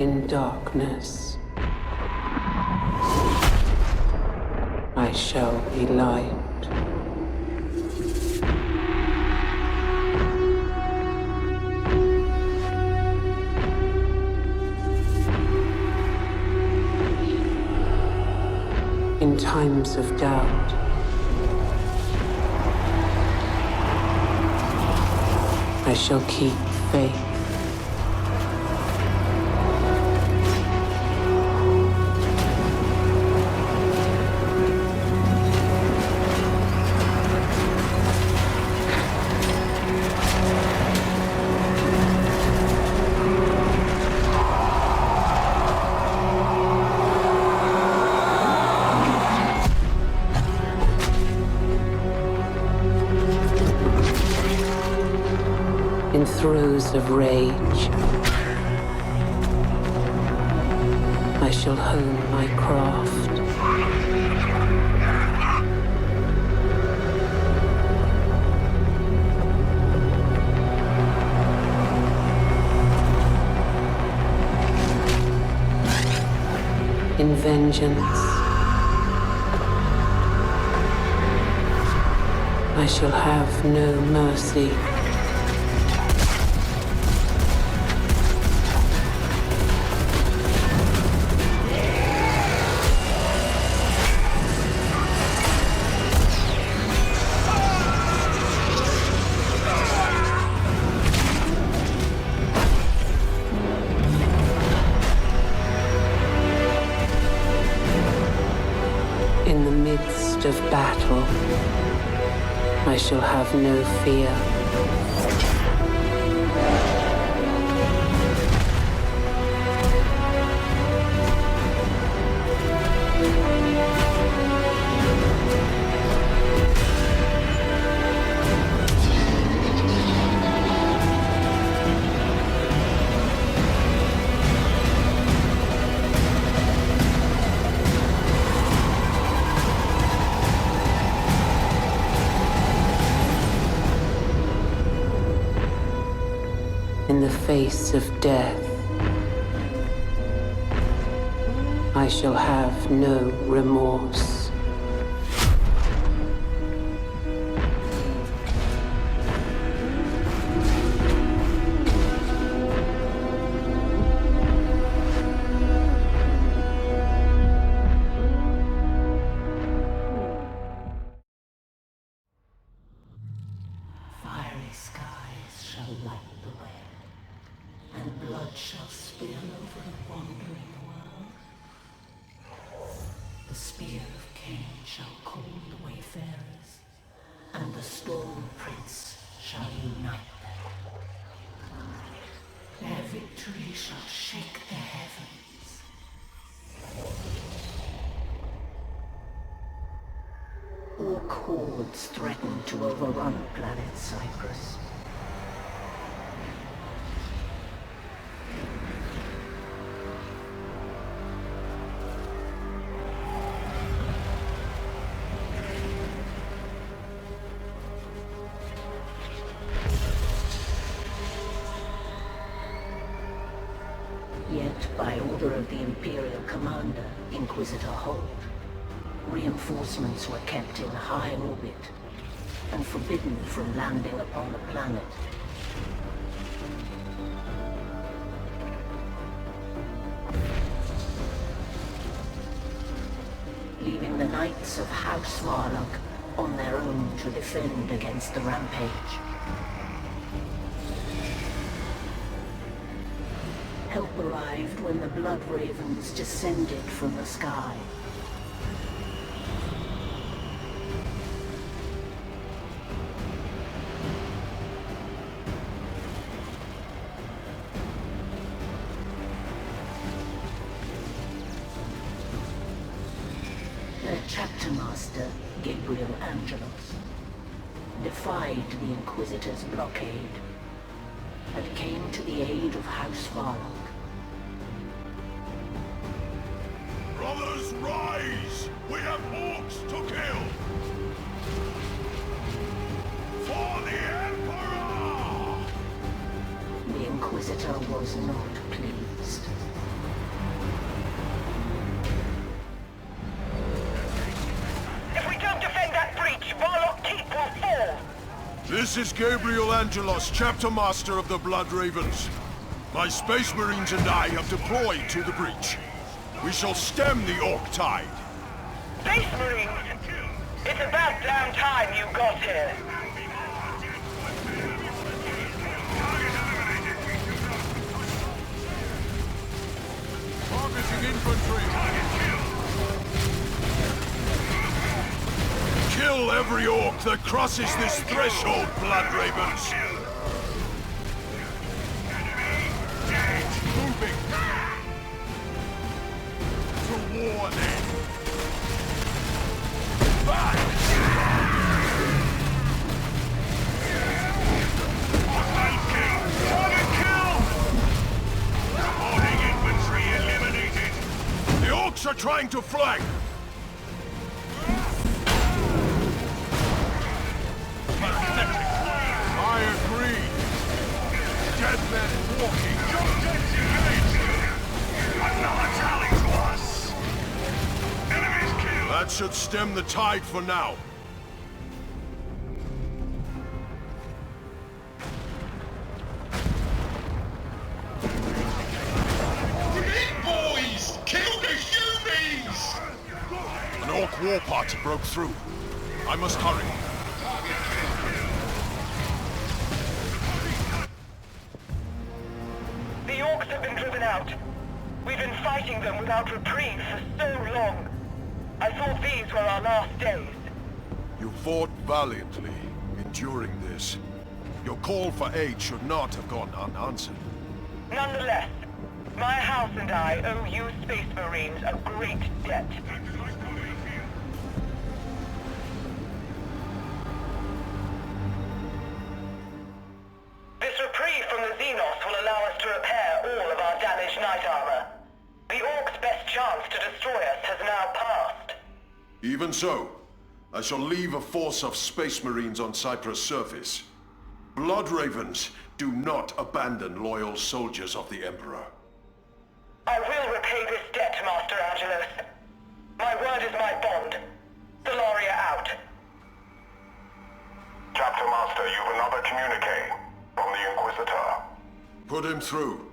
In darkness, I shall be light. In times of doubt, I shall keep faith. In throes of rage, I shall hone my craft. In vengeance, I shall have no mercy. In the midst of battle, I shall have no fear. In the face of death, I shall have no remorse. Fiery skies shall light the way, and blood shall spill over the wandering world. The spear of Cain shall call the wayfarers, and the storm prince shall unite them. Their victory shall shake the heavens. Orc hordes threaten to overrun planet Cyprus. Yet, by order of the Imperial Commander, Inquisitor Holt, reinforcements were kept in high orbit and forbidden from landing upon the planet. Leaving the Knights of House Varlock on their own to defend against the rampage. Help arrived when the Blood Ravens descended from the sky. Their chapter master, Gabriel Angelos, defied the Inquisitor's blockade and came to the aid of House Varlock. Brothers, rise! We have orcs to kill! For the Emperor! The Inquisitor was not pleased. This is Gabriel Angelos, Chapter Master of the Blood Ravens. My Space Marines and I have deployed to the breach. We shall stem the Orc tide. Space Marines! It's about damn time you got here. Targeting infantry! Kill every Orc that crosses this threshold, Blood Ravens! Moving! To war then! Are trying to flank! I agree. Dead men walking. Another tally to us. Enemies killed. That should stem the tide for now. An Orc war party broke through. I must hurry. The Orcs have been driven out. We've been fighting them without reprieve for so long. I thought these were our last days. You fought valiantly, enduring this. Your call for aid should not have gone unanswered. Nonetheless, my house and I owe you Space Marines a great debt. This reprieve from the Xenos will allow us to repair all of our damaged knight armor. The Orcs' best chance to destroy us has now passed. Even so, I shall leave a force of Space Marines on Cyprus' surface. Blood Ravens do not abandon loyal soldiers of the Emperor. I will repay this debt, Master Angelos. My word is my bond. Solaria out. Chapter Master, you've another communique from the Inquisitor. Put him through.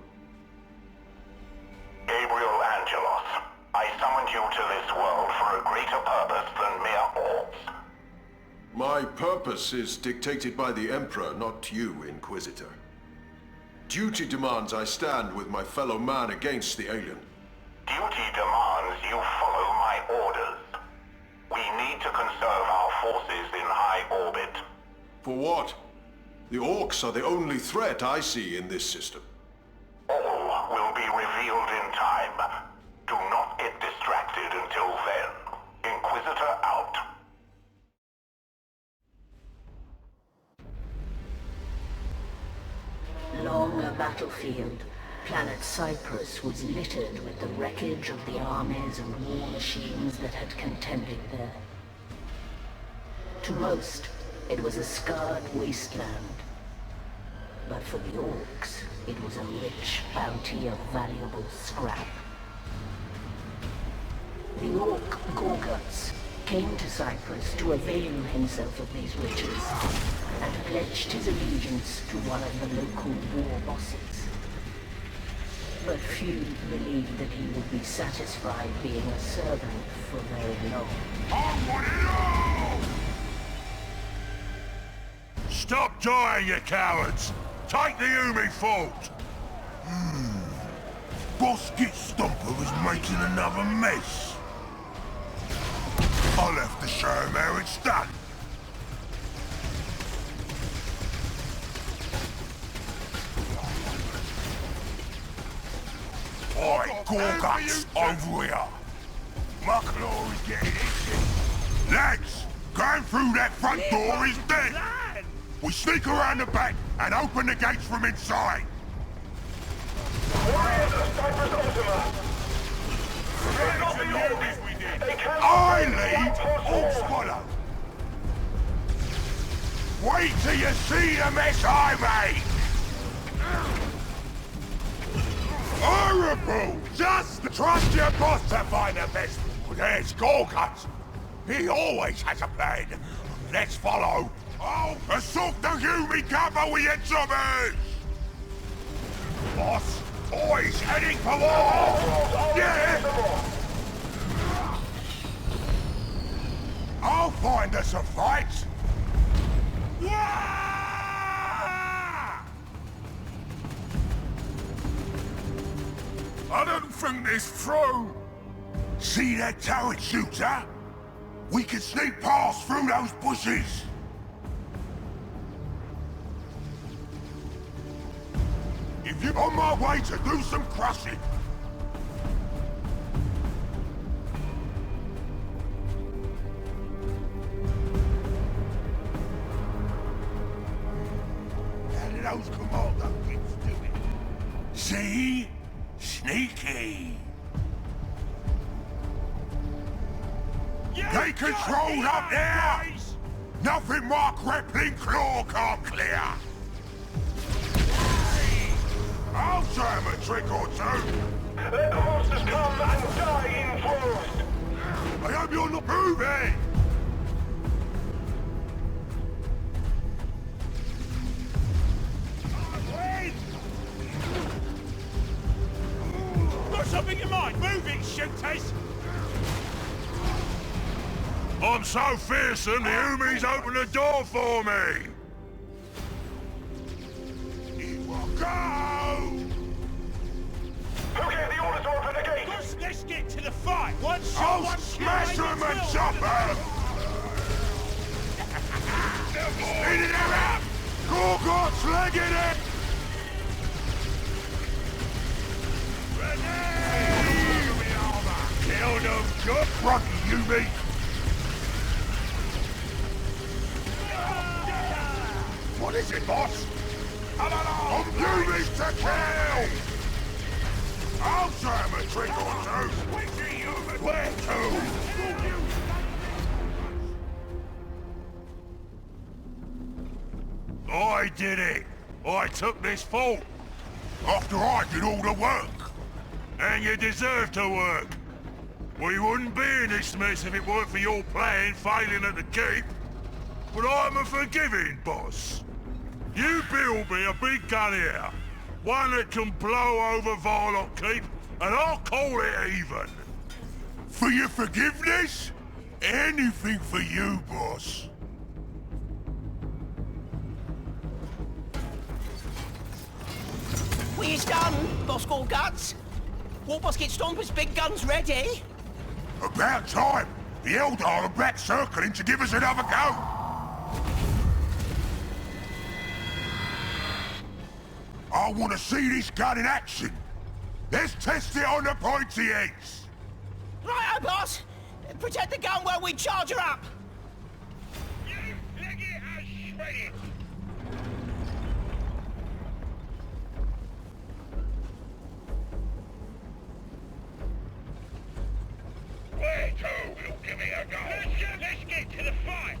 Gabriel Angelos, I summoned you to this world for a greater purpose than mere orcs. My purpose is dictated by the Emperor, not you, Inquisitor. Duty demands I stand with my fellow man against the alien. Duty demands you follow my orders. We need to conserve our forces in high orbit. For what? The Orcs are the only threat I see in this system. All will be revealed in time. Do not get distracted until then. Inquisitor out. Along a battlefield, planet Cyprus was littered with the wreckage of the armies and war machines that had contended there. To most, it was a scarred wasteland. But for the Orcs, it was a rich bounty of valuable scrap. The Orc Gorguts came to Cyprus to avail himself of these riches, and pledged his allegiance to one of the local war bosses. But few believed that he would be satisfied being a servant for very long. Stop dying, you cowards! Take the Umi fort! Bosket Stomper was making another mess. I'll have to show him how it's done. Oi, Gorguts, over here. My claw is getting itchy. Lads, going through that front door is dead. We sneak around the back and open the gates from inside. Warriors of Cyprus Ultima! Break off the Orcs! They cannot I break lead, the all outpost follow. Wait till you see the mess I make! Horrible! Just trust your boss to find the best. There's Gorguts. He always has a plan. Let's follow. Oh, assault the human cover with your zombies! Boss, boys heading for war! Yeah! I'll find us a fight! Yeah! I don't think this through! See that turret shooter? We can sneak past through those bushes! If you're on my way to do some crushing! How do those commando kids do it? See? Sneaky! They control up there! Nothing my grappling claw can't clear! I'll show him a trick or two! Let the monsters come and die in droves! I hope you're not moving! Got something in mind? Move it, shooters! I'm so fearsome, the Umis open the door for me! Here we go! Who gave the order to open the gate? Let's get to the fight! One shot, I'll one smash kill, them maybe and two. chop them! Spin it out! Gorgot's legging it! Kill them good! Rocky, Umi! What is it, boss? I'm Umis to kill! I'll show him a trick or two! Where to? I did it! I took this fort! After I did all the work! And you deserve to work! We wouldn't be in this mess if it weren't for your plan failing at the keep. But I'm a forgiving boss. You build me a big gun here. One that can blow over Varlock Keep, and I'll call it even. For your forgiveness? Anything for you, boss. We is done, Boss Guts. Warboss Stompers' big guns ready. About time. The Eldar are back circling to give us another go. I want to see this gun in action. Let's test it on the pointy ends. Righto, boss. Protect the gun while we charge her up. You fling it and shred it! Where to? You'll give me a go! Let's get to the fight!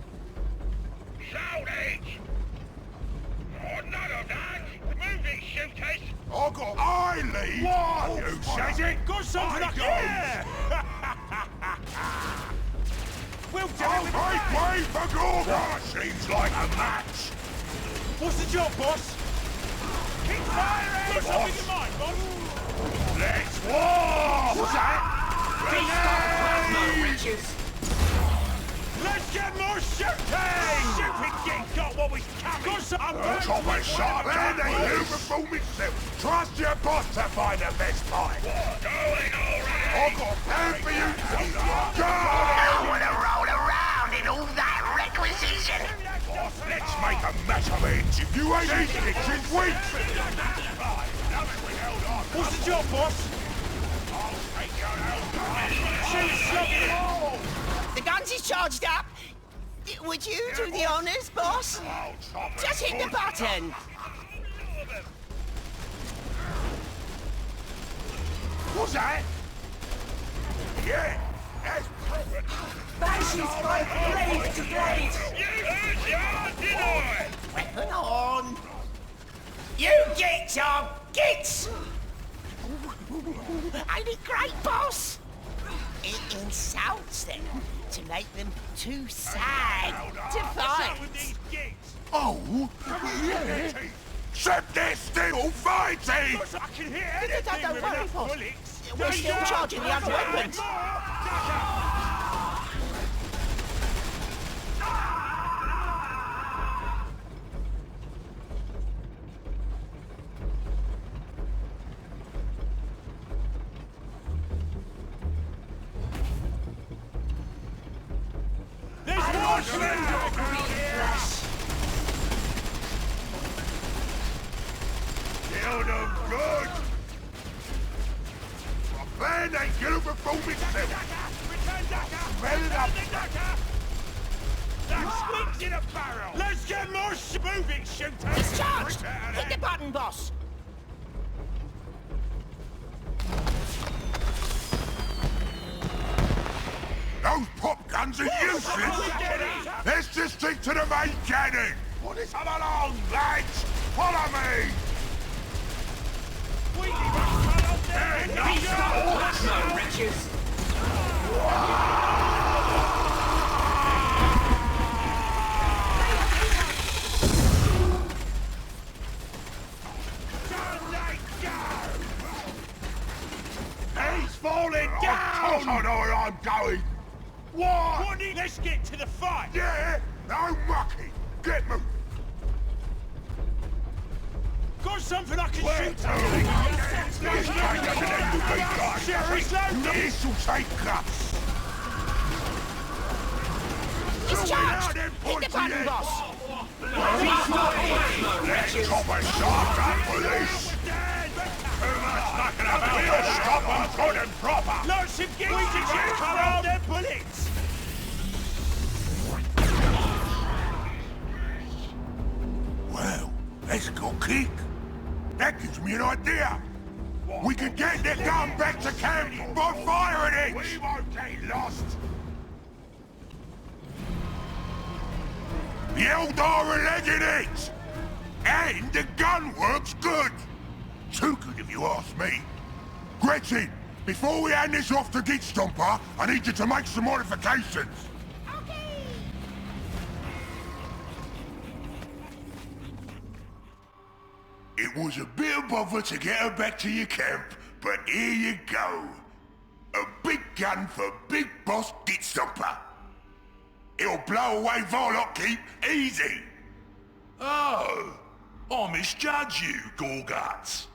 Shout Edge! Oh, none of that! Move it, shooters! I got eye lead. What? Who says it? Got something up here! We'll do I'll it with make that. way for Gorgon. Seems like a match. What's the job, boss? Keep firing! Got something in mind, boss? Let's war. What's that? Grenades! Let's get more shooting! Stupid git got what was coming! Got some... Top a shot and they uniform itself. Trust your boss to find the best fight. Going alright! I've got a plan for you. Go! I wanna roll around in all that requisition! Let's make a mess of it. If you ain't eaten it since weeks. What's the job, boss? The guns is charged up. Would you do the honors, boss? Just hit the button. What's that? Yeah, that's perfect. Banshees fight blade to blade. You heard yours, did I? Weapon on. You get your gits. Ain't it great, boss? It insults them. to make them too sad to fight. Oh, yeah. Set their still fighting! I can hear Don't anything with worry, enough boss. bullets. We're still charging the other weapons. There's more slender! Kill them good! My plan ain't gonna perform itself! Return Dagger! Smell it up! That squeaks in a barrel! Let's get more moving, shooter! It's charged! Hit the button, boss! Those pop guns are useless! Let's just stick to the main cannon! Come along, lads! Follow me! No Riches! He's falling down! Of course I know where I'm going! What? Let's get to the fight! Yeah? No mucking! Get moving! Got something I can shoot This at! place doesn't end with me, guys! Sherry's loaded! This'll take guts! It's charged! Hit the button, boss! Let's chop a shot at police! Too much knocking about! We'll stop them good and proper! Lots of gigs to shoot around their bullets! Well, let's go kick. That gives me an idea. We can get the gun back to camp by firing it! We won't get lost! The Eldar are legging it! And the gun works good! Too good if you ask me. Gretchen, before we hand this off to Gitstomper, I need you to make some modifications. It was a bit of bother to get her back to your camp, but here you go. A big gun for Big Boss Gitstomper. It'll blow away Vorlock Keep easy. Oh, I misjudged you, Gorguts.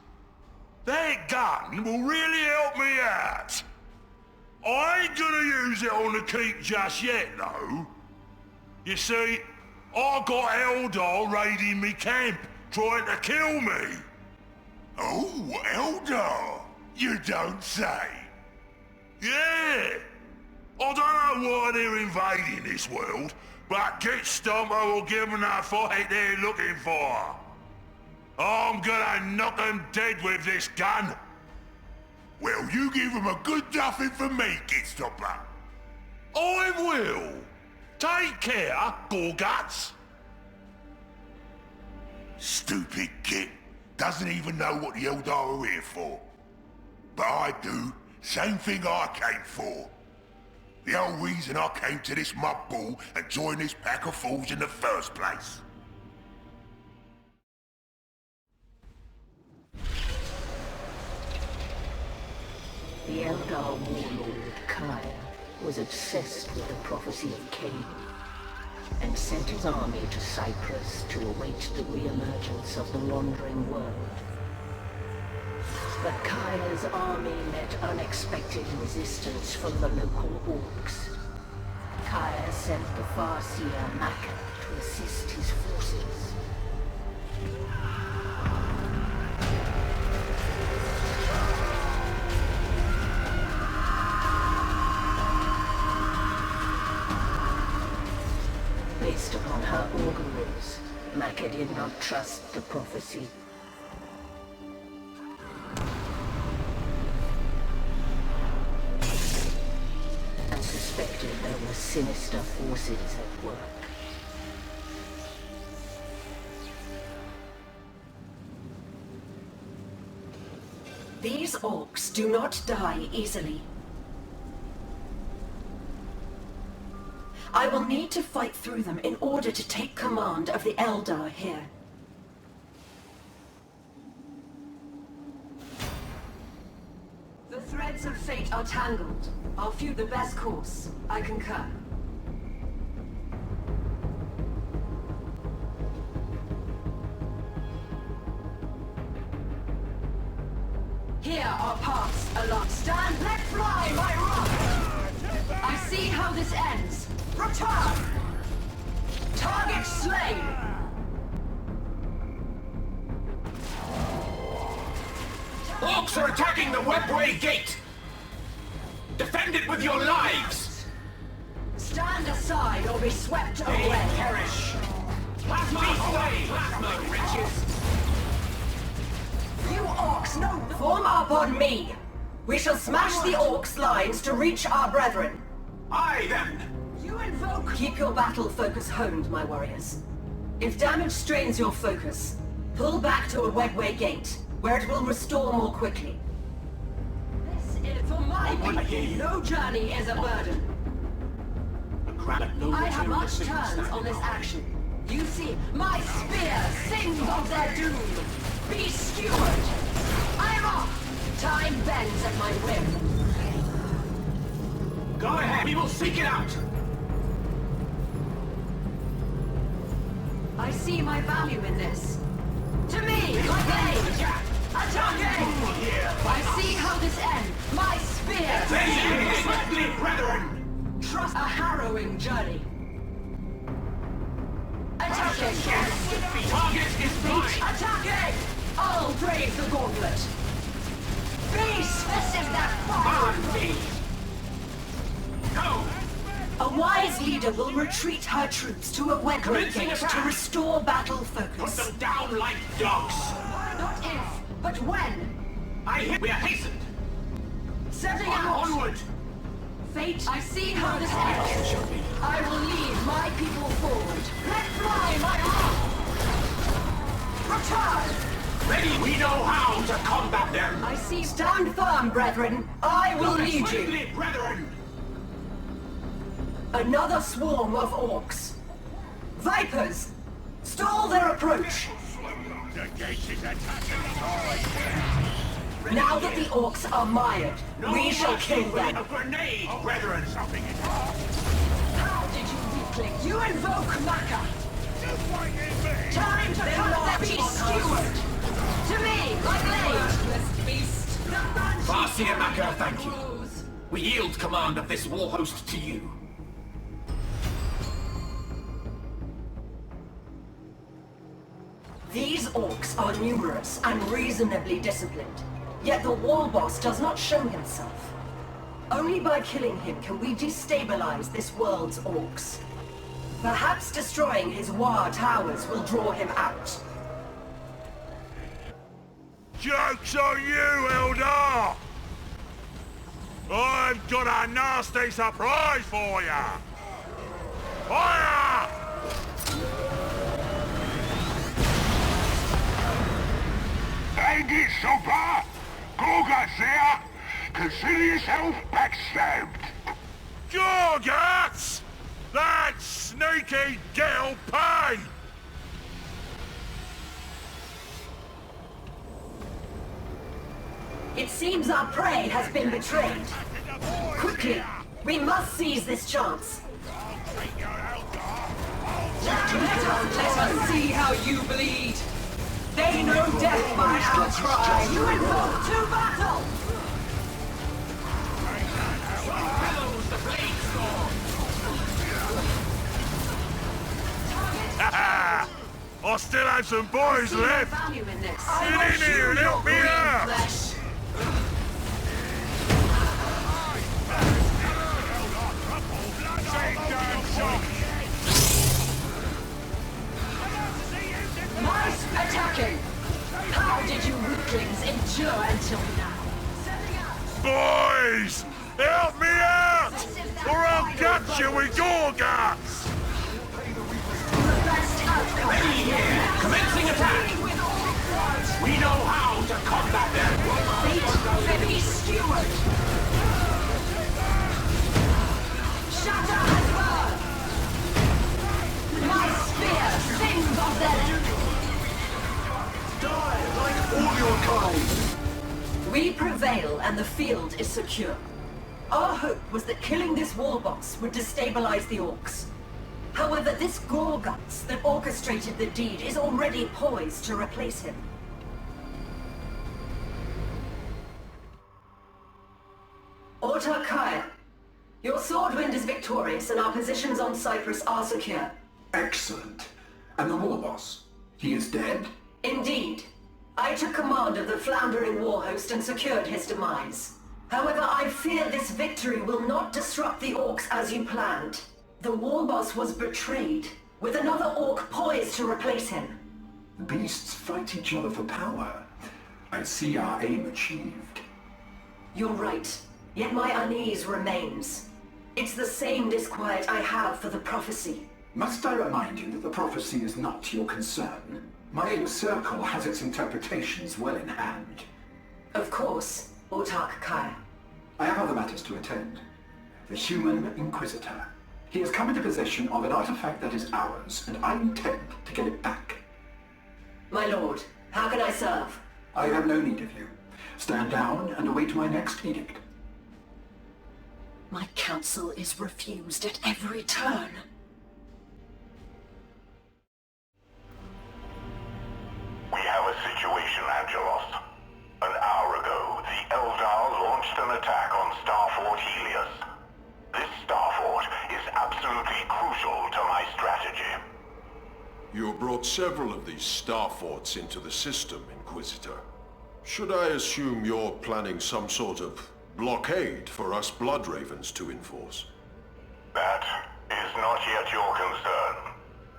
That gun will really help me out. I ain't gonna use it on the keep just yet, though. You see, I got Eldar raiding me camp, trying to kill me. Oh, Eldar, you don't say. Yeah. I don't know why they're invading this world, but Gitstomper will give them the fight they're looking for. I'm gonna knock them dead with this gun. Well, you give him a good duffing for me, Gitstomper. I will. Take care, Gorguts. Stupid git. Doesn't even know what the Eldar are here for. But I do. Same thing I came for. The whole reason I came to this mud ball and joined this pack of fools in the first place. The Eldar warlord, Kaya, was obsessed with the prophecy of Cain, and sent his army to Cyprus to await the re-emergence of the wandering world. But Kaya's army met unexpected resistance from the local orcs. Kaya sent the Farseer Maka to assist his forces. Based upon her auguries, Maka did not trust the prophecy. And suspected there were sinister forces at work. These orcs do not die easily. I will need to fight through them in order to take command of the Eldar here. The threads of fate are tangled. I'll few the best course. I concur. Here are paths along. Stand, let fly, my rock! I see how this ends. Return! Target slain! Orcs are attacking the webway gate! Defend it with your lives! Stand aside or be swept away! Perish! Plasma away! Plasma riches! You orcs, no! Form up on me! We shall smash the orcs' lines to reach our brethren. Aye, then! You invoke... Keep your battle focus honed, my warriors. If damage strains your focus, pull back to a webway gate, where it will restore more quickly. This is for my people. No journey is a burden. I have much turns on this action. You see, my spear sings of their doom. Be skewered! I'm off! Time bends at my whim. Go ahead, we will seek it out! I see my value in this. To me, my blade! Attacking! I see how this ends. My spear! Swiftly, brethren! Trust a harrowing journey. Attacking! The target is mine! Attacking! I'll brave the gauntlet. Beast, this is that fire! Go! A wise leader will retreat her troops to a webway gate to restore battle focus. Put them down like dogs! Not if, but when. I hit. We are hastened! Setting out! Onward! Fate, I see how this ends. I will lead my people forward. Let fly my arm! Return! Ready, we know how to combat them! I see. Stand firm, brethren. I will lead you. Swiftly, brethren! Another swarm of orcs. Vipers! Stall their approach! The gate is attacking. Now that the orcs are mired, we shall kill them. A grenade, brethren! How did you weakling? You invoke Maka! Time to cut them! Be skewered! To me, my blade! Beast! Farseer Maka, thank you. We yield command of this war host to you. These orcs are numerous and reasonably disciplined, yet the war boss does not show himself. Only by killing him can we destabilize this world's orcs. Perhaps destroying his war towers will draw him out. Joke's on you, Eldar! I've got a nasty surprise for ya! Fire! Ain't it super? Gorguts here! Consider yourself backstabbed! Gorguts! That sneaky girl pay! It seems our prey has been betrayed. Quickly, we must seize this chance. Let us see how you bleed. They know death by our cry. You invoke to battle! I still have some boys left. Get in here and help me out. Nice attacking! How did you weaklings endure until now? Boys! Help me out! Or I'll gut you with Gorguts! Ready here! Commencing attack! We know how to combat them! Fate, be skewered! Shatter and burn! all your kind! We prevail and the field is secure. Our hope was that killing this war boss would destabilize the orcs. However, this Gorguts that orchestrated the deed is already poised to replace him. Autarkaya, your Swordwind is victorious and our positions on Cyprus are secure. Excellent. And the war boss? He is dead? Indeed. I took command of the floundering war host and secured his demise. However, I fear this victory will not disrupt the orcs as you planned. The war boss was betrayed, with another orc poised to replace him. The beasts fight each other for power. I see our aim achieved. You're right. Yet my unease remains. It's the same disquiet I have for the prophecy. Must I remind you that the prophecy is not your concern? My inner circle has its interpretations well in hand. Of course, Autarkaya. I have other matters to attend. The human Inquisitor. He has come into possession of an artifact that is ours, and I intend to get it back. My lord, how can I serve? I have no need of you. Stand down and await my next edict. My counsel is refused at every turn. We have a situation, Angelos. An hour ago, the Eldar launched an attack on Starfort Helios. This Starfort is absolutely crucial to my strategy. You brought several of these Starforts into the system, Inquisitor. Should I assume you're planning some sort of blockade for us Bloodravens to enforce? That is not yet your concern.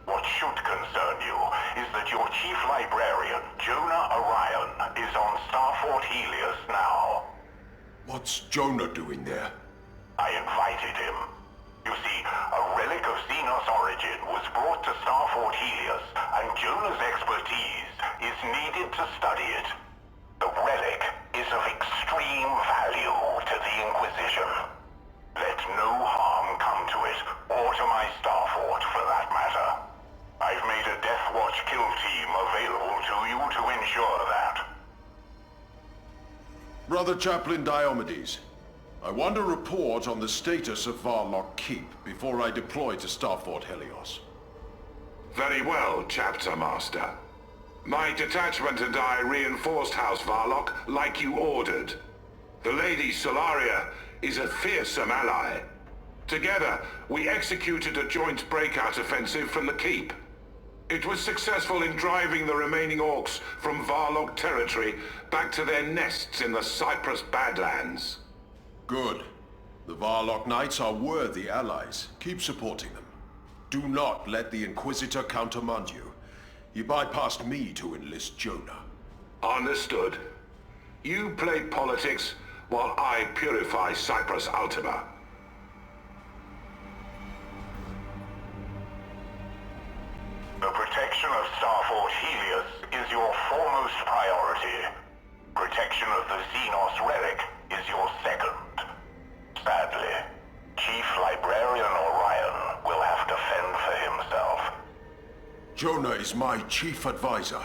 What should concern you is that your chief librarian, Jonah Orion, is on Starfort Helios now. What's Jonah doing there? I invited him. You see, a relic of Xenos origin was brought to Starfort Helios, and Jonah's expertise is needed to study it. The relic is of extreme value to the Inquisition. Let no harm come to it, or to my Starfort for that matter. I've made a Death Watch kill team available to you to ensure that. Brother Chaplain Diomedes, I want a report on the status of Varlock Keep before I deploy to Starfort Helios. Very well, Chapter Master. My detachment and I reinforced House Varlock like you ordered. The Lady Solaria is a fearsome ally. Together, we executed a joint breakout offensive from the Keep. It was successful in driving the remaining orcs from Varlock territory back to their nests in the Cyprus Badlands. Good. The Varlock Knights are worthy allies. Keep supporting them. Do not let the Inquisitor countermand you. He bypassed me to enlist Jonah. Understood. You play politics while I purify Cyprus Ultima. The protection of Starfort Helios is your foremost priority. Protection of the Xenos relic is your second. Sadly, Chief Librarian Orion will have to fend for himself. Jonah is my chief advisor.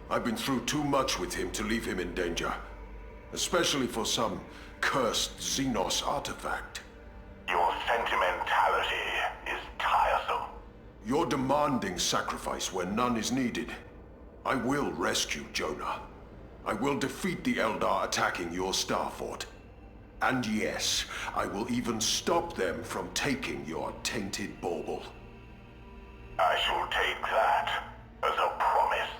I've been through too much with him to leave him in danger. Especially for some cursed Xenos artifact. Your sentimentality is tiresome. You're demanding sacrifice where none is needed. I will rescue Jonah. I will defeat the Eldar attacking your Starfort. And yes, I will even stop them from taking your tainted bauble. I shall take that as a promise.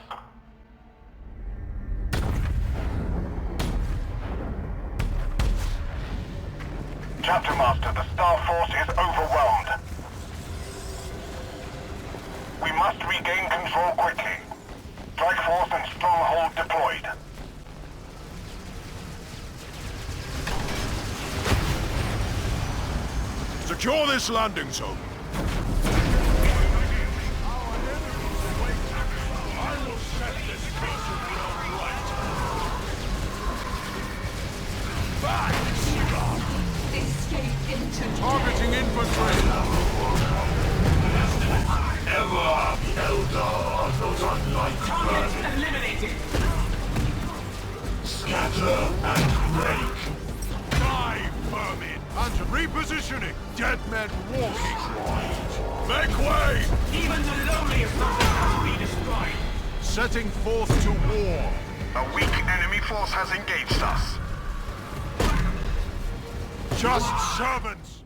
Chapter Master, the Star Force is overwhelmed. We must regain control quickly. Strike Force and Stronghold deployed. Secure this landing zone. Escape into Targeting infantry. Ever, the Eldar are not unlike Target eliminated! dead men walking. Make way! Even the lowliest of them has to be destroyed. Setting forth to war. A weak enemy force has engaged us. Just servants!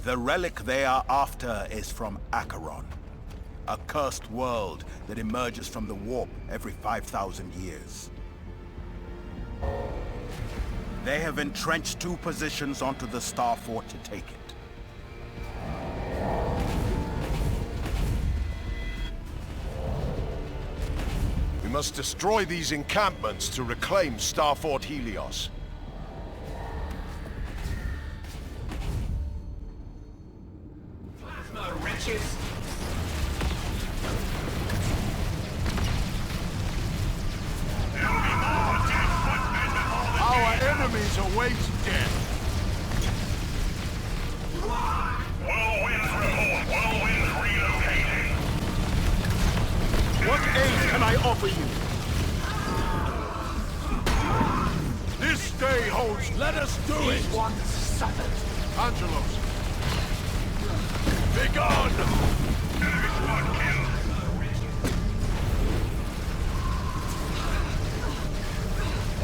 The relic they are after is from Acheron, a cursed world that emerges from the warp every 5,000 years. They have entrenched 2 positions onto the Star Fort to take it. We must destroy these encampments to reclaim Star Fort Helios. Plasma wretches. Our enemies await death. Whirlwind report. Whirlwind relocating. What aid can I offer you? This day holds. Let us do it. These ones suffered. Angelos. Begone! Enemy squad killed.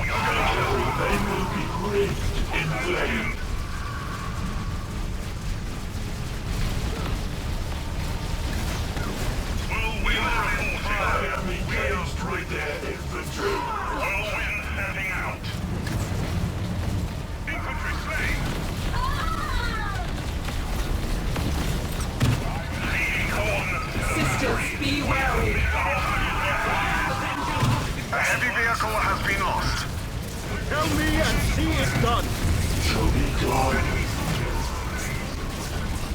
We are going to... They will be gripped in flame. Whirlwind reporting. We have destroyed their infantry. Whirlwind heading out. Infantry slain. Leading coordinates. Sisters, be wary. A heavy vehicle has been lost. Tell me and see it done. Shall be gone.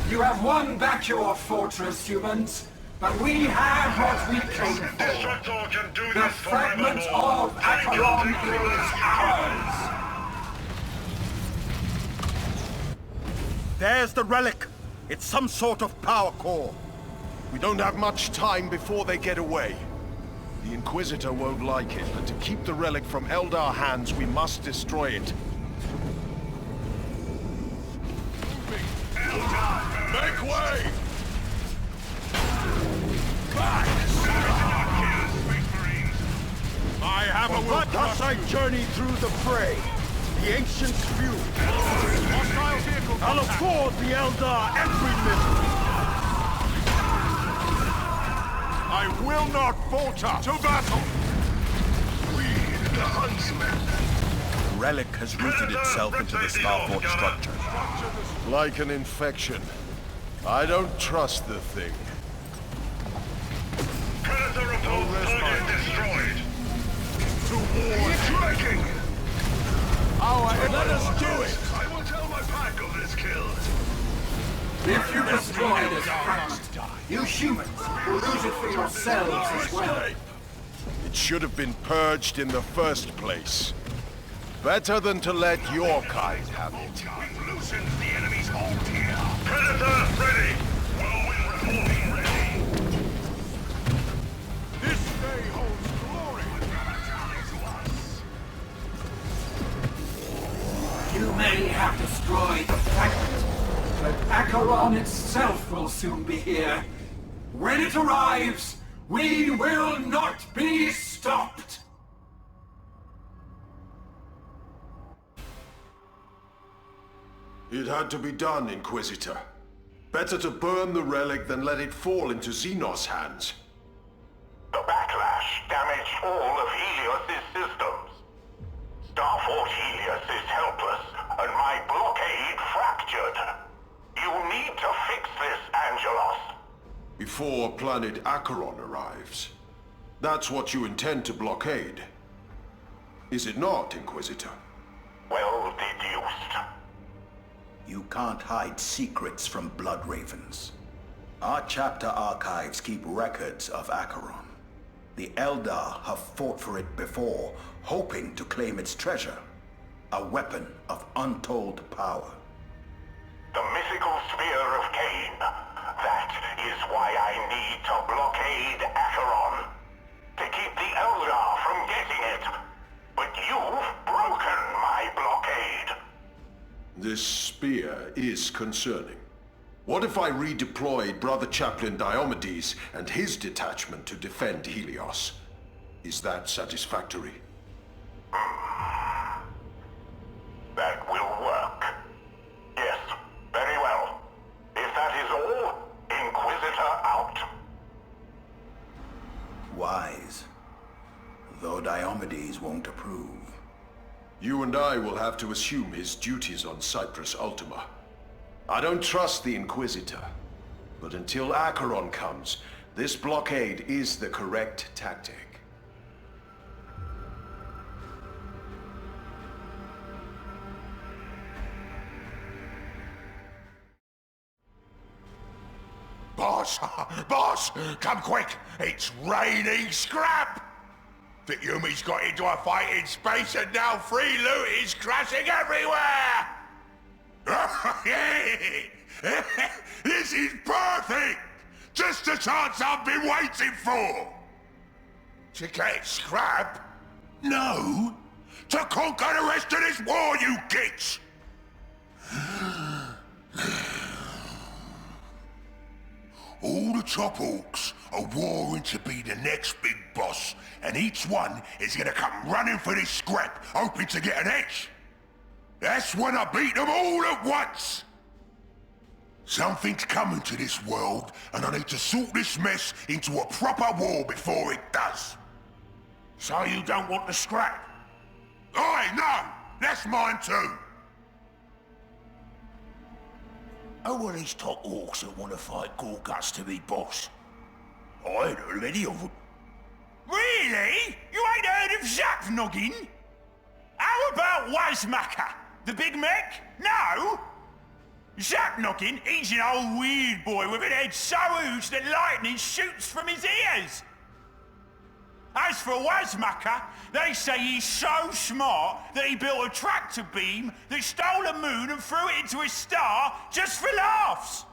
You have won back your fortress, humans, but we have what we came for. Destructor can do The this fragment forevermore. of Acheron is ours. There's the relic! It's some sort of power core. We don't have much time before they get away. The Inquisitor won't like it, but to keep the relic from Eldar hands, we must destroy it. Moving! Eldar! Make way! Back! My hammer will crush I journey through the fray. The ancients view. Hostile vehicle I'll afford the Eldar every minute. I will not falter! To battle! We, the huntsmen. The relic has rooted itself into the Star Fort structure. Like an infection. I don't trust the thing. Predator report target destroyed. Towards striking! Let us do it! I will tell my pack of this kill. If you destroy this fragment, you humans will lose it for yourselves as well. It should have been purged in the first place. Better than to let your kind have it. We've loosened the enemy's hold here. Predator ready! Whirlwind reporting ready. This day holds glory! You may have destroyed the fragment, but Acheron itself will soon be here. When it arrives, we will not be stopped! It had to be done, Inquisitor. Better to burn the relic than let it fall into Xenos' hands. The backlash damaged all of Helios' systems. Starfort Helios is helpless, and my blockade fractured. You need to fix this, Angelos. Before planet Acheron arrives. That's what you intend to blockade. Is it not, Inquisitor? Well deduced. You can't hide secrets from Blood Ravens. Our chapter archives keep records of Acheron. The Eldar have fought for it before, hoping to claim its treasure. A weapon of untold power. The mythical Spear of Cain. That is why I need to blockade Acheron. To keep the Eldar from getting it. But you've broken my blockade. This spear is concerning. What if I redeployed Brother Chaplain Diomedes and his detachment to defend Helios? Is that satisfactory? That will work. Yes, very well. If that is all, Inquisitor out. Wise. Though Diomedes won't approve. You and I will have to assume his duties on Cyprus Ultima. I don't trust the Inquisitor, but until Acheron comes, this blockade is the correct tactic. Boss! Boss! Come quick! It's raining scrap! The Yumi's got into a fight in space and now free loot is crashing everywhere! This is perfect! Just the chance I've been waiting for! To get scrap? No! To conquer the rest of this war, you gits! All the top orcs are warring to be the next big boss, and each one is gonna come running for this scrap, hoping to get an edge. That's when I beat them all at once! Something's coming to this world, and I need to sort this mess into a proper war before it does. So you don't want the scrap? Aye, no! That's mine too! Who are these top orcs that want to fight Gorguts to be boss? I ain't heard of any of them. Really? You ain't heard of Zapnoggin? How about Wazmaka, the big mech? No? Zapnoggin, he's an old weird boy with an head so huge that lightning shoots from his ears. As for Wazmaka, they say he's so smart that he built a tractor beam that stole a moon and threw it into a star just for laughs.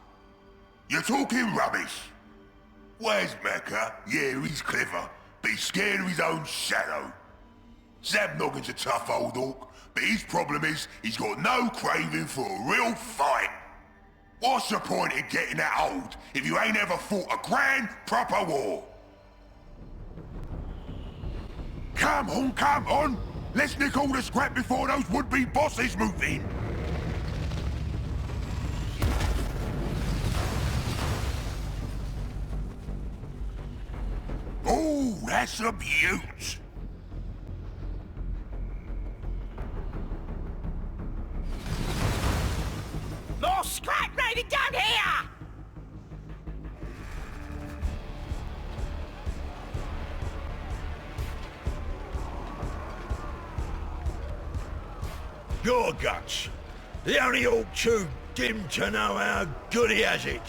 You're talking rubbish. Wazmaka, yeah, he's clever, but he's scared of his own shadow. Zapnoggin's a tough old orc, but his problem is he's got no craving for a real fight. What's the point in getting that old if you ain't ever fought a grand, proper war? Come on! Let's nick all the scrap before those would-be bosses move in! Oh, that's a beaut! More scrap raided down here! Gorguts, the only orc too dim to know how good he has it.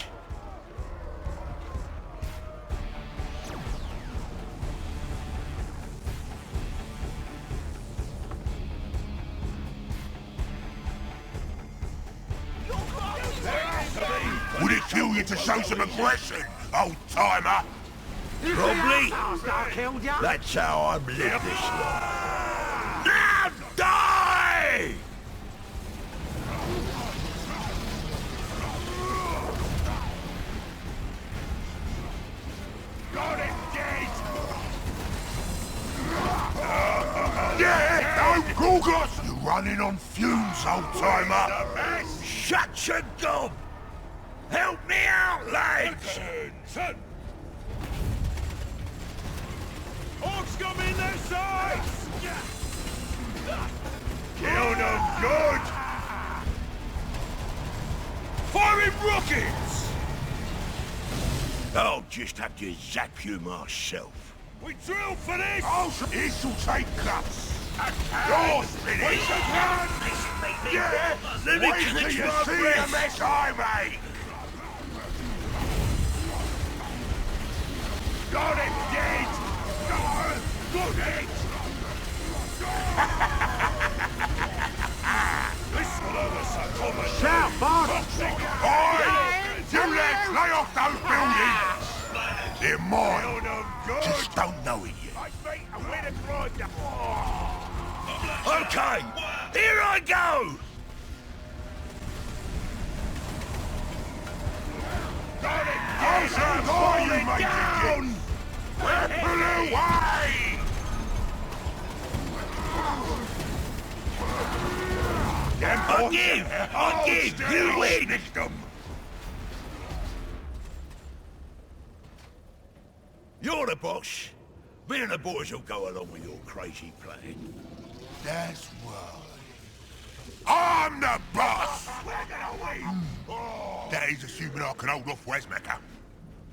Would it kill you to show some aggression, old-timer? Probably. That's how I've lived this long. Now die! Got him dead! Yeah, no Gorguts! You're running on fumes, old-timer! Shut your gob! Help me out, lads! Orcs got me in their sights! Kill them good! Firing rockets! I'll just have to zap you myself. We drill for this! Oh, this'll take guts! You're finished! Yeah! Let me Wait till catch you my see breath. the mess I make! Got him dead! Got it! This will have us a common... Shout, Bart! Oi! You lads, lay off those buildings! They're mine! Just don't know it yet. Okay, here I go! you, down! Weapon away! I'll give, you win! You're the boss. Me and the boys will go along with your crazy plan. That's right. I'm the boss! That is assuming I can hold off Westmacher.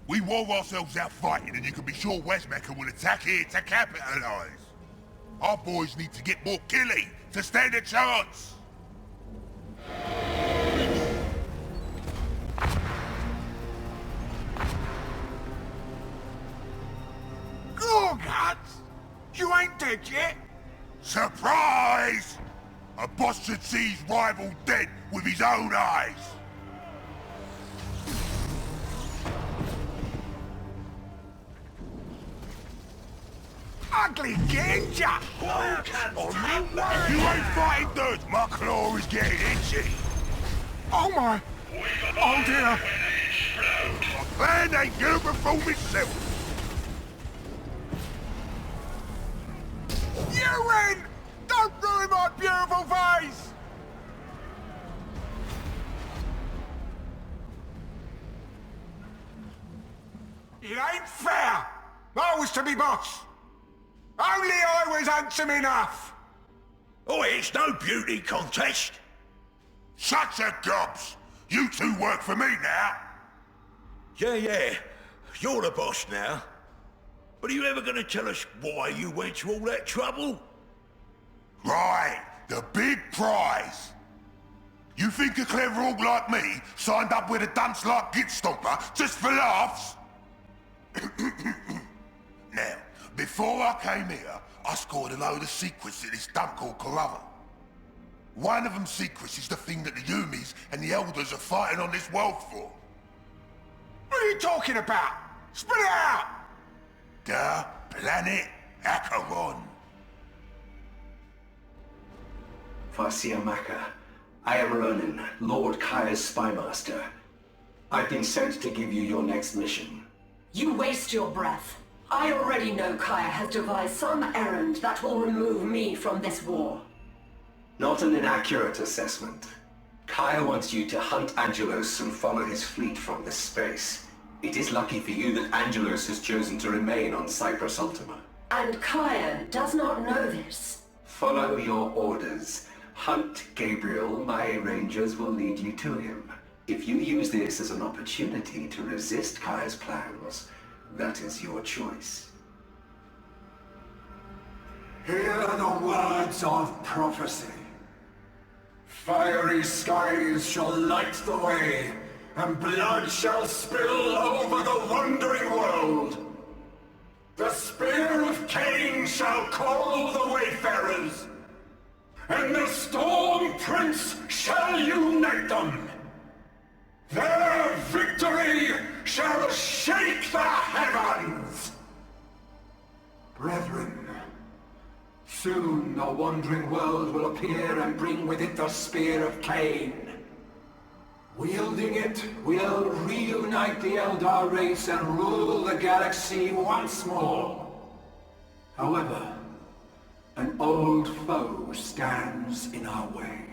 We wore ourselves out fighting, and you can be sure Westmacher will attack here to capitalise. Our boys need to get more killy to stand a chance. Gorguts! You ain't dead yet? Surprise! A boss should see his rival dead with his own eyes. Ugly ginger! You ain't fighting dirt, my claw is getting itchy. Oh my! Oh dear! My plan ain't gonna perform itself. You win! Don't ruin my beautiful face! It ain't fair! I was to be boss! Only I was handsome enough! Oh, it's no beauty contest. Shut your gobs! You two work for me now. Yeah. You're the boss now. But are you ever gonna tell us why you went to all that trouble? Right, the big prize. You think a clever orc like me signed up with a dunce like Git Stomper just for laughs? Now, before I came here, I scored a load of secrets at this dump called Corrupt. One of them secrets is the thing that the Yumis and the Elders are fighting on this world for. What are you talking about? Spit it out! The planet Acheron. Farsia Maka, I am Ronin, Lord Kaya's spymaster. I've been sent to give you your next mission. You waste your breath. I already know Kaya has devised some errand that will remove me from this war. Not an inaccurate assessment. Kaya wants you to hunt Angelos and follow his fleet from this space. It is lucky for you that Angelos has chosen to remain on Cyprus Ultima. And Kaya does not know this. Follow your orders. Hunt Gabriel, my rangers will lead you to him. If you use this as an opportunity to resist Kaya's plans, that is your choice. Hear the words of prophecy. Fiery skies shall light the way, and blood shall spill over the wandering world. The spear of Cain shall call the wayfarers, and the Storm Prince shall unite them. Their victory shall shake the heavens! Brethren, soon the wandering world will appear and bring with it the spear of Cain. Wielding it, we'll reunite the Eldar race and rule the galaxy once more. However, an old foe stands in our way.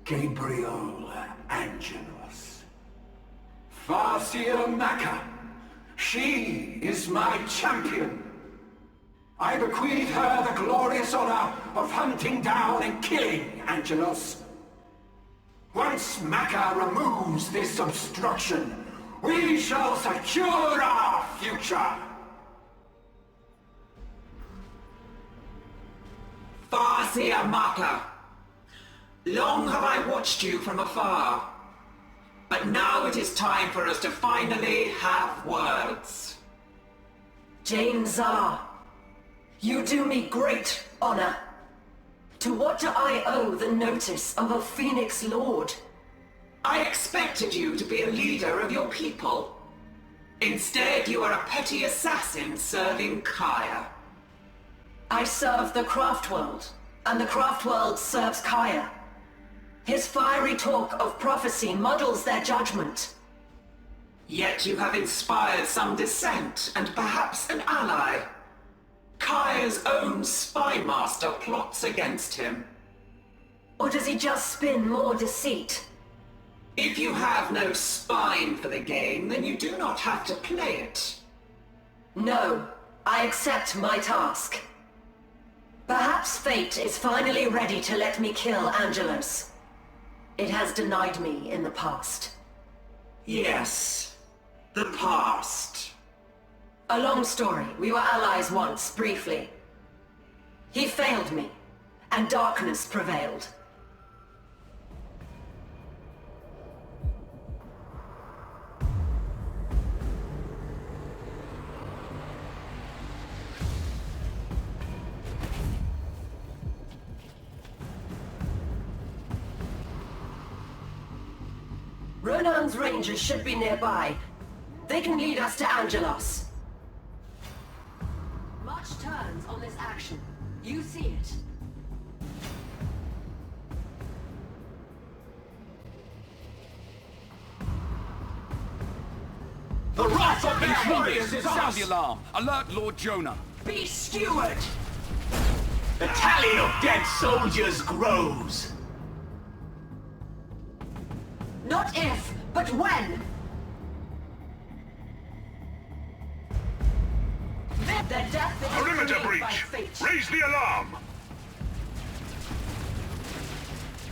Gabriel Angelos. Farsia Maka. She is my champion. I bequeath her the glorious honor of hunting down and killing Angelos. Once Maka removes this obstruction, we shall secure our future. Farsia Maka. Long have I watched you from afar, but now it is time for us to finally have words. Jane Zar, you do me great honor. To what do I owe the notice of a Phoenix Lord? I expected you to be a leader of your people. Instead, you are a petty assassin serving Kaya. I serve the Craft World, and the Craft World serves Kaya. His fiery talk of prophecy muddles their judgment. Yet you have inspired some dissent and perhaps an ally. Kaya's own spy master plots against him. Or does he just spin more deceit? If you have no spine for the game, then you do not have to play it. No, I accept my task. Perhaps fate is finally ready to let me kill Angelos. It has denied me in the past. Yes, the past. A long story. We were allies once, briefly. He failed me, and darkness prevailed. Ronan's rangers should be nearby. They can lead us to Angelos. Much turns on this action. You see it. The wrath of the warriors is on Sound us! the alarm! Alert Lord Jonah! Be steward! The tally of dead soldiers grows! Not if, but when! The death is Perimeter ordained by breach! fate. Raise the alarm!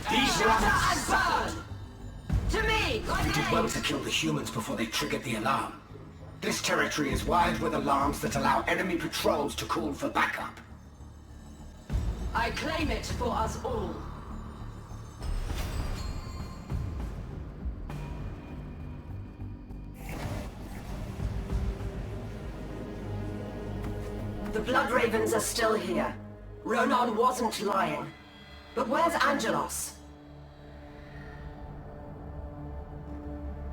These Shatter and burn! To me! We did well to kill the humans before they triggered the alarm. This territory is wired with alarms that allow enemy patrols to call for backup. I claim it for us all. The Blood Ravens are still here. Ronan wasn't lying. But where's Angelos?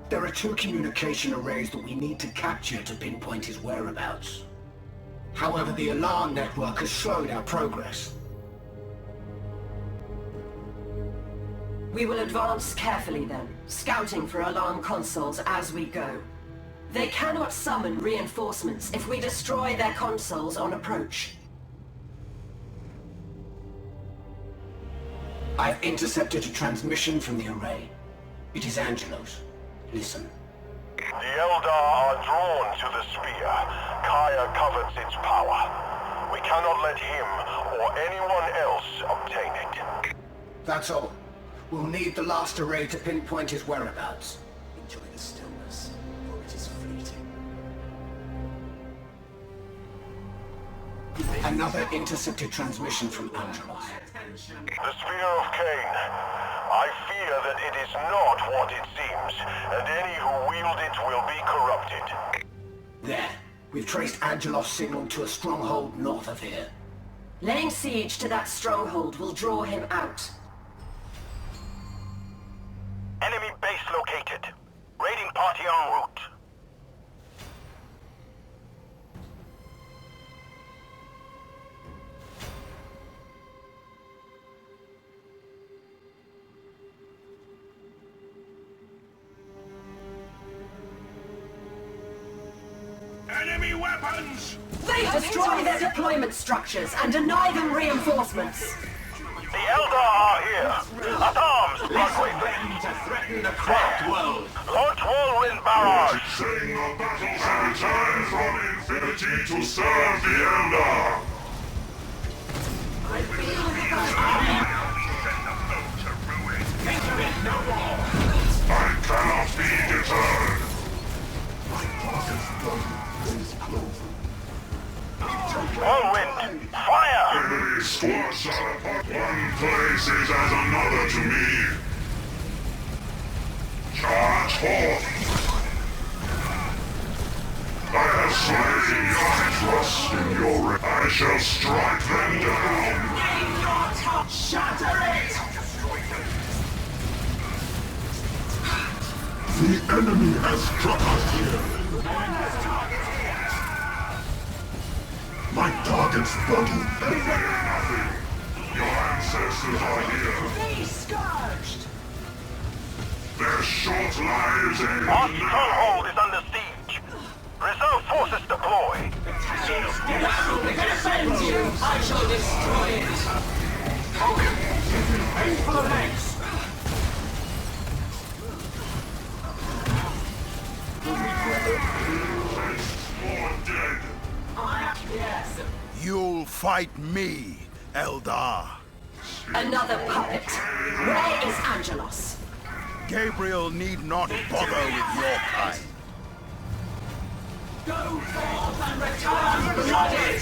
There are 2 communication arrays that we need to capture to pinpoint his whereabouts. However, the alarm network has slowed our progress. We will advance carefully then, scouting for alarm consoles as we go. They cannot summon reinforcements if we destroy their consoles on approach. I've intercepted a transmission from the array. It is Angelos. Listen. The Eldar are drawn to the spear. Kaya covets its power. We cannot let him or anyone else obtain it. That's all. We'll need the last array to pinpoint his whereabouts. Enjoy the stillness, for it is fleeting. Another intercepted transmission from Angelos. The Spear of Cain. I fear that it is not what it seems, and any who wield it will be corrupted. There. We've traced Angelos' signal to a stronghold north of here. Laying siege to that stronghold will draw him out. Enemy base located. Raiding party en route. Enemy weapons! Destroy their deployment structures and deny them reinforcements. The Eldar are here. At arms, Bloodwave. Them to threaten the craft world. Launch whirlwind barrage. Sing the battles have returned from infinity to serve the Eldar. I cannot be deterred. Whirlwind, fire! Enemy squads are apart. One place is as another to me. Charge forth! I have slain your trust in your... I shall strike them down! Shatter it! The enemy has struck us here. My target's body. They fear nothing. Your ancestors are here. Be scourged! Their short lives end Our now. stronghold is under Forces deploy. Defend you! I shall destroy it! Falcon, aim for the legs! Yes. You'll fight me, Eldar. Another puppet. Where is Angelos? Gabriel need not bother with your kind. Go forth and return blooded!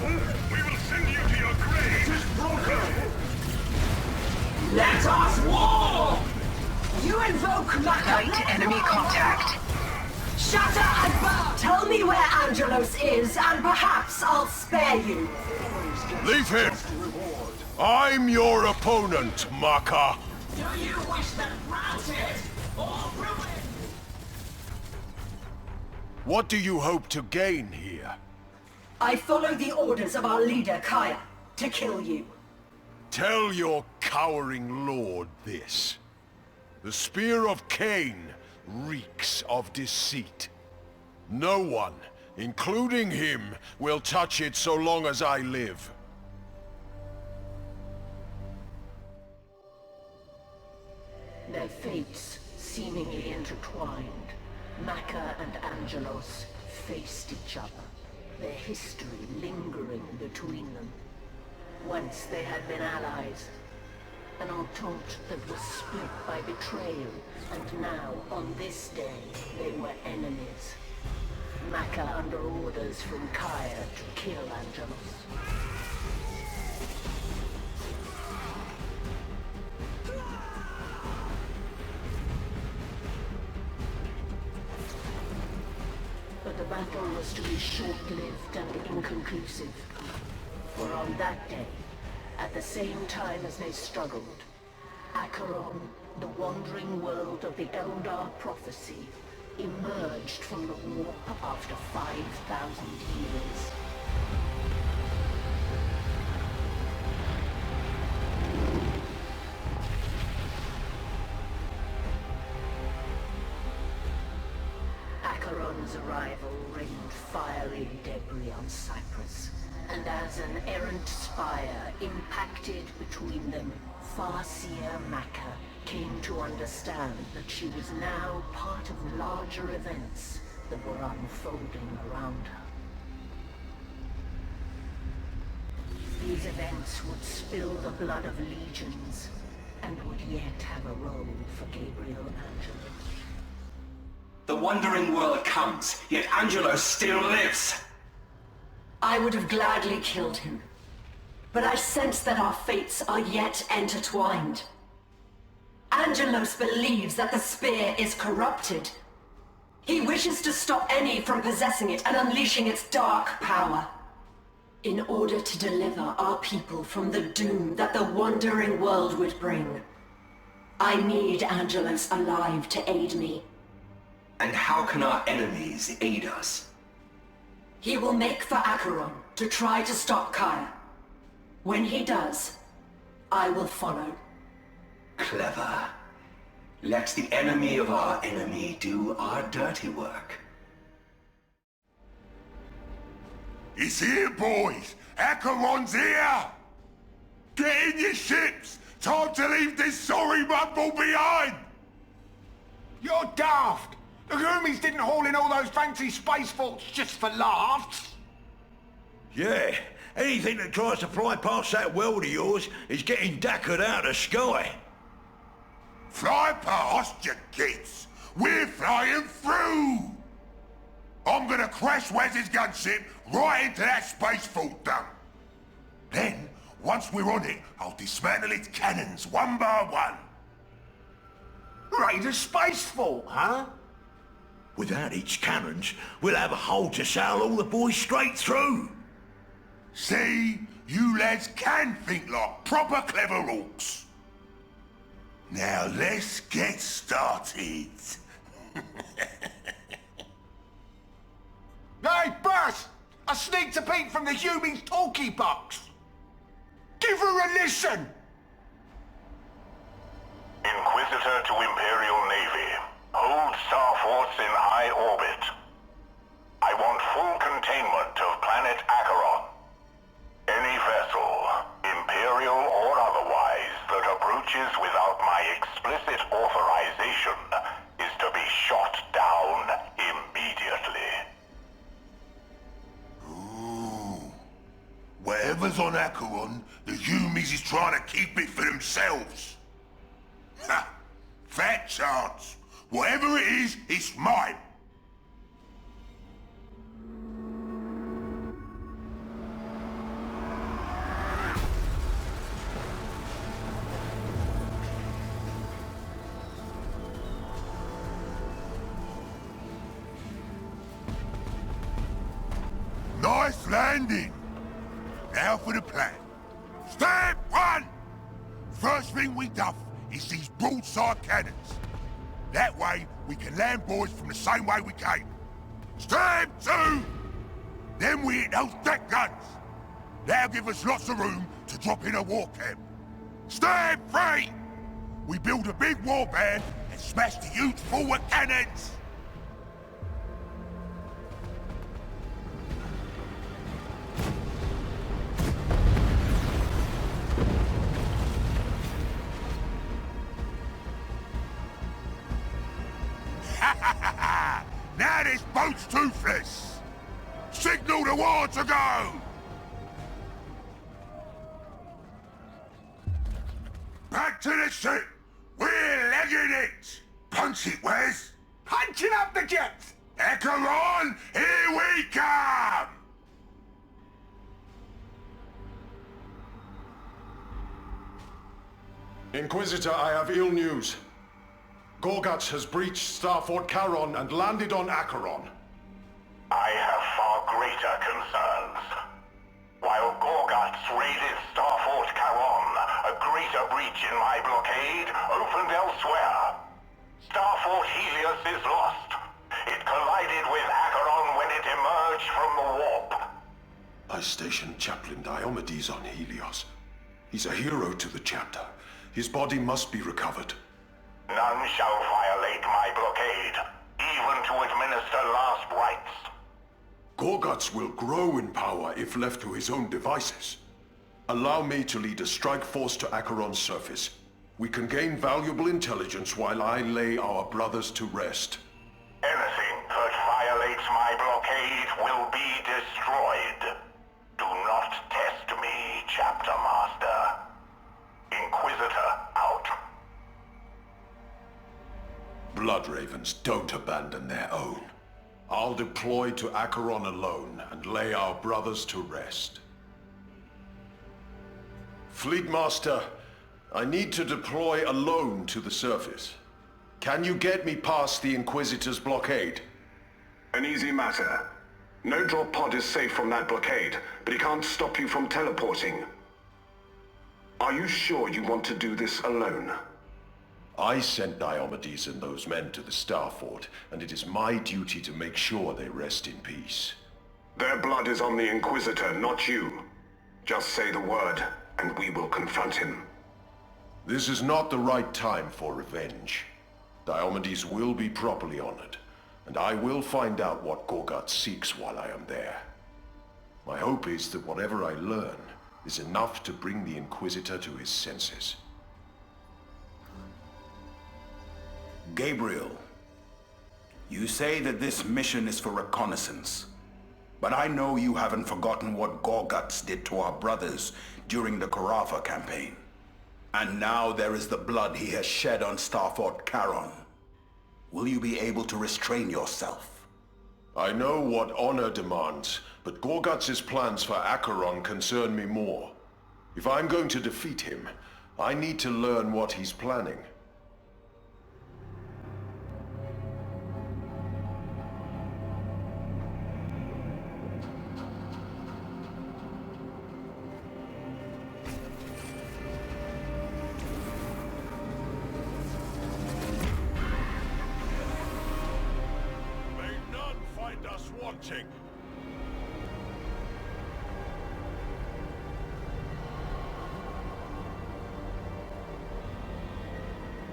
We will send you to your grave! It is broken! Let us war! You invoke Light enemy contact. Shatter and burn! Tell me where Angelos is, and perhaps I'll spare you. Leave him! I'm your opponent, Maka. Do you wish them routed or ruined? What do you hope to gain here? I follow the orders of our leader, Kaya, to kill you. Tell your cowering lord this. The Spear of Cain reeks of deceit. No one, including him, will touch it so long as I live. Their fates seemingly intertwined. Maka and Angelos faced each other, their history lingering between them. Once they had been allies, an entente that was split by betrayal, and now, on this day, they were enemies. Maka under orders from Kaya to kill Angelos. But the battle was to be short-lived and inconclusive. For on that day, at the same time as they struggled, Acheron, the wandering world of the Eldar prophecy, emerged from the warp after 5,000 years. Acheron's arrival rained fiery debris on Cyprus, and as an errant spire impacted between them, Farseer Maka came to understand that she was now part of larger events that were unfolding around her. These events would spill the blood of legions, and would yet have a role for Gabriel Angelos. The wandering world comes, yet Angelos still lives! I would have gladly killed him, but I sense that our fates are yet intertwined. Angelos believes that the spear is corrupted. He wishes to stop any from possessing it and unleashing its dark power. In order to deliver our people from the doom that the wandering world would bring, I need Angelos alive to aid me. And how can our enemies aid us? He will make for Acheron to try to stop Kaya. When he does, I will follow. Clever. Let the enemy of our enemy do our dirty work. It's here, boys! Acheron's here! Get in your ships! Time to leave this sorry mumble behind! You're daft! The Goomies didn't haul in all those fancy space forts just for laughs! Yeah, anything that tries to fly past that world of yours is getting dackered out of sky. Fly past, you kids! We're flying through! I'm gonna crash Wes's gunship right into that space fort dump. Then, once we're on it, I'll dismantle its cannons one by one. Raid a space fort, huh? Without its cannons, we'll have a hole to sail all the boys straight through. See? You lads can think like proper clever orcs. Now let's get started. Hey, boss! I sneaked a peek from the Humie's talkie box. Give her a listen! Inquisitor to Imperial Navy. Hold star forts in high orbit. I want full containment of planet Acheron. Any vessel, Imperial or otherwise, that approaches without my explicit authorization is to be shot down immediately. Ooh. Whatever's on Acheron, the Humies is trying to keep it for themselves. Ha! Fat chance. Whatever it is, it's mine. Nice landing. Now for the plan. Step one! First thing we duff is these broadside cannons. That way, we can land boys from the same way we came. Step two! Then we hit those deck guns. That'll give us lots of room to drop in a war camp. Step three! We build a big warband and smash the huge forward cannons. Now this boat's toothless! Signal the war to go! Back to the ship! We're legging it! Punch it, Wes! Punching up the jets! Acheron, here we come! Inquisitor, I have ill news. Gorguts has breached Starfort Charon and landed on Acheron. I have far greater concerns. While Gorguts raided Starfort Charon, a greater breach in my blockade opened elsewhere. Starfort Helios is lost. It collided with Acheron when it emerged from the warp. I stationed Chaplain Diomedes on Helios. He's a hero to the chapter. His body must be recovered. None shall violate my blockade, even to administer last rites. Gorguts will grow in power if left to his own devices. Allow me to lead a strike force to Acheron's surface. We can gain valuable intelligence while I lay our brothers to rest. Anything that violates my blockade will be destroyed. Do not test me, Chapter Master. Inquisitor out. Blood Ravens don't abandon their own. I'll deploy to Acheron alone and lay our brothers to rest. Fleetmaster, I need to deploy alone to the surface. Can you get me past the Inquisitor's blockade? An easy matter. No drop pod is safe from that blockade, but it can't stop you from teleporting. Are you sure you want to do this alone? I sent Diomedes and those men to the Starfort, and it is my duty to make sure they rest in peace. Their blood is on the Inquisitor, not you. Just say the word, and we will confront him. This is not the right time for revenge. Diomedes will be properly honored, and I will find out what Gorguts seeks while I am there. My hope is that whatever I learn is enough to bring the Inquisitor to his senses. Gabriel, you say that this mission is for reconnaissance, but I know you haven't forgotten what Gorguts did to our brothers during the Carafa campaign. And now there is the blood he has shed on Starfort Charon. Will you be able to restrain yourself? I know what honor demands, but Gorguts' plans for Acheron concern me more. If I'm going to defeat him, I need to learn what he's planning.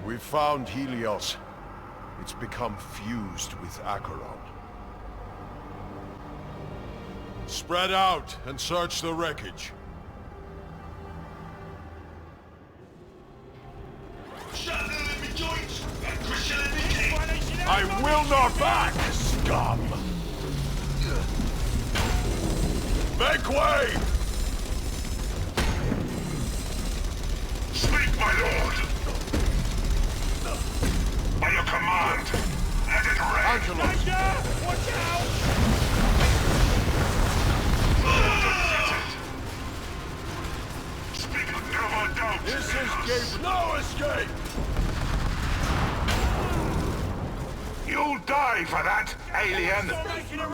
We've found Helios. since become fused with Acheron. Spread out and search the wreckage. I will not back, scum! Make way! Speak, my lord! By your command, let it rain! Angelo! Watch out! Speak, never doubt! This is Gabriel! No escape! You'll die for that, alien!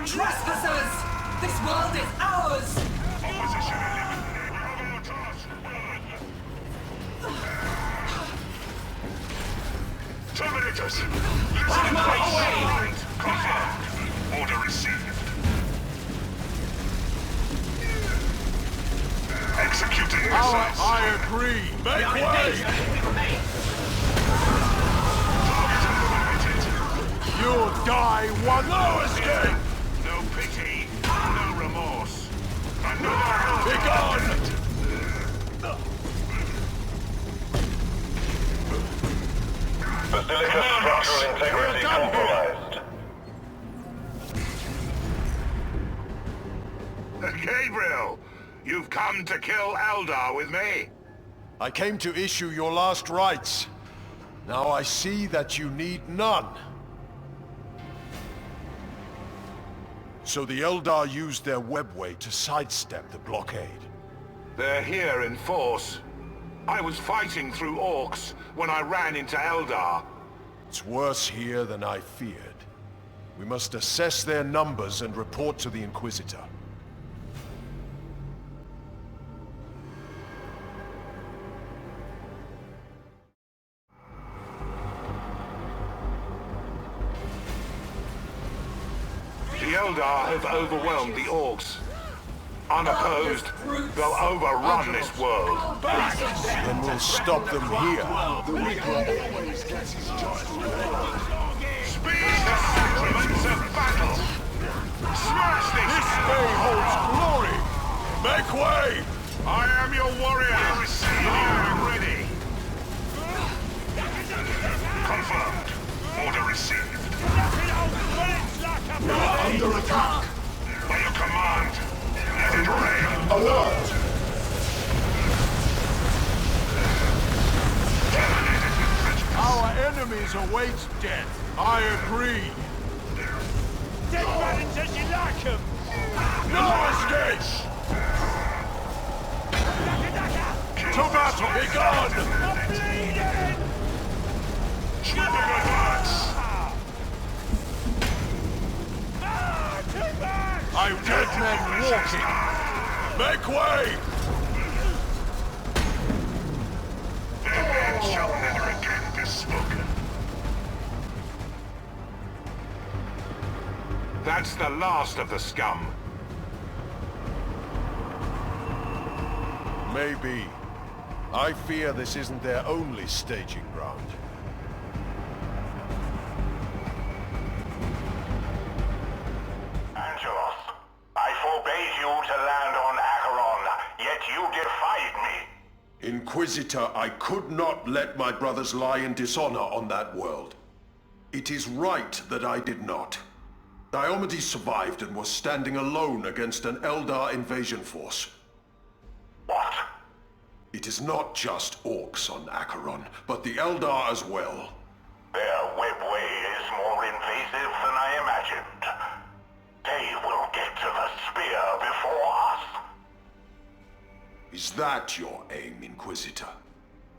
Trespassers! This world is ours! Opposition eliminated. We have our task. Terminators! Listen away! Confirmed. Order received. Executing missiles. I agree! Make way! You'll die one. No escape! No pity, no remorse. Another Be gone! Basilica structural integrity compromised. Gabriel, you've come to kill Eldar with me. I came to issue your last rites. Now I see that you need none. So the Eldar used their webway to sidestep the blockade. They're here in force. I was fighting through orcs when I ran into Eldar. It's worse here than I feared. We must assess their numbers and report to the Inquisitor. The Eldar have overwhelmed the orcs. Unopposed, they'll overrun this world. Then we'll stop them here. Speed the sacraments of battle! Smash this day holds glory! Make way! I am your warrior! I am ready! Confirmed. Order received. You are under attack! By your command, let it rain! Alert! Our enemies await death. I agree. Dead Valens as you like him! No escape! To battle! Be gone! I'm bleeding! Sweeping advance! I'm dead men walking! Make way! Their men shall never again be spoken. That's the last of the scum. Maybe. I fear this isn't their only staging ground. Angelos, I forbade you to land on Acheron, yet you defied me. Inquisitor, I could not let my brothers lie in dishonor on that world. It is right that I did not. Diomedes survived and was standing alone against an Eldar invasion force. What? It is not just orcs on Acheron, but the Eldar as well. Their webway is more invasive than I imagined. They will get to the spear before us. Is that your aim, Inquisitor?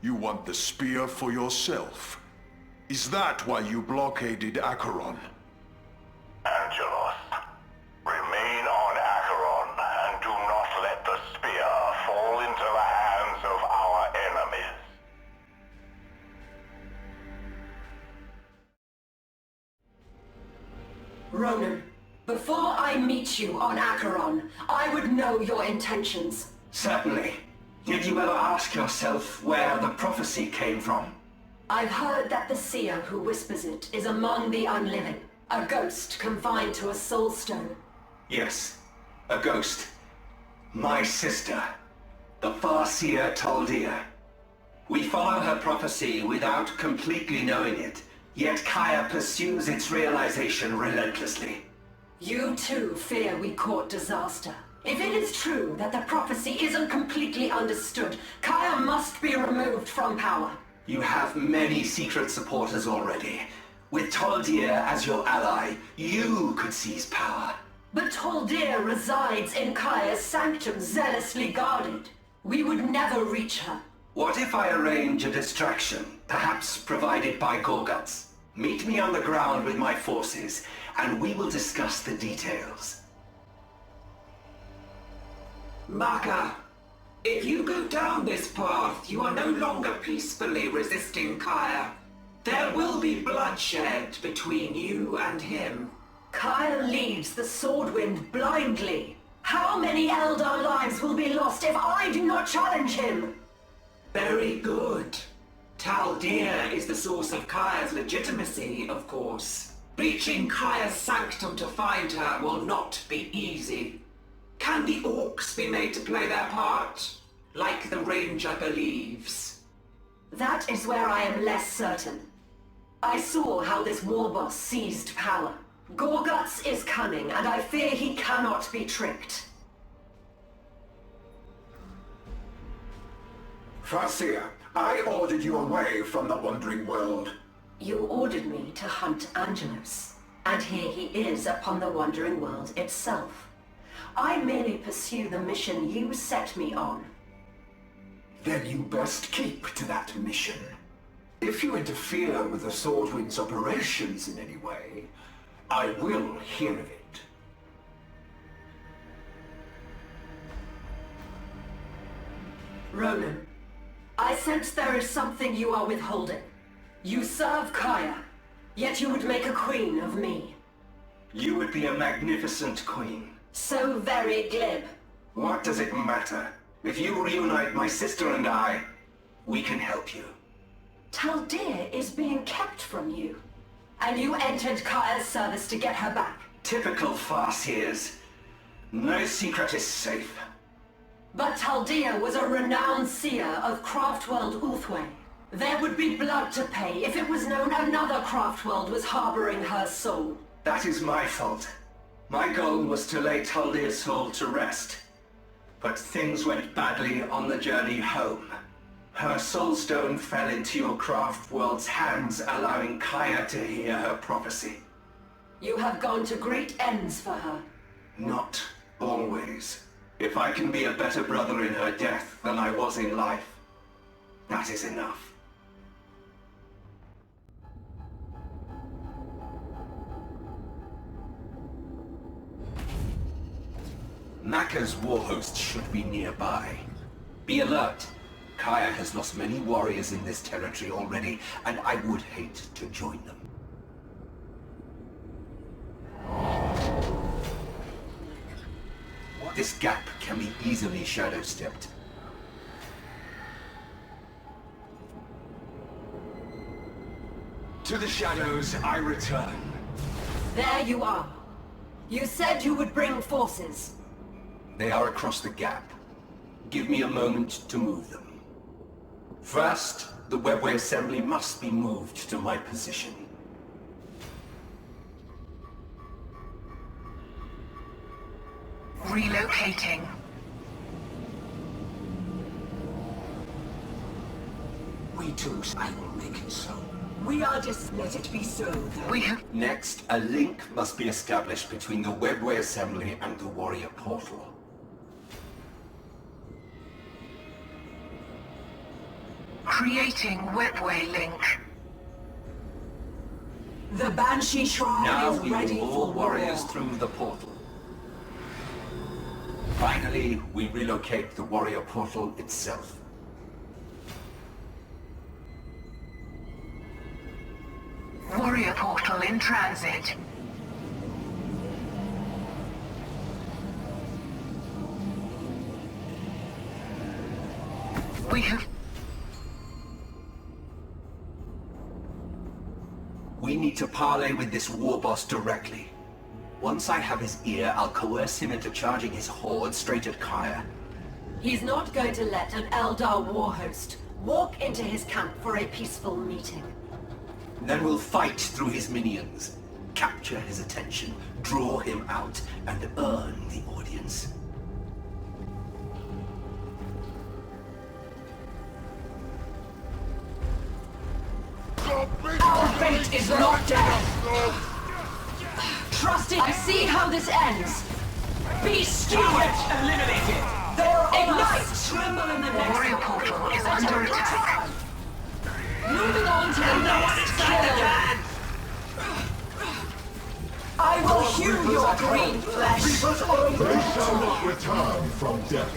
You want the spear for yourself? Is that why you blockaded Acheron? Angelos, remain on Acheron and do not let the spear fall into the hands of our enemies. Ronan, before I meet you on Acheron, I would know your intentions. Certainly. Did you ever ask yourself where the prophecy came from? I've heard that the seer who whispers it is among the unliving. A ghost confined to a soul stone. Yes, a ghost. My sister, the Farseer Taldir. We follow her prophecy without completely knowing it, yet Kaya pursues its realization relentlessly. You too fear we court disaster. If it is true that the prophecy isn't completely understood, Kaya must be removed from power. You have many secret supporters already. With Taldir as your ally, you could seize power. But Taldir resides in Kaya's sanctum, zealously guarded. We would never reach her. What if I arrange a distraction, perhaps provided by Gorguts? Meet me on the ground with my forces, and we will discuss the details. Maka, if you go down this path, you are no longer peacefully resisting Kaya. There will be bloodshed between you and him. Kaya leads the Swordwind blindly. How many Eldar lives will be lost if I do not challenge him? Very good. Taldir is the source of Kaya's legitimacy, of course. Breaching Kaya's sanctum to find her will not be easy. Can the Orcs be made to play their part? Like the Ranger believes. That is where I am less certain. I saw how this war boss seized power. Gorguts is cunning, and I fear he cannot be tricked. Farseer, I ordered you away from the Wandering World. You ordered me to hunt Angelos, and here he is upon the Wandering World itself. I merely pursue the mission you set me on. Then you best keep to that mission. If you interfere with the Swordwind's operations in any way, I will hear of it. Ronan, I sense there is something you are withholding. You serve Kaya, yet you would make a queen of me. You would be a magnificent queen. So very glib. What does it matter? If you reunite my sister and I, we can help you. Taldir is being kept from you. And you entered Kaya's service to get her back. Typical Farseers. No secret is safe. But Taldir was a renowned seer of Craftworld Ulthwé. There would be blood to pay if it was known another Craftworld was harboring her soul. That is my fault. My goal was to lay Taldir's soul to rest. But things went badly on the journey home. Her soulstone fell into your Craftworld's hands, allowing Kaya to hear her prophecy. You have gone to great ends for her. Not always. If I can be a better brother in her death than I was in life, that is enough. Maka's warhost should be nearby. Be alert. Kaya has lost many warriors in this territory already, and I would hate to join them. This gap can be easily shadow-stepped. To the shadows I return. There you are. You said you would bring forces. They are across the gap. Give me a moment to move them. First, the webway assembly must be moved to my position. Relocating. We too, I will make it so. We are just let it be so, though. We have... Next, a link must be established between the webway assembly and the warrior portal. Creating webway link. The Banshee Shrine Now is we ready move for all warriors war. through the portal. Finally, we relocate the warrior portal itself. Warrior portal in transit. We have... need to parley with this war boss directly. Once I have his ear, I'll coerce him into charging his horde straight at Kaya. He's not going to let an Eldar war host walk into his camp for a peaceful meeting. Then we'll fight through his minions, capture his attention, draw him out, and earn the audience. Our fate is not death! Trust it and see how this ends! Be steward! Eliminated! They're ignite! Tremble in the next Warrior portal is under attack. Moving on to the next kill! I will hew your green flesh! They shall not return from death.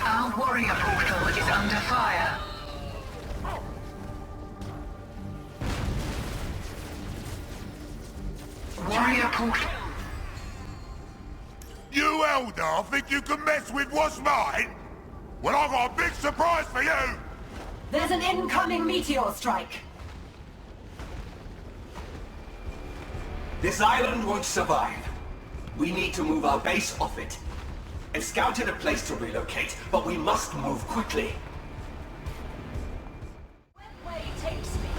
Our warrior portal is under fire. Warrior portal. You Eldar think you can mess with what's mine? Well, I've got a big surprise for you! There's an incoming meteor strike! This island won't survive. We need to move our base off it. I've scouted a place to relocate, but we must move quickly. When way takes me.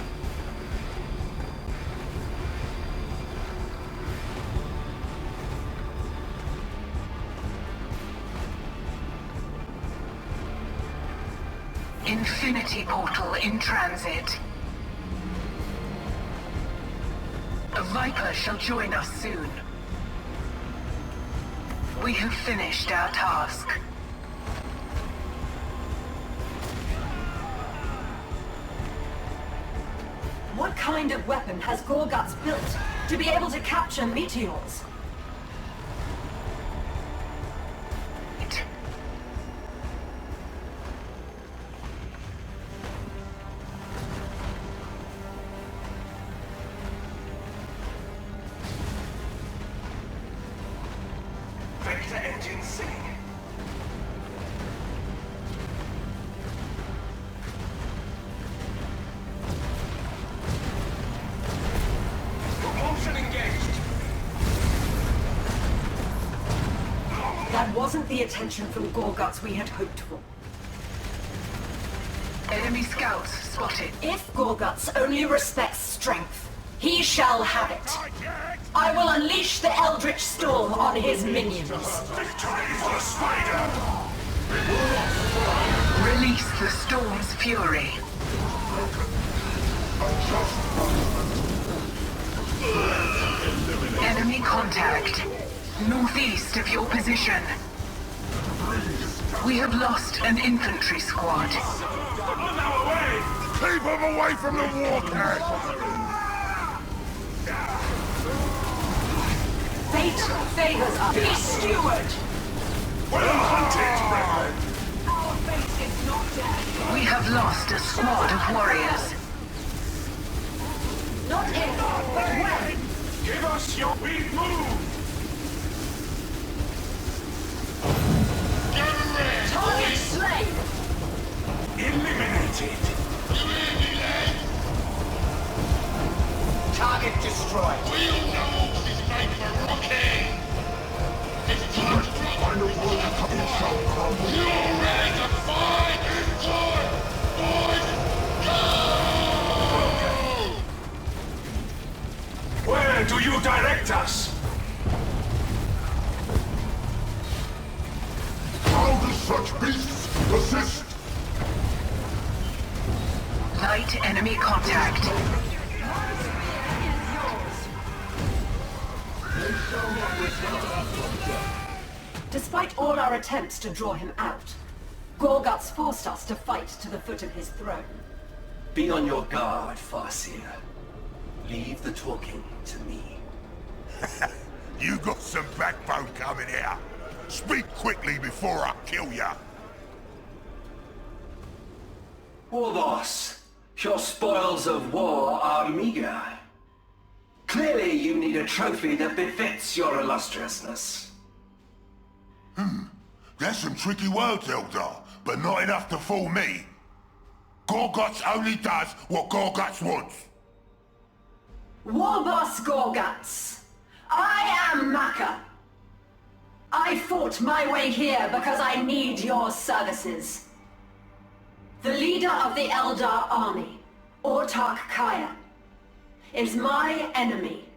Infinity portal in transit. A Viper shall join us soon. We have finished our task. What kind of weapon has Gorguts built to be able to capture meteors? Vector engine singing. Propulsion engaged. That wasn't the attention from Gorguts we had hoped for. Enemy scouts spotted. If Gorguts only respects strength, he shall have it. I will unleash the Eldritch Storm on his minions. Victory for the spider! Release the storm's fury. Enemy contact. Northeast of your position. We have lost an infantry squad. Keep them away from the war camp! Fate favors us. Be steward! Well hunted, brethren! Our fate is not death. We have lost a squad of warriors. Not if, but when. Give us your big move! Target slain! Eliminated! Target destroyed. We'll know this night for rocking! It's time to find a world to come and shall crumble. You're ready to fight in time! Boys, go! Where do you direct us? How do such beasts persist? Light enemy contact. Despite all our attempts to draw him out, Gorguts forced us to fight to the foot of his throne. Be on your guard, Farseer. Leave the talking to me. You got some backbone coming out. Speak quickly before I kill ya. War boss, your spoils of war are meager. Clearly you need a trophy that befits your illustriousness. There's some tricky words, Eldar, but not enough to fool me. Gorguts only does what Gorguts wants. Warboss Gorguts, I am Maka. I fought my way here because I need your services. The leader of the Eldar army, Autarch Kaya, is my enemy.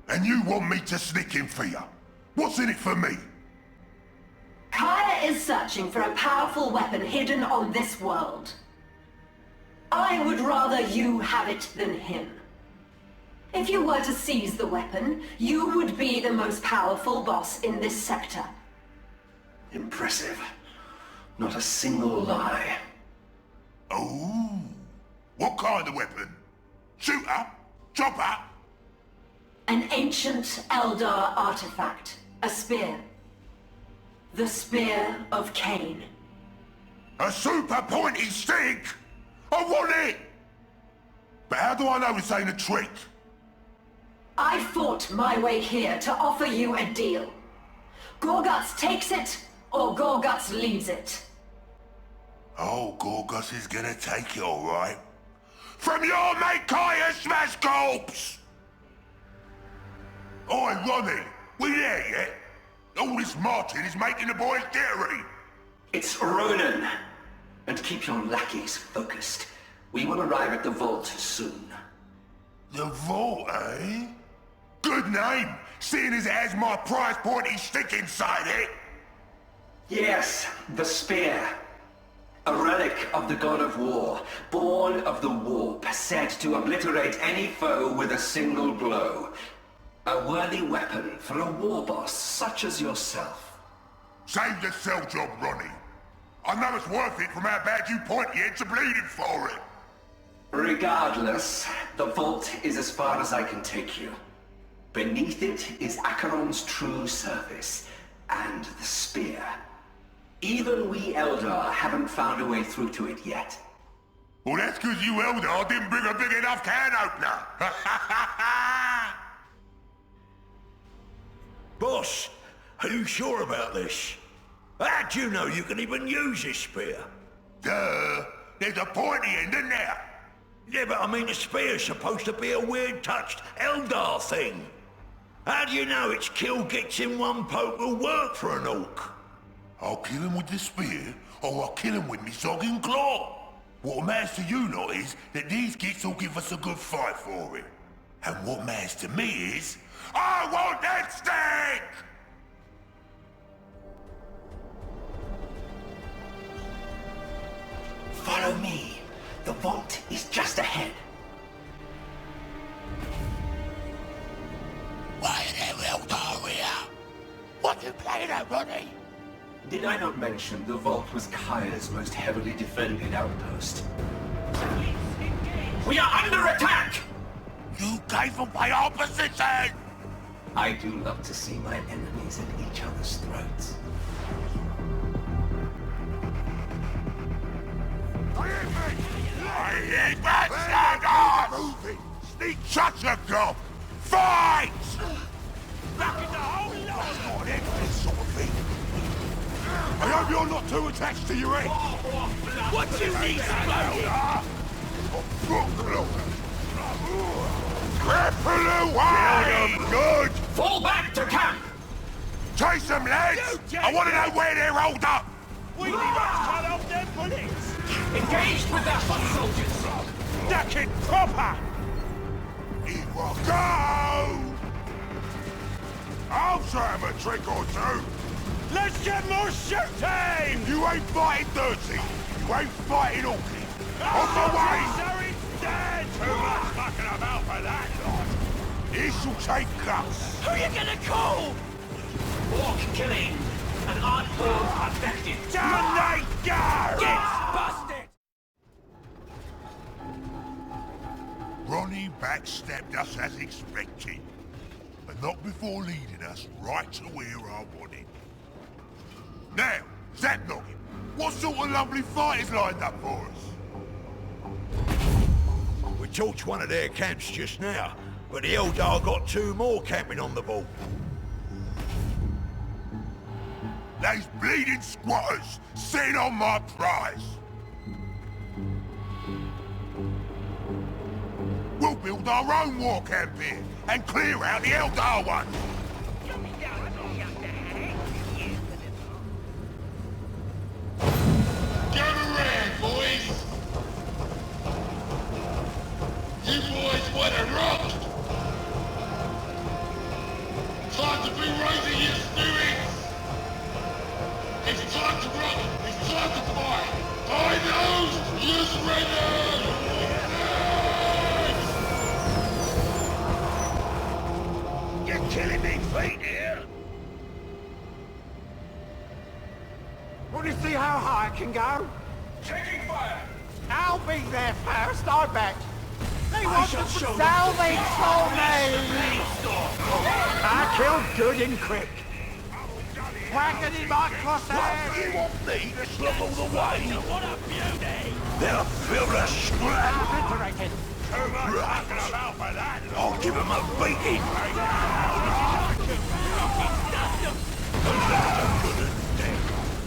And you want me to sneak in for you? What's in it for me? Kaya is searching for a powerful weapon hidden on this world. I would rather you have it than him. If you were to seize the weapon, you would be the most powerful boss in this sector. Impressive. Not a single lie. Oh, what kind of weapon? Shooter? Chopper? An ancient Eldar artifact. A spear. The Spear of Cain. A super pointy stick? I want it! But how do I know this ain't a trick? I fought my way here to offer you a deal. Gorguts takes it, or Gorguts leaves it. Oh, Gorgus is gonna take it, all right. From your mate Kaya Smash Corpse! Oi, Ronnie, we there yet? All this marching is making the boys jittery. It's Ronan. And keep your lackeys focused. We will arrive at the vault soon. The vault, eh? Good name, seeing as it has my prize pointy stick inside it. Yes, the spear. A relic of the god of war, born of the warp, said to obliterate any foe with a single blow. A worthy weapon for a war boss such as yourself. Save the sell job, Ronnie. I know it's worth it from how bad you pointy heads are bleeding for it. Regardless, the vault is as far as I can take you. Beneath it is Acheron's true service, and the spear. Even we Eldar haven't found a way through to it yet. Well, that's because you Eldar didn't bring a big enough can opener. Boss, are you sure about this? How do you know you can even use this spear? Duh, there's a pointy end in there. Yeah, but I mean the spear's supposed to be a weird-touched Eldar thing. How do you know its kill gets in one poke will work for an orc? I'll kill him with the spear, or I'll kill him with me sogging claw. What matters to you lot is that these gits will give us a good fight for it. And what matters to me is, I want that stick! Follow me. The vault is just ahead. Why the hell are here? What you playing at, Ronnie? Did I not mention the vault was Kaya's most heavily defended outpost? We are under attack! You gave away our position! I do love to see my enemies at each other's throats. I hate that moving! Sneak shut your gob! Fight! Back in the hole! Not this sort of thing. I hope you're not too attached to your head. What you need, Cripple away! Good! Fall back to camp! Chase them, lads! I want to know where they're rolled up! We must cut off their bullets! Engaged with their foot soldiers! Duck it proper! Here we go! I'll show him a trick or two! Let's get more shooting! You ain't fighting dirty! You ain't fighting orky! On my way! Sorry, dead! Too much fucking about for that lot! This'll take guts! Who you gonna call? Orc killing! An art form affected! Down they go! Get busted! Ronnie backstabbed us as expected, but not before leading us right to where I wanted. Now, Zapnoggin, what sort of lovely fighters lined up for us? We torched one of their camps just now, but the Eldar got 2 more camping on the vault. Those bleeding squatters sitting on my prize. We'll build our own war camp here and clear out the Eldar one. Gather round, boys! You boys want to rock? Time to be raising your spirits! It's time to rock! It's time to fight! I know! You're ready! You're killing me feet here! Want to see how high I can go? Taking fire! I'll be there first, I bet. They I want shall to show sell them me for me! I killed good and quick. Whack it in my crosshairs! You want me to slug all the way? What a beauty! They'll feel the scrap! Obliterated. Right. I'll give him a beating!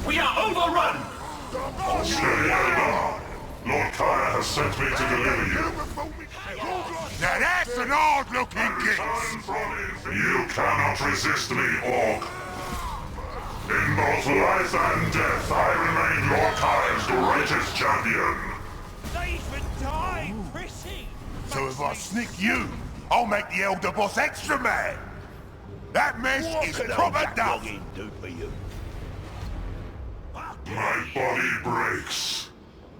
We are overrun! Steady, Eldar! Lord Kaya has sent me to deliver you. Now that's an odd-looking gift! You cannot resist me, Orc. In both life and death, I remain Lord Kaya's greatest champion. They've been dying, pretty! So if I snick you, I'll make the Elder Boss extra mad. That mess is proper duff. Do for you? My body breaks,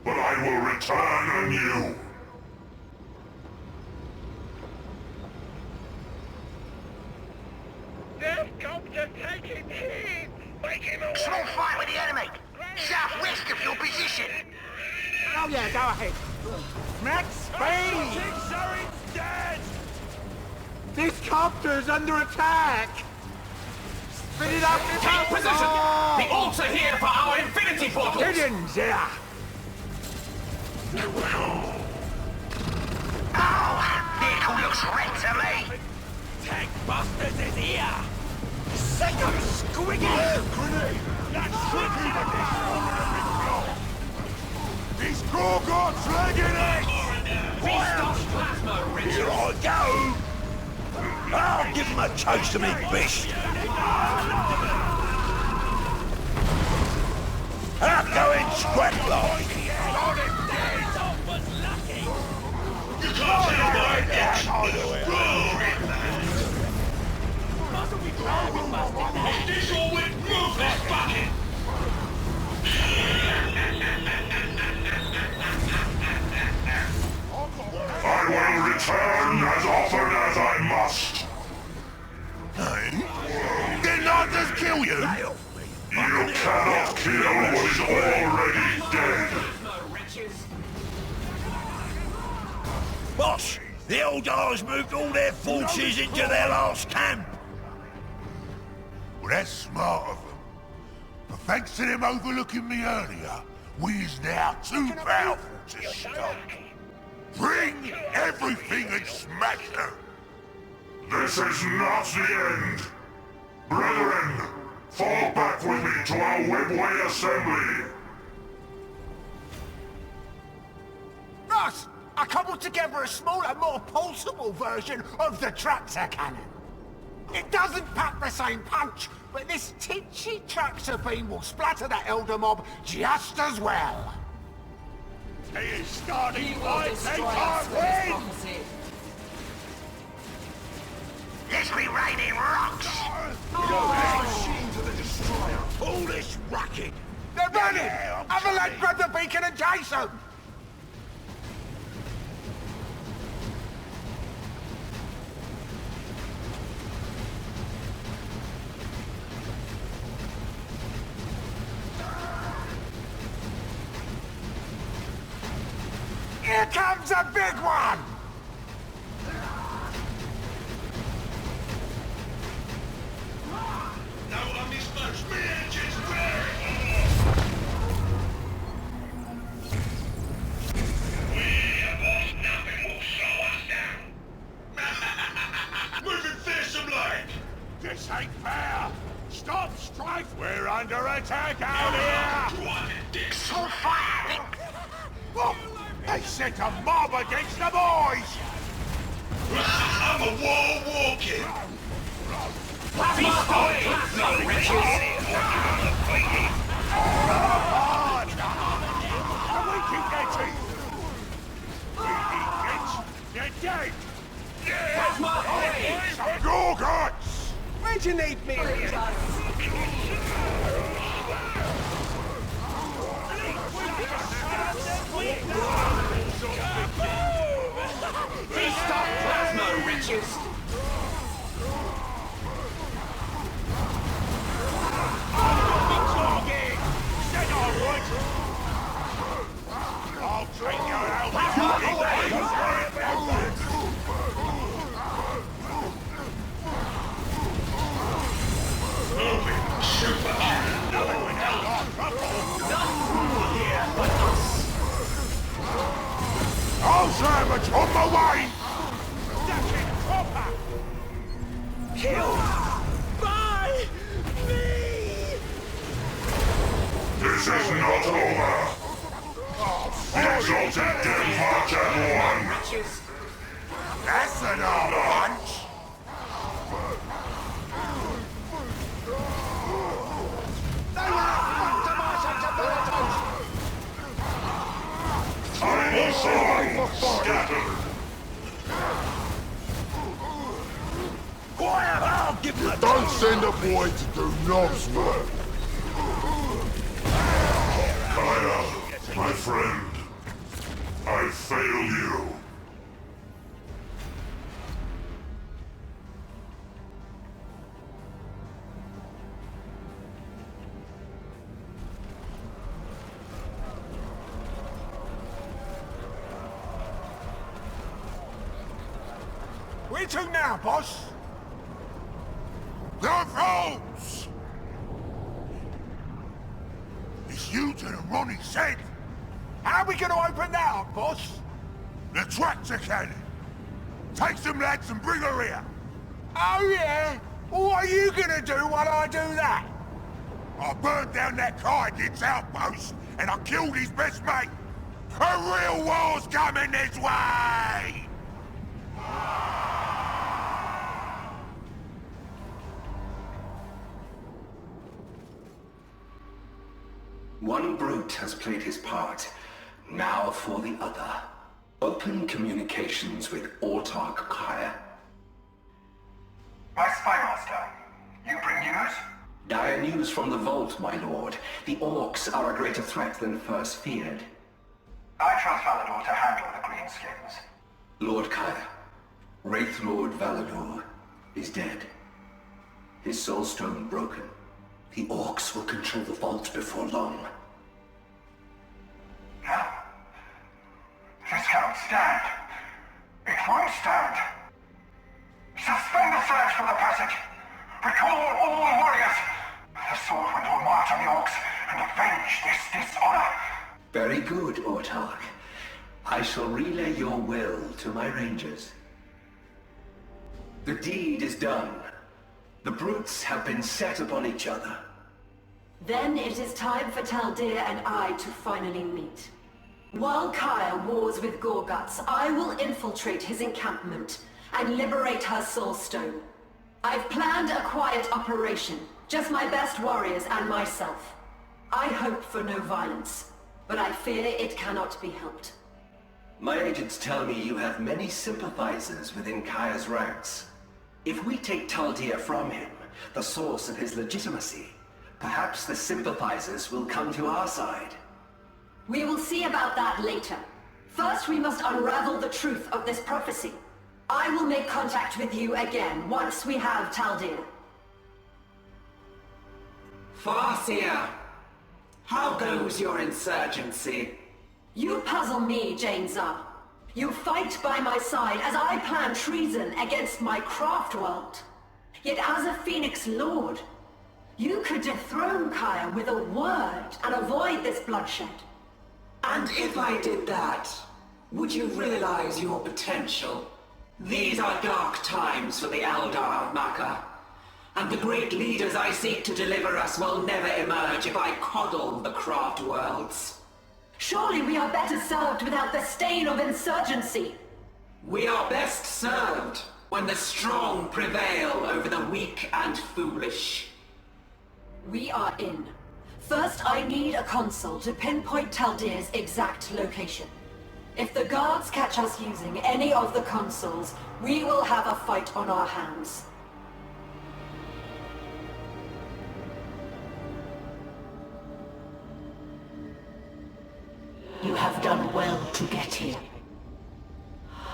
but I will return anew. They've got to take him here! Make him away! Small fight with the enemy! Southwest of your position! Oh yeah, go ahead. Max speed! Six dead! This copter's under attack! Spin it up in Take position! The Orcs are here for our infinity portals! Gideon's here! Oh, vehicle looks red to me! Tank Busters is here! Sick of squigging! Grenade! These Gorgots lagging it! Feast plasma, Richard! Here I go! I'll give him a taste of me beast! I'm going scrap like! You can't kill my ex! Is this all with move this bucket? I will return as often as I must. Didn't I just kill you? You cannot kill what is already dead. Boss, the Eldars moved all their forces into their last camp. Well, that's smart of them. But thanks to them overlooking me earlier, we is now too powerful to stop. Bring everything and smash her! This is not the end. Brethren, fall back with me to our Webway assembly. Ross, I cobbled together a smaller, more portable version of the tractor cannon. It doesn't pack the same punch, but this titchy tractor beam will splatter that Elder mob just as well. He is starting He will fight, they destroy us can't with his win! prophecy. Let's be raining rocks! Machine to the destroyer. All this racket. They're running! Have a lad grab the beacon and chase them! Here comes a big one! No, I mismatched me engines ready! We boss, nothing will slow us down. Moving fearsome like! This ain't fair! Stop strife! We're under attack out here! What a dick! Small fire! Look! They sent a mob against the boys! I'm a wall walking. Plasma You're dead! Gorgots! Where'd you need me? Feast on plasma riches! I'll take your helmet! I'll sandwich on my way! Killed by me! This is not over! The exalted Devajan one! That's an old punch! Tiny sword scattered! Quiet, I'll give him a Don't send a boy to do knobs work! Kaya, my friend, I fail you. Where to now, boss? The roads! It's you to the Ronnie said! How are we going to open that up, boss? The tractor cannon! Take some lads and bring her here! Oh, yeah? What are you going to do while I do that? I burned down that Kyrgyz outpost, and I killed his best mate! A real war's coming this way! One brute has played his part. Now for the other. Open communications with Autarch Kaya. My spymaster, you bring news? Dire news from the Vault, my lord. The Orcs are a greater threat than first feared. I trust Valador to handle the Greenskins. Lord Kaya, Wraith Lord Valador, is dead. His soulstone broken. The Orcs will control the Vault before long. No. This cannot stand. It won't stand. Suspend the search for the passage. Recall all warriors. The sword will march on the Orcs and avenge this dishonor. Very good, Autarch. I shall relay your will to my rangers. The deed is done. The brutes have been set upon each other. Then it is time for Taldir and I to finally meet. While Kaya wars with Gorguts, I will infiltrate his encampment and liberate her soulstone. I've planned a quiet operation, just my best warriors and myself. I hope for no violence, but I fear it cannot be helped. My agents tell me you have many sympathizers within Kaya's ranks. If we take Taldir from him, the source of his legitimacy, perhaps the sympathizers will come to our side. We will see about that later. First, we must unravel the truth of this prophecy. I will make contact with you again once we have Taldir. Farseer, how goes your insurgency? You puzzle me, Jainzar. You fight by my side as I plan treason against my craft world. Yet as a Phoenix Lord, you could dethrone Kaya with a word and avoid this bloodshed. And if I did that, would you realize your potential? These are dark times for the Eldar of Maka. And the great leaders I seek to deliver us will never emerge if I coddle the craft worlds. Surely we are better served without the stain of insurgency. We are best served when the strong prevail over the weak and foolish. We are in. First, I need a console to pinpoint Taldir's exact location. If the guards catch us using any of the consoles, we will have a fight on our hands. You have done well to get here.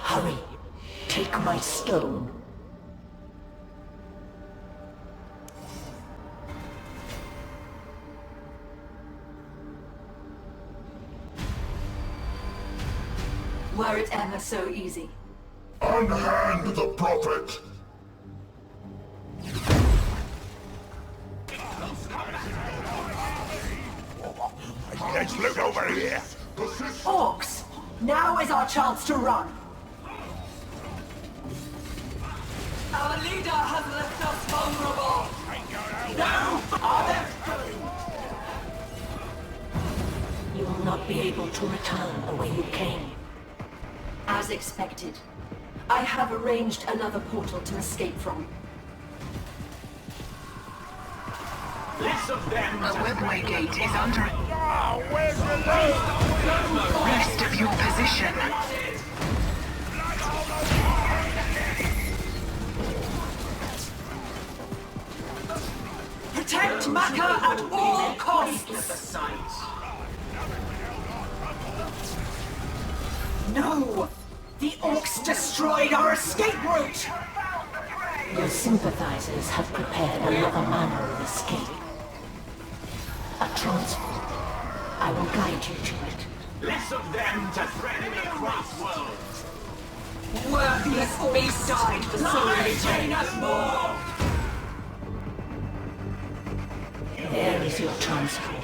Hurry, take my stone. Were it ever so easy. Unhand the prophet! Let's look over here. Orcs! Now is our chance to run! Our leader has left us vulnerable! Now are there... You will not be able to return the way you came. As expected. I have arranged another portal to escape from. Less of them. The webway gate is under... Where's the loot? Rest of your position. Protect Maka at all costs! No! The Orcs destroyed our escape route! Your sympathizers have prepared another manner of escape. A transport. I will guide you to it. Less of them to threaten the cross worlds. Worthless beast died for so Retain us more! There is your transport.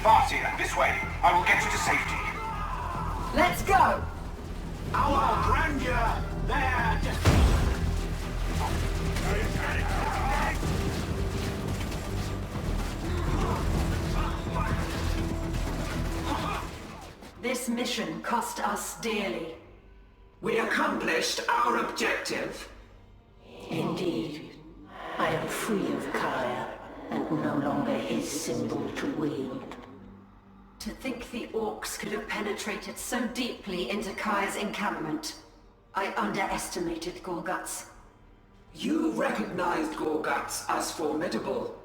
Marcia, this way. I will get you to safety. Let's go! Our grandeur, their This mission cost us dearly. We accomplished our objective. Indeed. I am free of Kaya, and no longer his symbol to wield. To think the Orcs could have penetrated so deeply into Kaya's encampment. I underestimated Gorguts. You recognized Gorguts as formidable.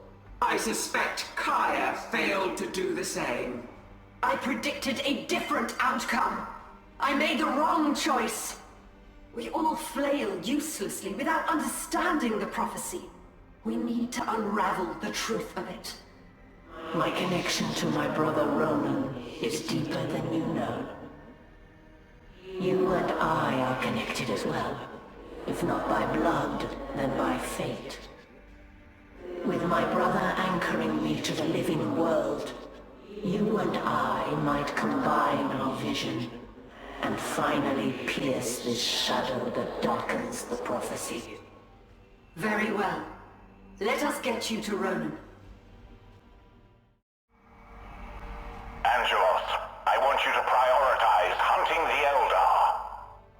I suspect Kaya failed to do the same. I predicted a different outcome. I made the wrong choice. We all flail uselessly without understanding the prophecy. We need to unravel the truth of it. My connection to my brother Ronan is deeper than you know. You and I are connected as well. If not by blood, then by fate. With my brother anchoring me to the living world, you and I might combine our vision and finally pierce this shadow that darkens the prophecy. Very well. Let us get you to Ronan. Angelos, I want you to prioritize hunting the Eldar.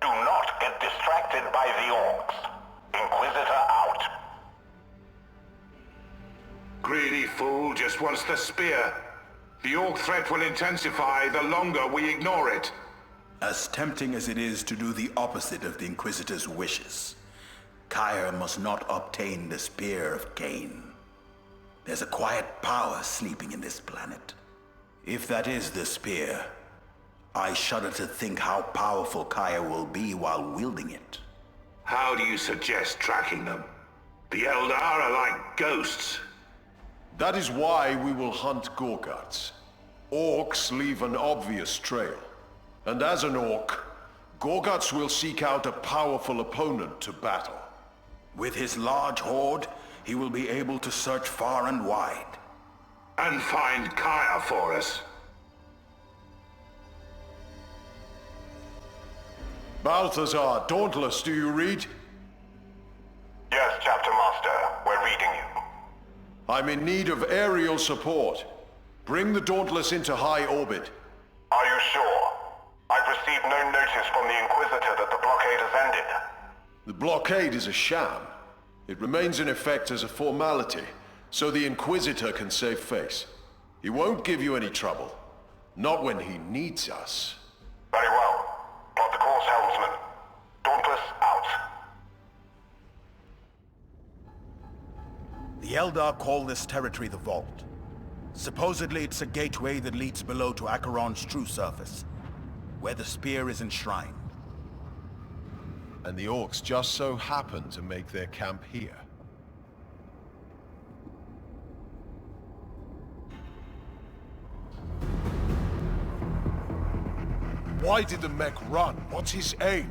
Do not get distracted by the Orcs. Inquisitor out. Greedy fool just wants the spear. The Orc threat will intensify the longer we ignore it. As tempting as it is to do the opposite of the Inquisitor's wishes, Kaya must not obtain the Spear of Cain. There's a quiet power sleeping in this planet. If that is the spear, I shudder to think how powerful Kaya will be while wielding it. How do you suggest tracking them? The Eldar are like ghosts. That is why we will hunt Gorguts. Orcs leave an obvious trail. And as an orc, Gorguts will seek out a powerful opponent to battle. With his large horde, he will be able to search far and wide. And find Kaya for us. Balthazar, Dauntless, do you read? Yes, Chapter Master. We're reading you. I'm in need of aerial support. Bring the Dauntless into high orbit. Are you received no notice from the Inquisitor that the blockade has ended. The blockade is a sham. It remains in effect as a formality, so the Inquisitor can save face. He won't give you any trouble. Not when he needs us. Very well. Plot the course, helmsman. Dauntless out. The Eldar call this territory the Vault. Supposedly it's a gateway that leads below to Acheron's true surface, where the spear is enshrined. And the Orcs just so happen to make their camp here. Why did the mech run? What's his aim?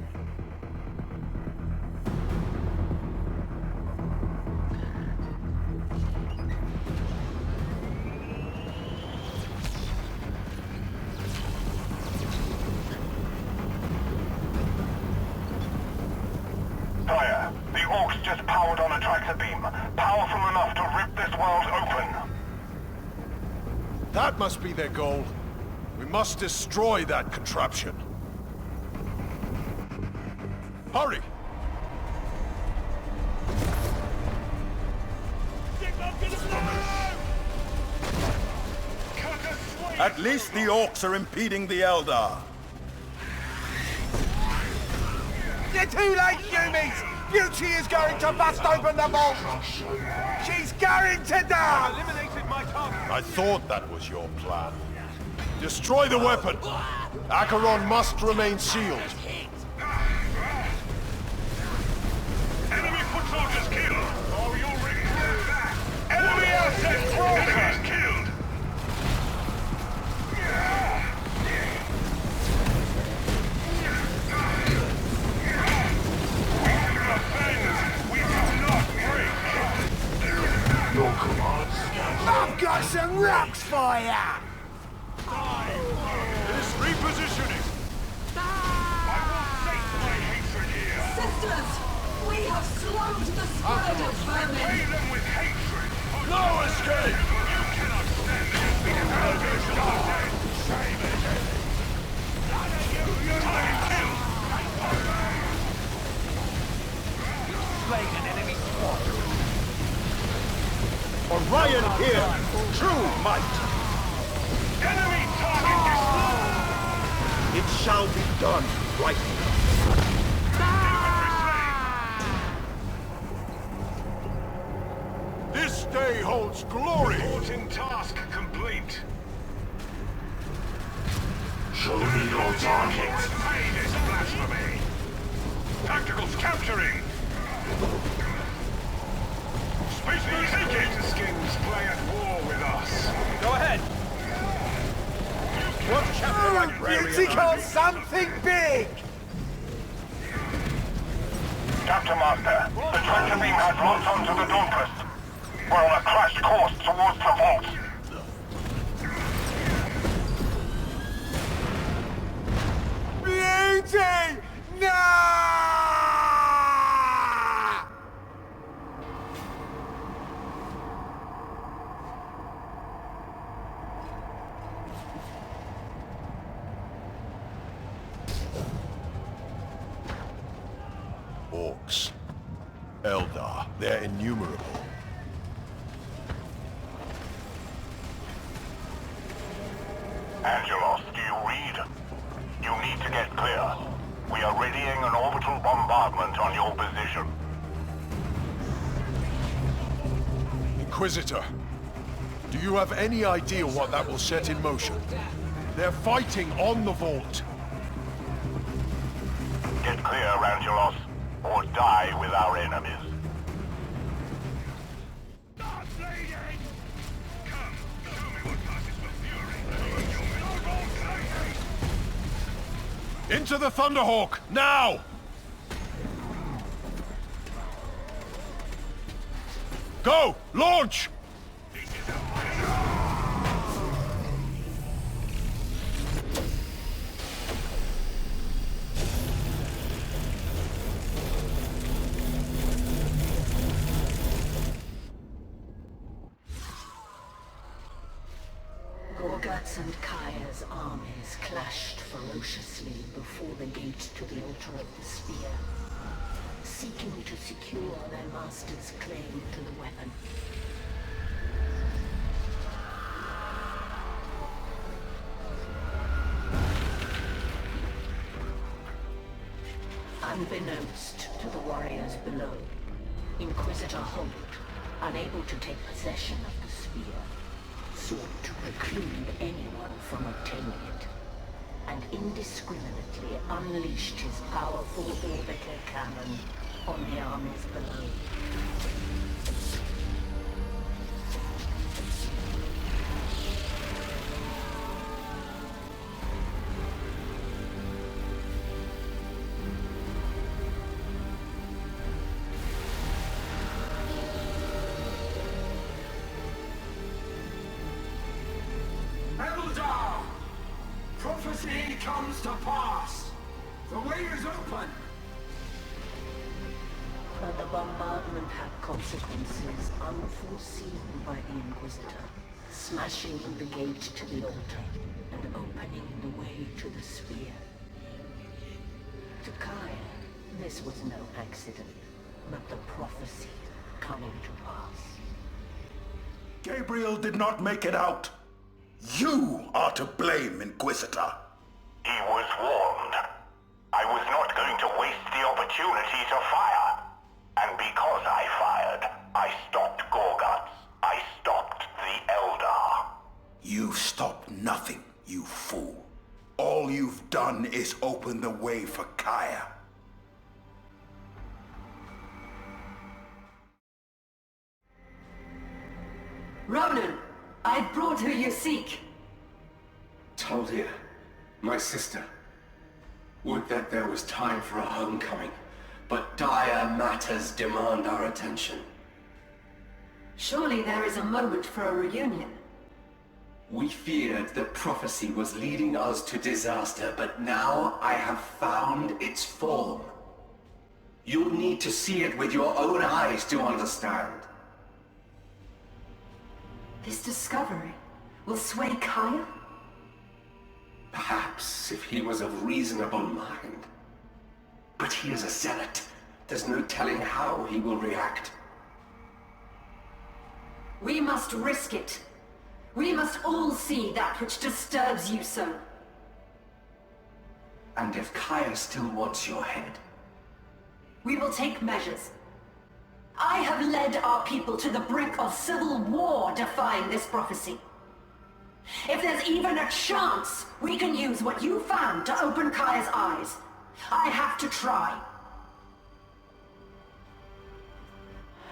Fire. The Orcs just powered on a tractor beam. Powerful enough to rip this world open. That must be their goal. We must destroy that contraption. Hurry! At least the Orcs are impeding the Eldar. You're too late, humans! Beauty is going to bust open the vault! She's going to die! Eliminated my target. I thought that was your plan. Destroy the weapon! Acheron must remain sealed. Enemy foot soldiers killed! Oh, you already know that! Enemy assets broken! Enemies killed! I've got some rocks for ya! This repositioning! I will sate my hatred here! Sisters! We have slowed the spread of vermin! Pay them with hatred! No escape! You cannot stand against the elders of our dead! Shame it! Target killed! Slain an enemy squad! Orion here! True might! Enemy target destroyed! It shall be done right now. This day holds glory! Reporting task complete. Show me your target. Pay this blasphemy! Tacticals capturing! Spaceman taken! Skins play at war with us. Go ahead! What chapter librarian? Beauty calls something big! Captain Master, the tractor beam has locked onto the Dauntless. We're on a crash course towards the vault. Beauty! No! Orcs. Eldar. They're innumerable. Angelos, do you read? You need to get clear. We are readying an orbital bombardment on your position. Inquisitor, do you have any idea what that will set in motion? They're fighting on the vault. Get clear, Angelos, or die with our enemies. Into the Thunderhawk, now! Go! Launch! Gorgat's and Kaya's armies clashed ferociously before the gate to the altar of the sphere, seeking to secure their master's claim to the weapon. Unbeknownst to the warriors below, Inquisitor Holt, unable to take possession of the sphere, sought to preclude anyone from obtaining it, and indiscriminately unleashed his powerful orbital cannon on the armies below. Eldar! Prophecy comes to pass! The way is open! But the bombardment had consequences unforeseen by the Inquisitor, smashing the gate to the altar and opening the way to the sphere. To Kaya, this was no accident, but the prophecy coming to pass. Gabriel did not make it out. You are to blame, Inquisitor. He was warned. I was not going to waste the opportunity to fire. And because I fired, I stopped Gorgat's. I stopped the Eldar. You've stopped nothing, you fool. All you've done is open the way for Kaya. Ronan, I brought who you seek. Taldia, my sister. Would that there was time for a homecoming, but dire matters demand our attention. Surely there is a moment for a reunion. We feared that prophecy was leading us to disaster, but now I have found its form. You'll need to see it with your own eyes to understand. This discovery will sway Kaya? Perhaps if he was of reasonable mind. But he is a zealot. There's no telling how he will react. We must risk it. We must all see that which disturbs you so. And if Kaya still wants your head? We will take measures. I have led our people to the brink of civil war defying this prophecy. If there's even a chance we can use what you found to open Kaya's eyes, I have to try.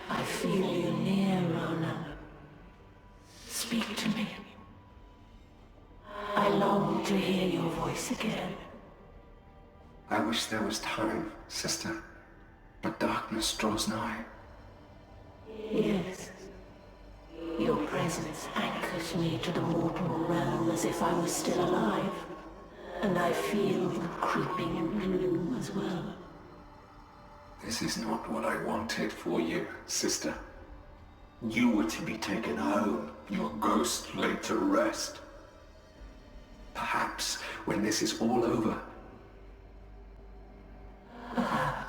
I feel you near, Ronan. Speak to me. I long to hear your voice again. I wish there was time, sister. But darkness draws nigh. Yes. Your presence anchors me to the mortal realm as if I was still alive. And I feel the creeping gloom as well. This is not what I wanted for you, sister. You were to be taken home, your ghost laid to rest. Perhaps when this is all over. Perhaps.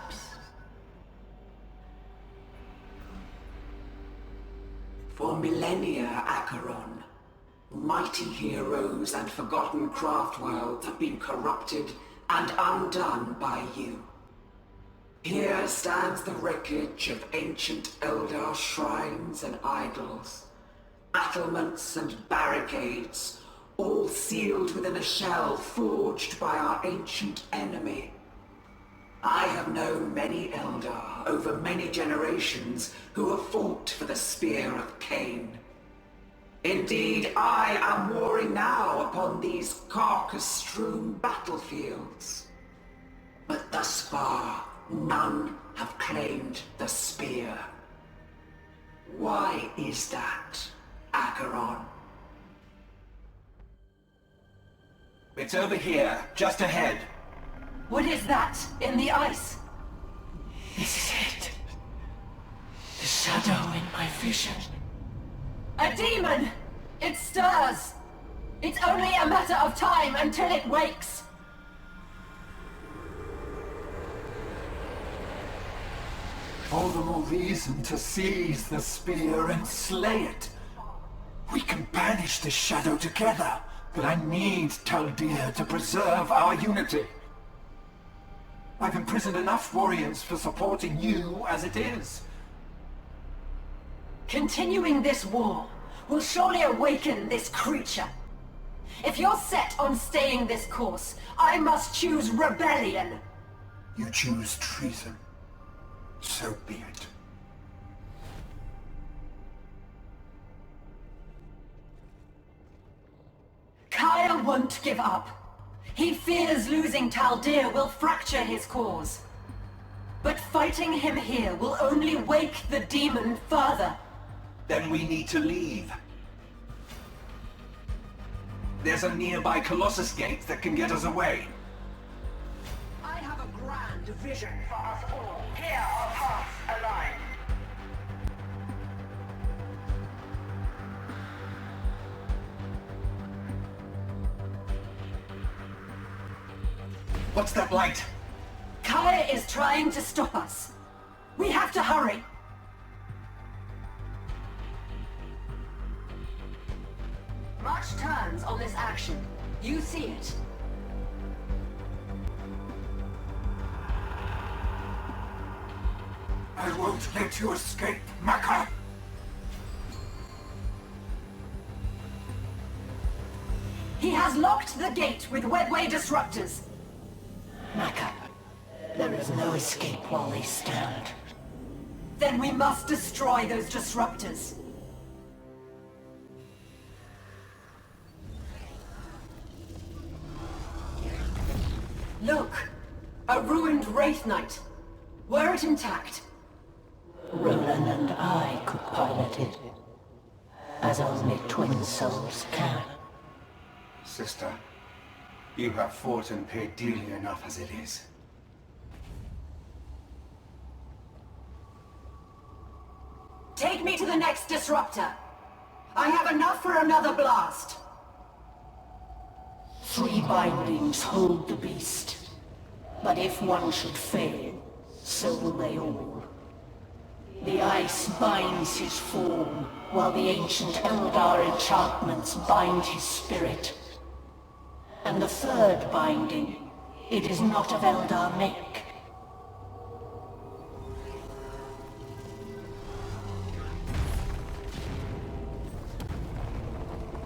For millennia, Acheron, mighty heroes and forgotten craft worlds have been corrupted and undone by you. Here stands the wreckage of ancient Eldar shrines and idols, battlements and barricades, all sealed within a shell forged by our ancient enemy. I have known many Eldar over many generations who have fought for the Spear of Cain. Indeed, I am warring now upon these carcass-strewn battlefields. But thus far, none have claimed the spear. Why is that, Acheron? It's over here, just ahead. What is that in the ice? This is it. The shadow in my vision. A demon! It stirs! It's only a matter of time until it wakes! All the more reason to seize the spear and slay it. We can banish the shadow together, but I need Taldir to preserve our unity. I've imprisoned enough warriors for supporting you as it is. Continuing this war will surely awaken this creature. If you're set on staying this course, I must choose rebellion. You choose treason. So be it. Kaya won't give up. He fears losing Taldir will fracture his cause. But fighting him here will only wake the demon further. Then we need to leave. There's a nearby Colossus gate that can get us away. I have a grand vision for us all. Here our paths align. What's that light? Kaya is trying to stop us. We have to hurry. Much turns on this action. You see it. I won't let you escape, Maka! He has locked the gate with webway disruptors. Maka, there is no escape while they stand. Then we must destroy those disruptors. Look! A ruined Wraith Knight. Were it intact? Roland and I could pilot it, as only twin souls can. Sister, you have fought and paid dearly enough as it is. Take me to the next disruptor. I have enough for another blast. 3 bindings hold the beast. But if one should fail, so will they all. The ice binds his form, while the ancient Eldar enchantments bind his spirit. And the 3rd binding, it is not of Eldar make.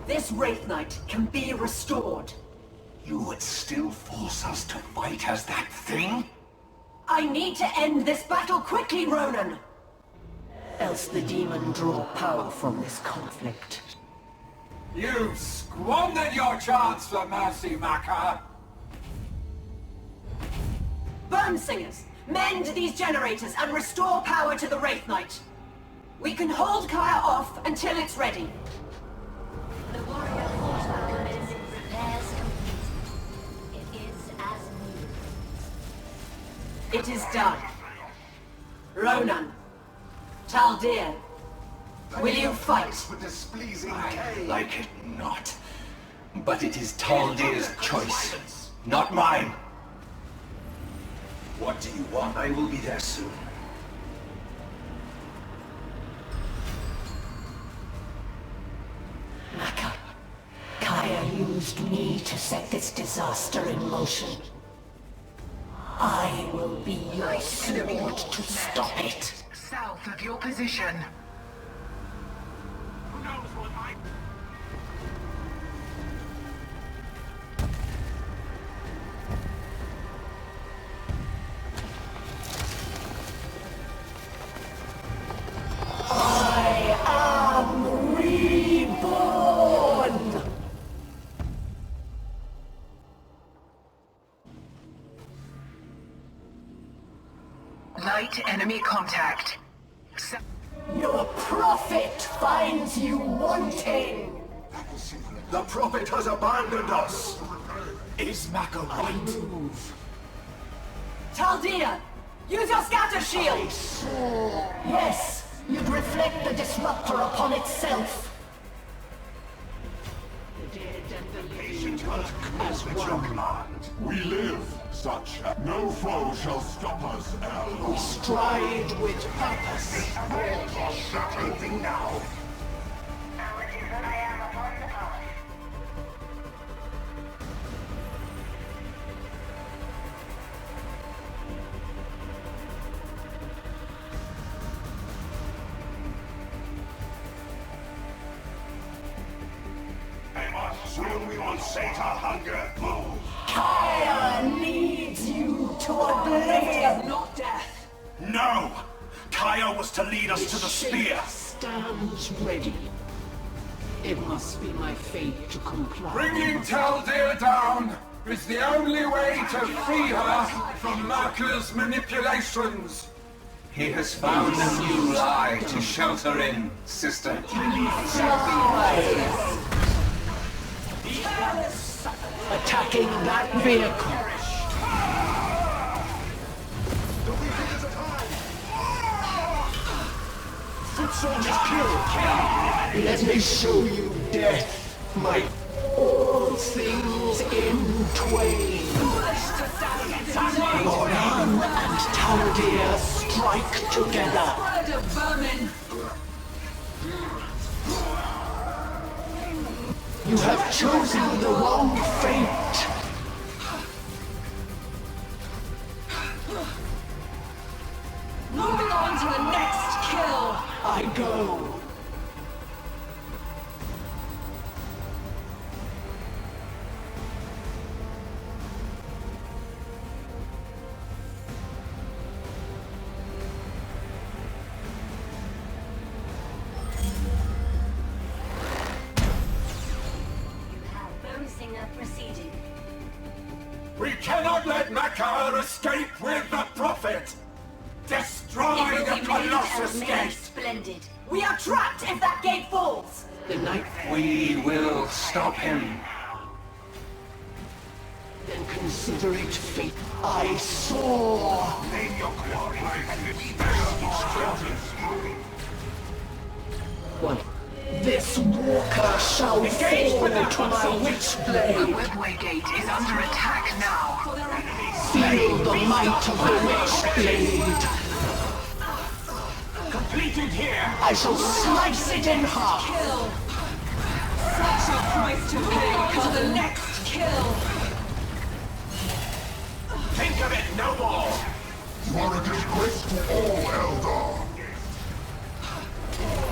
This Wraith Knight can be restored. You would still force us to fight as that thing? I need to end this battle quickly, Ronan! Else the demon draw power from this conflict. You've squandered your chance for mercy, Maka! Burnsingers, mend these generators and restore power to the Wraith Knight. We can hold Kaya off until it's ready. The warrior force commencing repairs complete. It is as needed. It is done. Ronan, Taldir, will you fight? I like it not. But it is Taldir's choice, not mine. What do you want? I will be there soon. Maka, Kaya used me to set this disaster in motion. I will be your sword to stop it. South of your position. Who knows what I... I am reborn! Light enemy contact. Your prophet finds you wanting! The prophet has abandoned us! Is Maka right? Taldir, use your scatter shield! Yes, you'd reflect the disruptor upon itself. The dead and As per your command. We live, such no foe shall stop us, Eldar. We stride with purpose. Anything now. Will we not sate our hunger? Move! Kaya needs you to oblivion, not death. No! Kaya was to lead us to the spear. Stands ready. It must be my fate to comply. Bringing Taldir down is the only way to free her from Marker's manipulations. He has found a new lie to shelter in, sister. Attacking that vehicle. Foot soldiers killed. Let me show you death, my all things in twain. Warhammer and Taldir strike together. Word of vermin. You have chosen the wrong fate. Moving on to the next kill. I go. Proceeding. We cannot let Makar escape with the Prophet! Destroy the Colossus Gate! Splendid. We are trapped if that gate falls. The night. We will stop him. Then consider it fate. I saw. Name your glory and be What? This walker shall fall to my witchblade. The Webway Gate is under attack now. Feel the might of the witchblade. Completed here! I shall slice it in half. Kill. Such a price to pay for the next kill. Think of it no more! You are a disgrace to all, Eldar.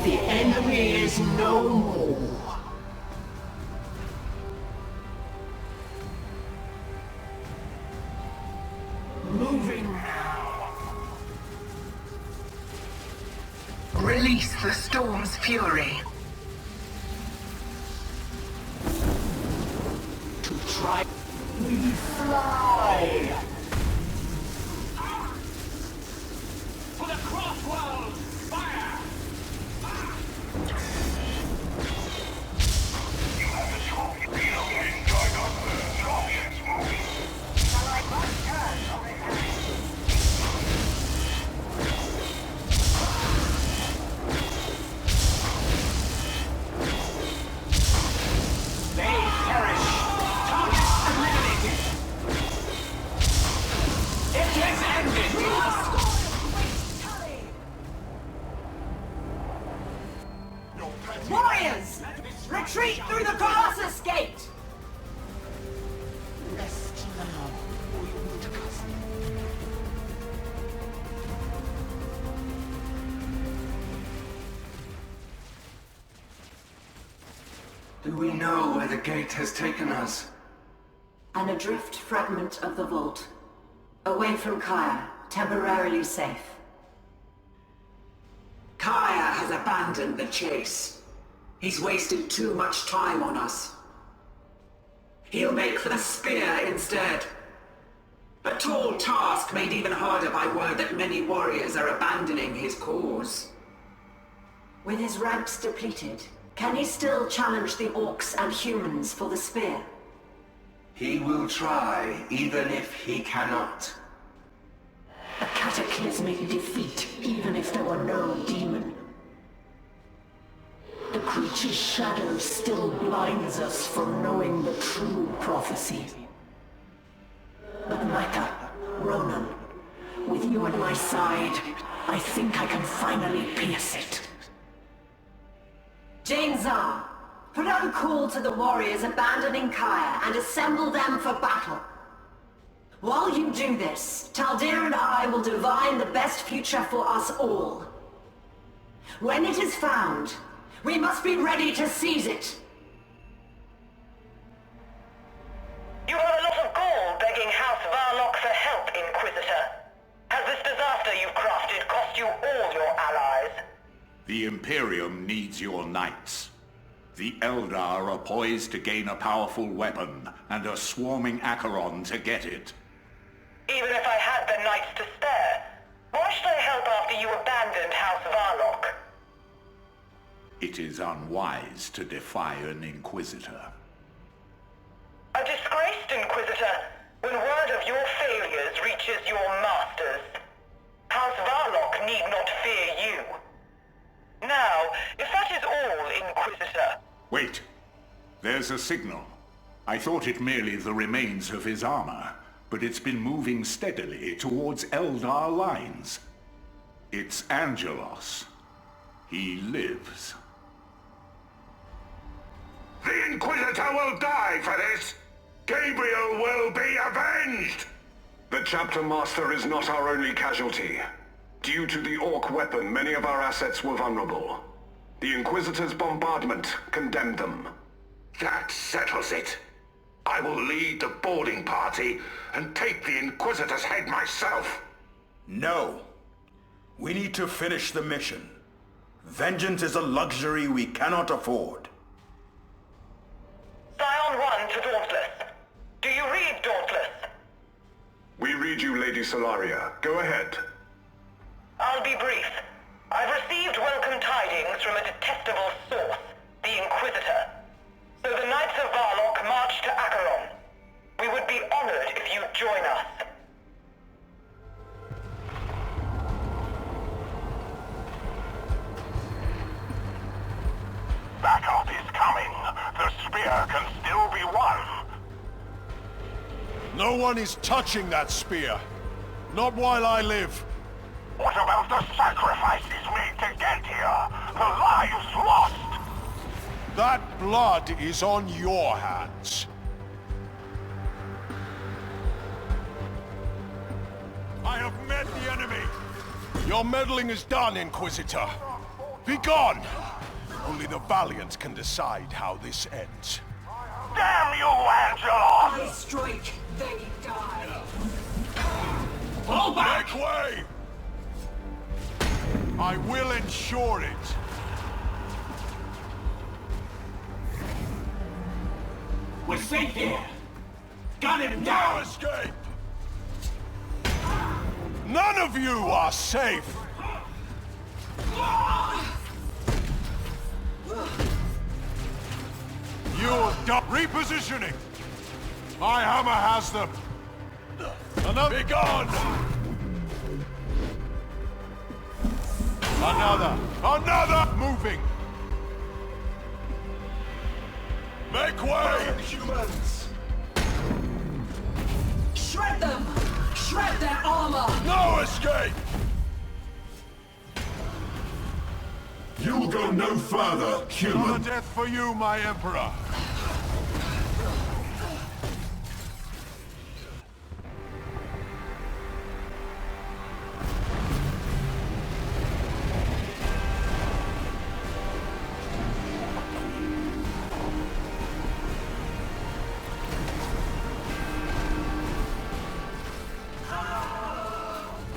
The enemy is no more. Moving now. Release the storm's fury. To try, we fly. For the crossworld! Fire! Warriors! Retreat through the Colossus Gate! Rest now, or you will trust me. Do we know where the gate has taken us? An adrift fragment of the vault. Away from Kaya, temporarily safe. Kaya has abandoned the chase. He's wasted too much time on us. He'll make for the spear instead. A tall task made even harder by word that many warriors are abandoning his cause. With his ranks depleted, can he still challenge the orcs and humans for the spear? He will try, even if he cannot. A cataclysmic defeat, even if there were no demon. The creature's shadow still blinds us from knowing the true prophecy. But Micah, Ronan, with you at my side, I think I can finally pierce it. Jainzar, put out a call to the warriors abandoning Kaya and assemble them for battle. While you do this, Taldir and I will divine the best future for us all. When it is found, we must be ready to seize it. You have a lot of gall begging House Varlock for help, Inquisitor. Has this disaster you've crafted cost you all your allies? The Imperium needs your knights. The Eldar are poised to gain a powerful weapon, and are swarming Acheron to get it. Even if I had the knights to spare, why should I help after you abandoned House Varlock? It is unwise to defy an Inquisitor. A disgraced Inquisitor, when word of your failures reaches your masters. House Varlock need not fear you. Now, if that is all, Inquisitor... Wait. There's a signal. I thought it merely the remains of his armor, but it's been moving steadily towards Eldar lines. It's Angelos. He lives. The Inquisitor will die for this! Gabriel will be avenged! The Chapter Master is not our only casualty. Due to the Orc weapon, many of our assets were vulnerable. The Inquisitor's bombardment condemned them. That settles it. I will lead the boarding party and take the Inquisitor's head myself. No. We need to finish the mission. Vengeance is a luxury we cannot afford. Scion 1 to Dauntless. Do you read Dauntless? We read you, Lady Solaria. Go ahead. I'll be brief. I've received welcome tidings from a detestable source, the Inquisitor. So the Knights of Varlock march to Acheron. We would be honored if you'd join us. Backup is coming. The spear can still be won. No one is touching that spear. Not while I live. What about the sacrifices made to get here? The lives lost? That blood is on your hands. I have met the enemy. Your meddling is done, Inquisitor. Be gone! Only the valiant can decide how this ends. Damn you, Angelos! I strike, they die. Pull back! Make way! I will ensure it. We're safe here. Gun him No down. escape! None of you are safe! You're done. Repositioning! My hammer has them! Another! Be gone! Another! Another! Moving! Make way! Humans! Shred them! Shred their armor! No escape! You'll go no further, human. Not a death for you, my Emperor!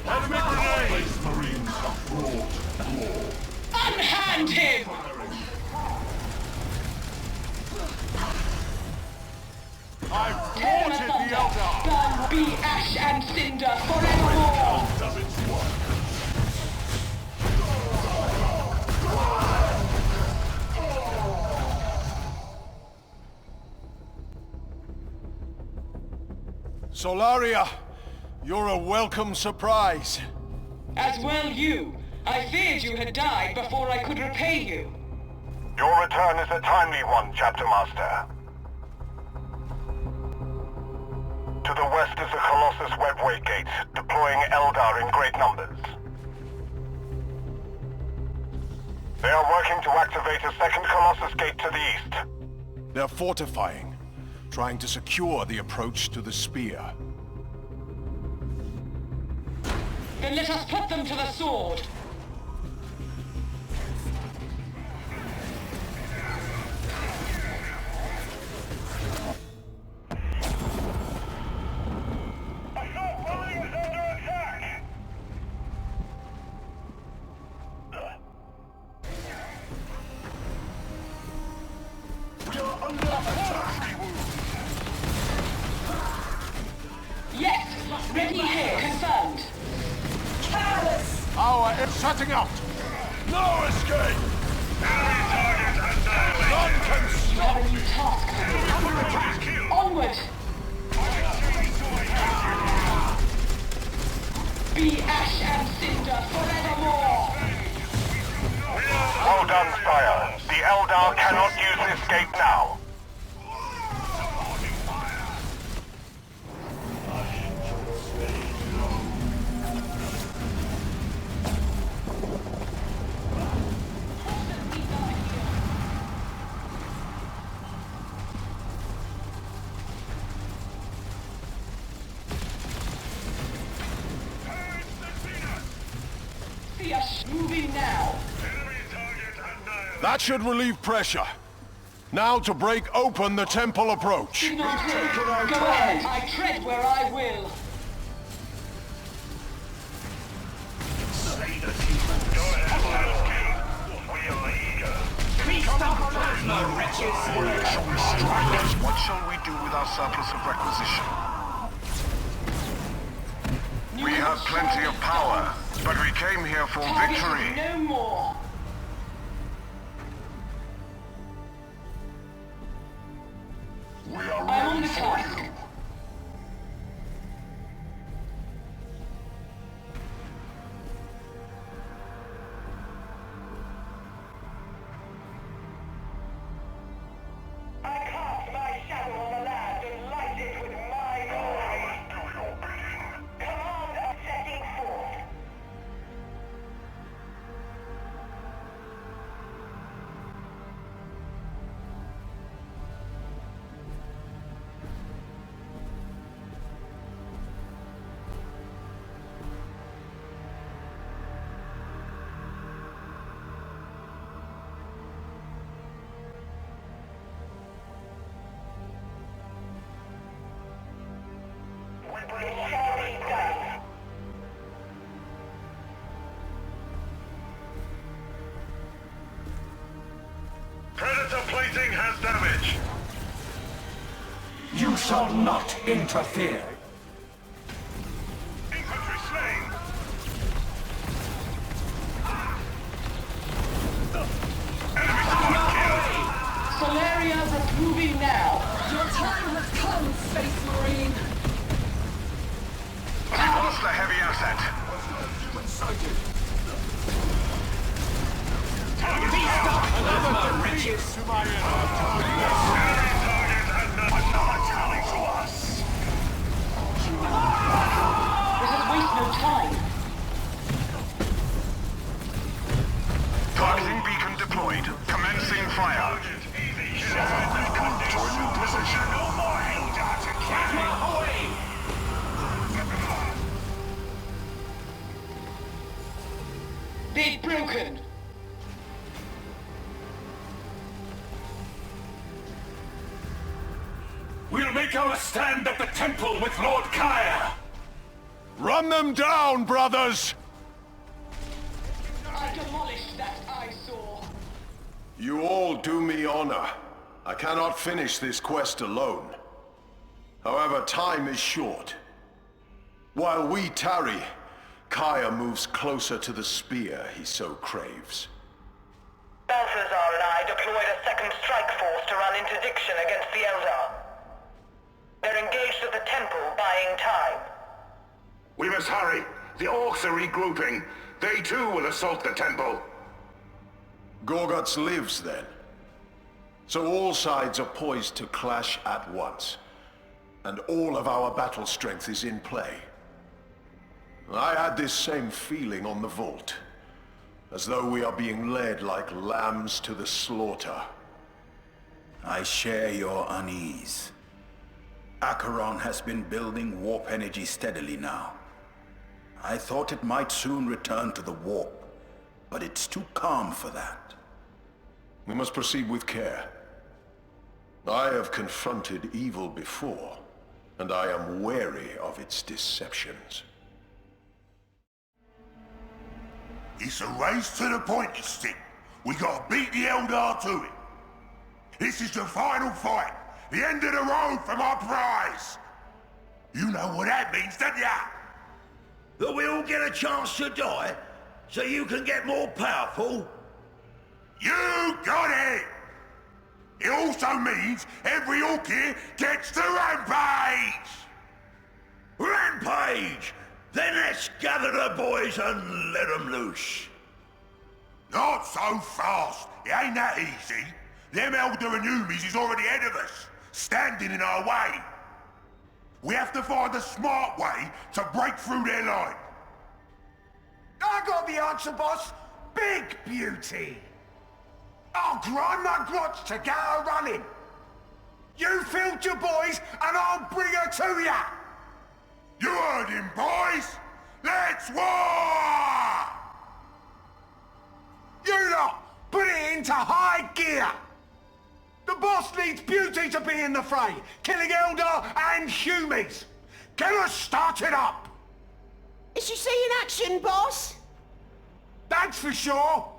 Enemy grenade! Space Marines have brought war. Unhand him! I've thwarted the Eldar! Burn, be ash and cinder forevermore! Does its work. Solaria, you're a welcome surprise. As well you. I feared you had died before I could repay you. Your return is a timely one, Chapter Master. To the west is the Colossus Webway Gate, deploying Eldar in great numbers. They are working to activate a second Colossus Gate to the east. They're fortifying, trying to secure the approach to the spear. Then let us put them to the sword. Yes! Ready here, confirmed. Careless! Our it's shutting out! No escape! Enemy target annihilated! None can You have a new task. Under attack! Onward! Be ash and cinder forevermore! Well done, Sire. The Eldar cannot use this gate now. See us moving now! That should relieve pressure. Now to break open the temple approach. Signal clear. Go ahead. I tread where I will. Slay the demon. Go ahead, we are eager. Please stop those no wretches. What shall we do with our surplus of requisition? We have plenty of power, but we came here for victory. No more. I'm on the task. I cast my shadow on the land and light it with my glory. Do your bidding. Command of setting forth. It shall be done. Predator plating has damage. You shall not interfere. Infantry slain. Enemy squad killed. Solaria moving now. Your time has come, Space Marine. We lost a heavy asset. Wretches. Enemy target another tally to us. Let us waste no time. Targeting beacon deployed. Commencing fire. Easy shot. To a new position. No more Eldar to carry away. Be it broken. We'll make our stand at the temple with Lord Kaya. Run them down, brothers! I demolished that eyesore. You all do me honor. I cannot finish this quest alone. However, time is short. While we tarry, Kaya moves closer to the spear he so craves. Balthazar and I deployed a second strike force to run interdiction against the Eldar. They're engaged at the temple, buying time. We must hurry. The orcs are regrouping. They too will assault the temple. Gorguts lives then. So all sides are poised to clash at once, and all of our battle strength is in play. I had this same feeling on the Vault, as though we are being led like lambs to the slaughter. I share your unease. Acheron has been building warp energy steadily now. I thought it might soon return to the warp, but it's too calm for that. We must proceed with care. I have confronted evil before, and I am wary of its deceptions. It's a race to the pointy stick. We gotta beat the Eldar to it. This is the final fight. The end of the road for my prize. You know what that means, don't ya? That we all get a chance to die, so you can get more powerful? You got it! It also means every orc here gets to rampage! Rampage! Then let's gather the boys and let them loose. Not so fast. It ain't that easy. Them Elder and Umis is already ahead of us, standing in our way. We have to find a smart way to break through their line. I got the answer, boss. Big beauty. I'll grind my grotch to get her running. You field your boys, and I'll bring her to ya. You heard him, boys! Let's war! You lot, put it into high gear! The boss needs beauty to be in the fray, killing Eldar and Humies. Get us started up! Is she seeing action, boss? That's for sure.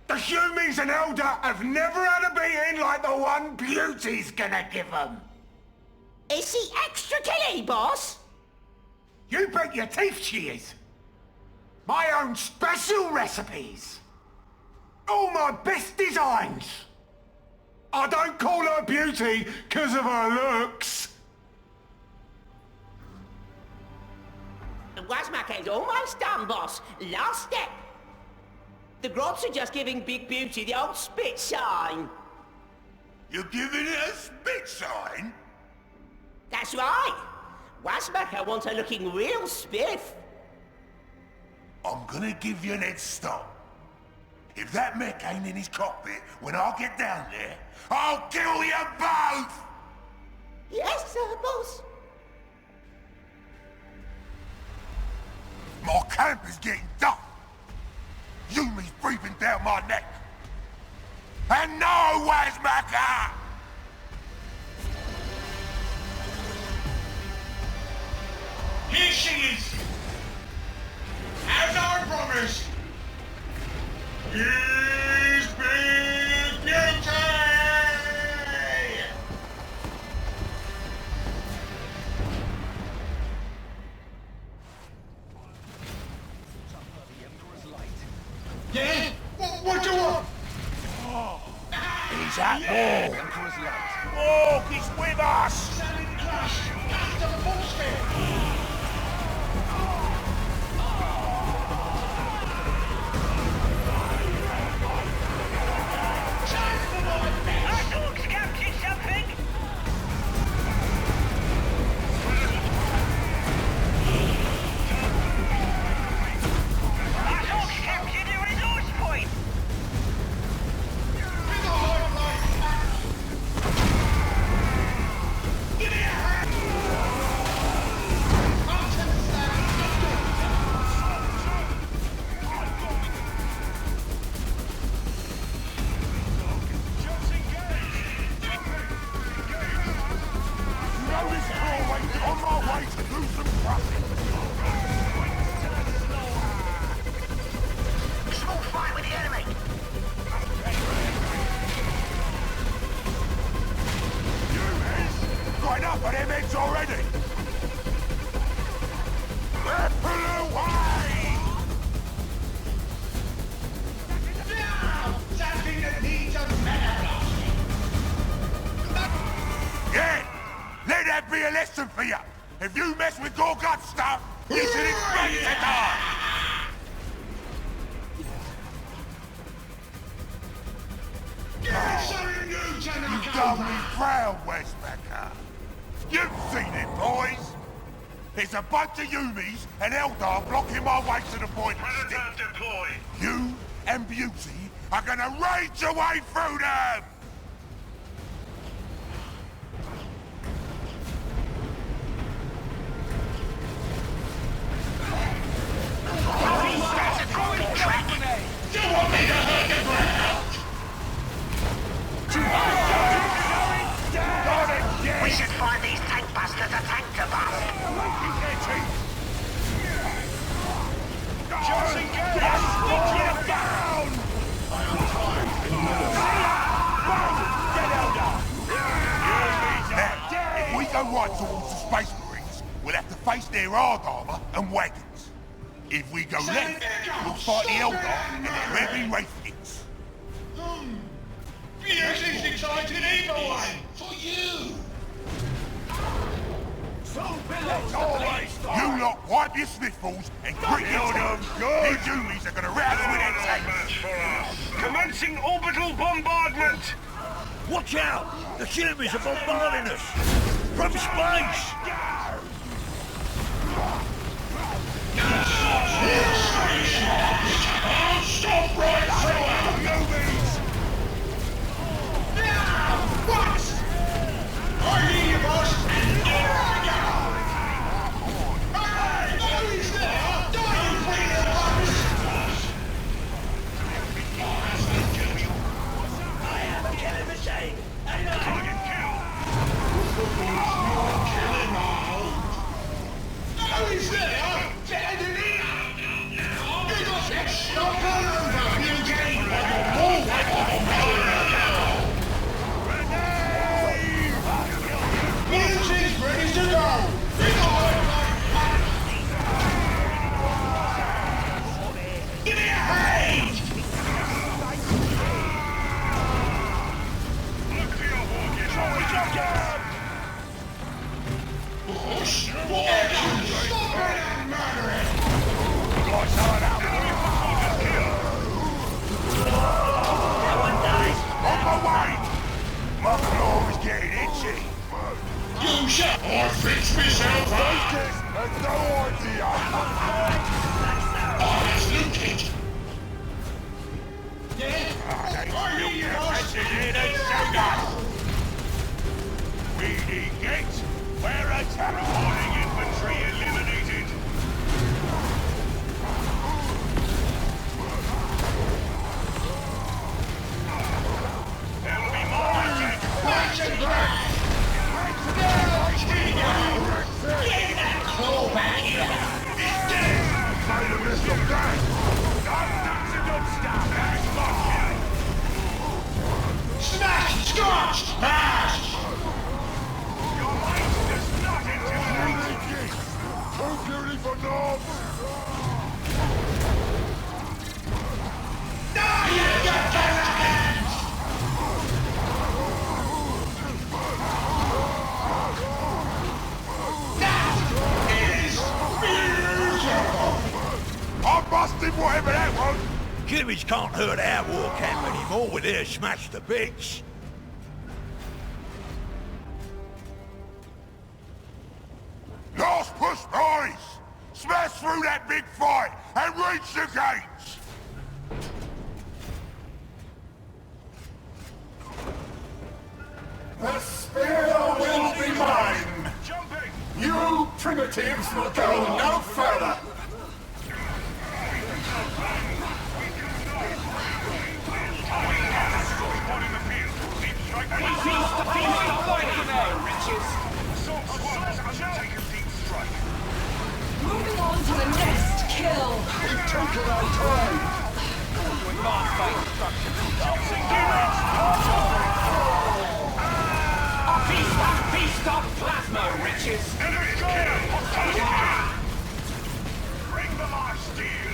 The Humies and Eldar have never had a beating like the one Beauty's gonna give them. Is she extra killy, boss? You bet your teeth she is. My own special recipes. All my best designs. I don't call her Beauty because of her looks. Wazmake's almost done, boss. Last step. The Grots are just giving Big Beauty the old spit sign. You're giving it a spit sign? That's right. Wazmaka wants her looking real spiff. I'm gonna give you an head start. If that mech ain't in his cockpit when I get down there, I'll kill you both! Yes, sir, boss. My camp is getting dark. Yumi's breathing down my neck. And no Wazmaka! Here she is! As I promised! Here's Big Beauty! Yeah? What do you want? He's at war! Walk is with us! Selling crash! After the force field! For you. If you mess with Gorgut stuff, you should expect to die! Get some done me proud, Westmacker. You've seen it, boys. There's a bunch of Yumis and Eldar blocking my way to the point of stick. You and Beauty are gonna rage your way through them! You want me to hurt the ground? We should find these tank busters a tank to bust. Johnson, get down! Now, if we go right towards the Space Marines, we'll have to face their hard armor and wagons. If we go left, we'll fight the Eldar and their heavy Wraithkins. Beauty's excited either way! For you! You lot wipe your sniffles and grit your teeth. These Yumis are gonna rattle with their tanks. Commencing orbital bombardment! Watch out! The Yumis are bombarding us! From space! I'll stop right through Yumis! Now! What? I hear you, boss, and here I go! Hey! Who's there? Don't you bring the boss! I have a killing machine, and I... Who's there? Get in here! You got that stop over! You getting like a wall Music's ready to go! Give me a hand! Push! What? Stop it and murder it! That one dies! On my way! My claw is getting itchy! You shut or fix myself up! There's no idea! Oh, that's Luke! Yeah? I hear you, boss! Weedy Gate! Where attack warning infantry eliminated! There'll be more attack! Watch and grab! Get that claw back here! He's dead! Made a mess of that! That's a good stuff! Smash! Scorch! Smash! Too beauty for North! Now you got that hands! That is beautiful! I busted whatever that was! Humans can't hurt our war camp anymore with their smash to bits. Last push, boys! Smash through that big fight and reach the gates! The spear will be mine! You primitives will go no further! Moving on to the next kill. We've taken our time! Feast on plasma, riches! Bring them our steel!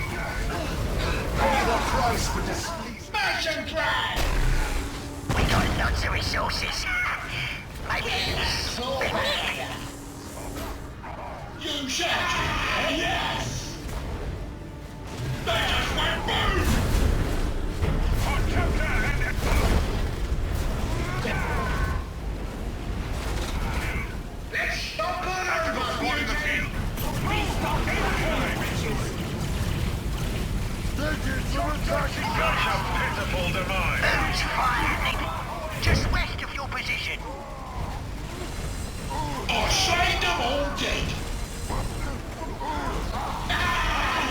Pay the price for displeasure! Smash and crash! We got lots of resources. Maybe You shouted, yes! They just went boom! On counter and shit. I saved them all dead.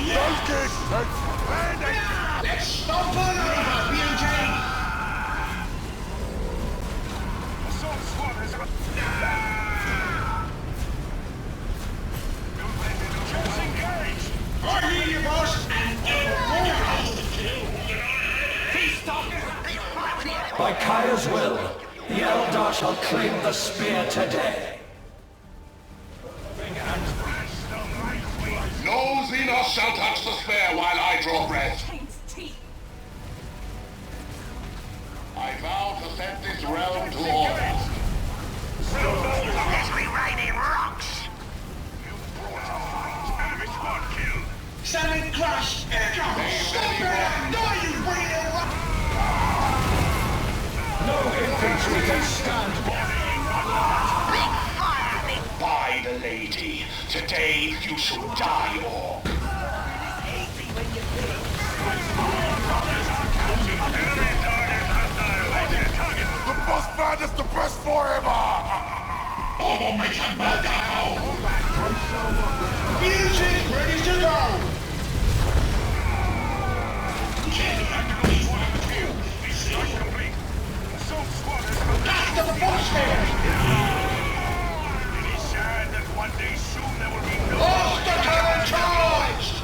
Those kids! Let's stomp on over, BMJ! Assault squad is up. Just engaged! I hear you, boss, and you're all close to kill. Feast up! By Kaya's will, the Eldar shall claim the spear today. No Xenos shall touch the spear while I draw breath. I vow to set this realm to order. Let's be raining rocks! Salmon crush! Stop it! Die, you real rock! No infantry can stand By the lady, today you shall die, Orc. The boss man is the best forever! I'll make him melt down! Music ready to go! Back to the boss there! It is sad that one day soon there will be no... Lost the cannon charged!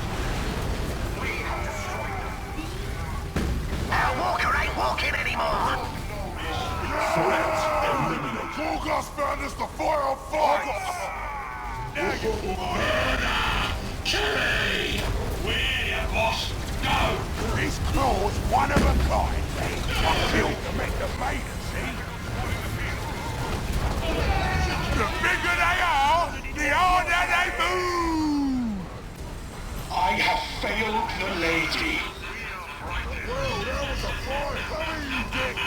Our walker ain't walking anymore! Threat eliminated. Gorgas found us the fire on fire! Cherry! Where ya, boss? Go! His claws one of a kind. I killed them at the maiden, see? The bigger they are, the harder they move! I have failed the lady. Well, that was a fine coming, you dick!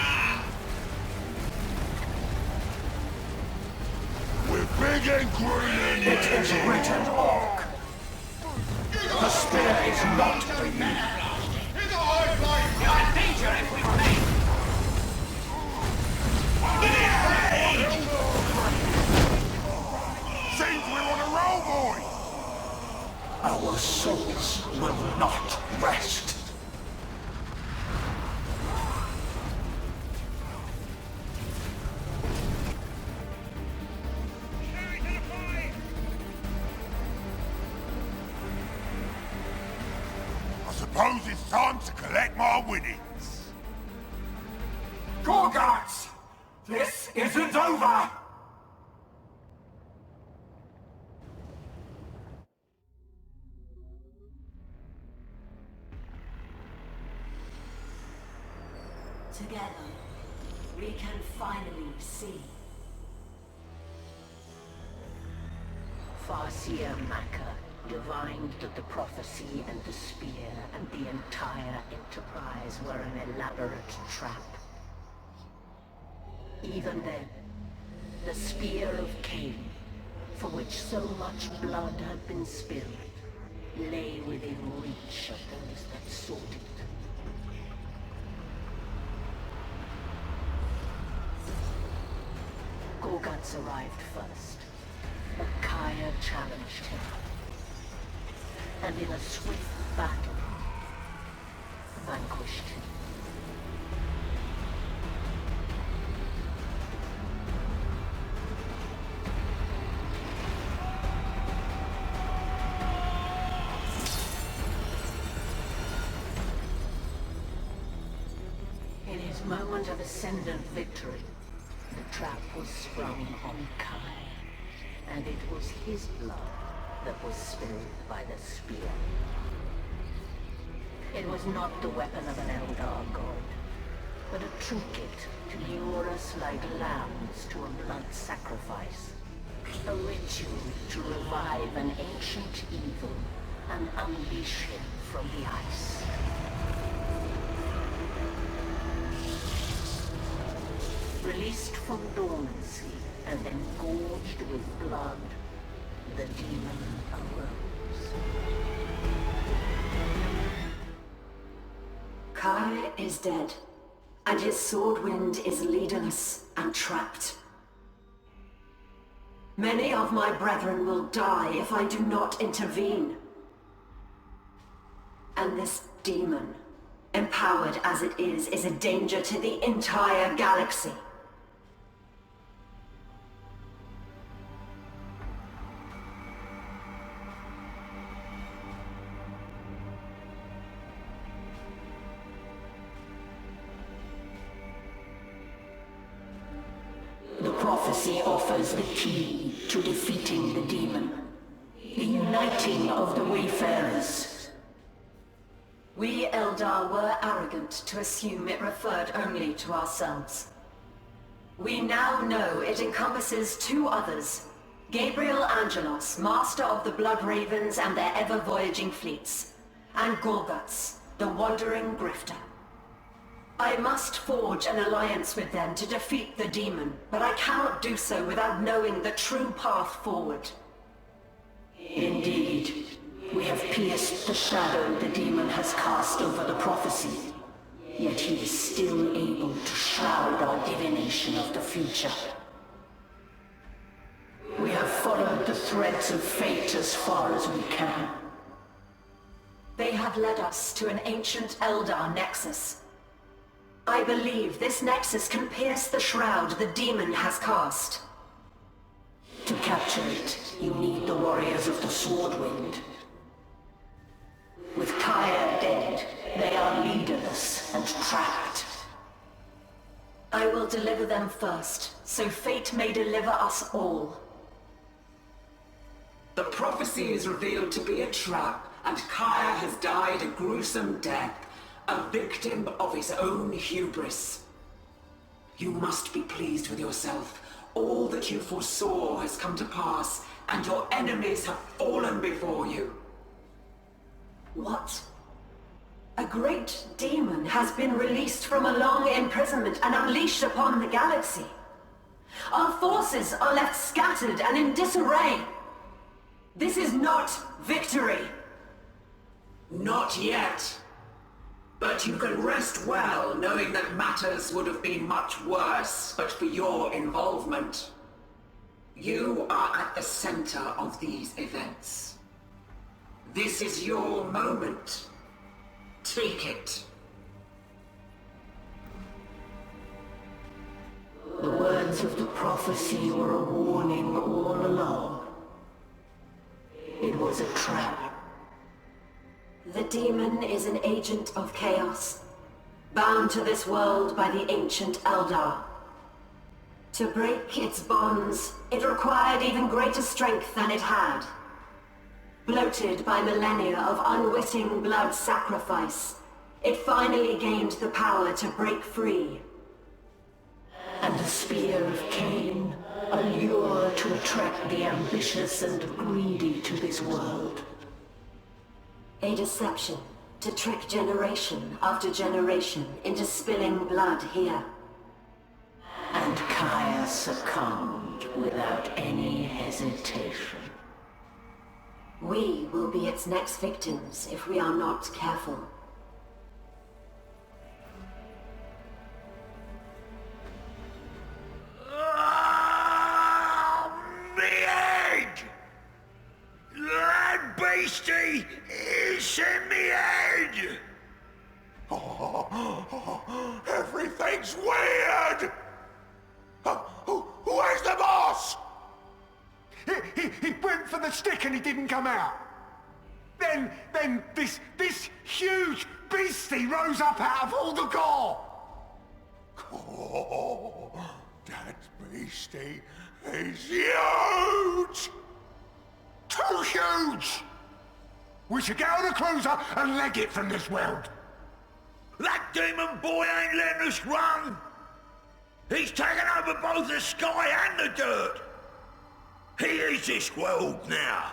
We're big and green and It is written, Orc. The spear is not for you. You're in danger if we remain! Seems we're on a roll, boys! Our souls will not rest. I suppose it's time to collect my winnings. Gorgats! This isn't over! Together, we can finally see. Farseer Maka divined that the prophecy and the spear and the entire enterprise were an elaborate trap. Even then, the spear of Cain, for which so much blood had been spilled, lay within reach of those that sought it. Gorgats arrived first, but Kaya challenged him. And in a swift battle, vanquished him. In his moment of ascendant victory, the trap was sprung on Kai, and it was his blood that was spilled by the spear. It was not the weapon of an Eldar god, but a trinket to lure us like lambs to a blood sacrifice. A ritual to revive an ancient evil and unleash him from the ice. Released from dormancy and engorged with blood, the demon arose. Kai is dead, and his sword wind is leaderless and trapped. Many of my brethren will die if I do not intervene. And this demon, empowered as it is a danger to the entire galaxy. The prophecy offers the key to defeating the demon. The uniting of the Wayfarers. We Eldar were arrogant to assume it referred only to ourselves. We now know it encompasses two others. Gabriel Angelos, master of the Blood Ravens and their ever-voyaging fleets. And Gorguts, the wandering grifter. I must forge an alliance with them to defeat the demon, but I cannot do so without knowing the true path forward. Indeed, we have pierced the shadow the demon has cast over the prophecy, yet he is still able to shroud our divination of the future. We have followed the threads of fate as far as we can. They have led us to an ancient Eldar nexus. I believe this nexus can pierce the shroud the demon has cast. To capture it, you need the warriors of the Swordwind. With Kaya dead, they are leaderless and trapped. I will deliver them first, so fate may deliver us all. The prophecy is revealed to be a trap, and Kaya has died a gruesome death. A victim of his own hubris. You must be pleased with yourself. All that you foresaw has come to pass, and your enemies have fallen before you. What? A great demon has been released from a long imprisonment and unleashed upon the galaxy. Our forces are left scattered and in disarray. This is not victory. Not yet. But you can rest well knowing that matters would have been much worse but for your involvement. You are at the center of these events. This is your moment. Take it. The words of the prophecy were a warning all along. It was a trap. The demon is an agent of chaos, bound to this world by the ancient Eldar. To break its bonds, it required even greater strength than it had. Bloated by millennia of unwitting blood sacrifice, it finally gained the power to break free. And the Spear of Cain, a lure to attract the ambitious and greedy to this world. A deception to trick generation after generation into spilling blood here. And Kaya succumbed without any hesitation. We will be its next victims if we are not careful. That beastie is in me head! Oh, everything's weird! Where's the boss? He went for the stick and he didn't come out. Then this huge beastie rose up out of all the gore. Oh, that beastie is huge! Too huge! We should get on a cruiser and leg it from this world. That demon boy ain't letting us run! He's taken over both the sky and the dirt! He is this world now!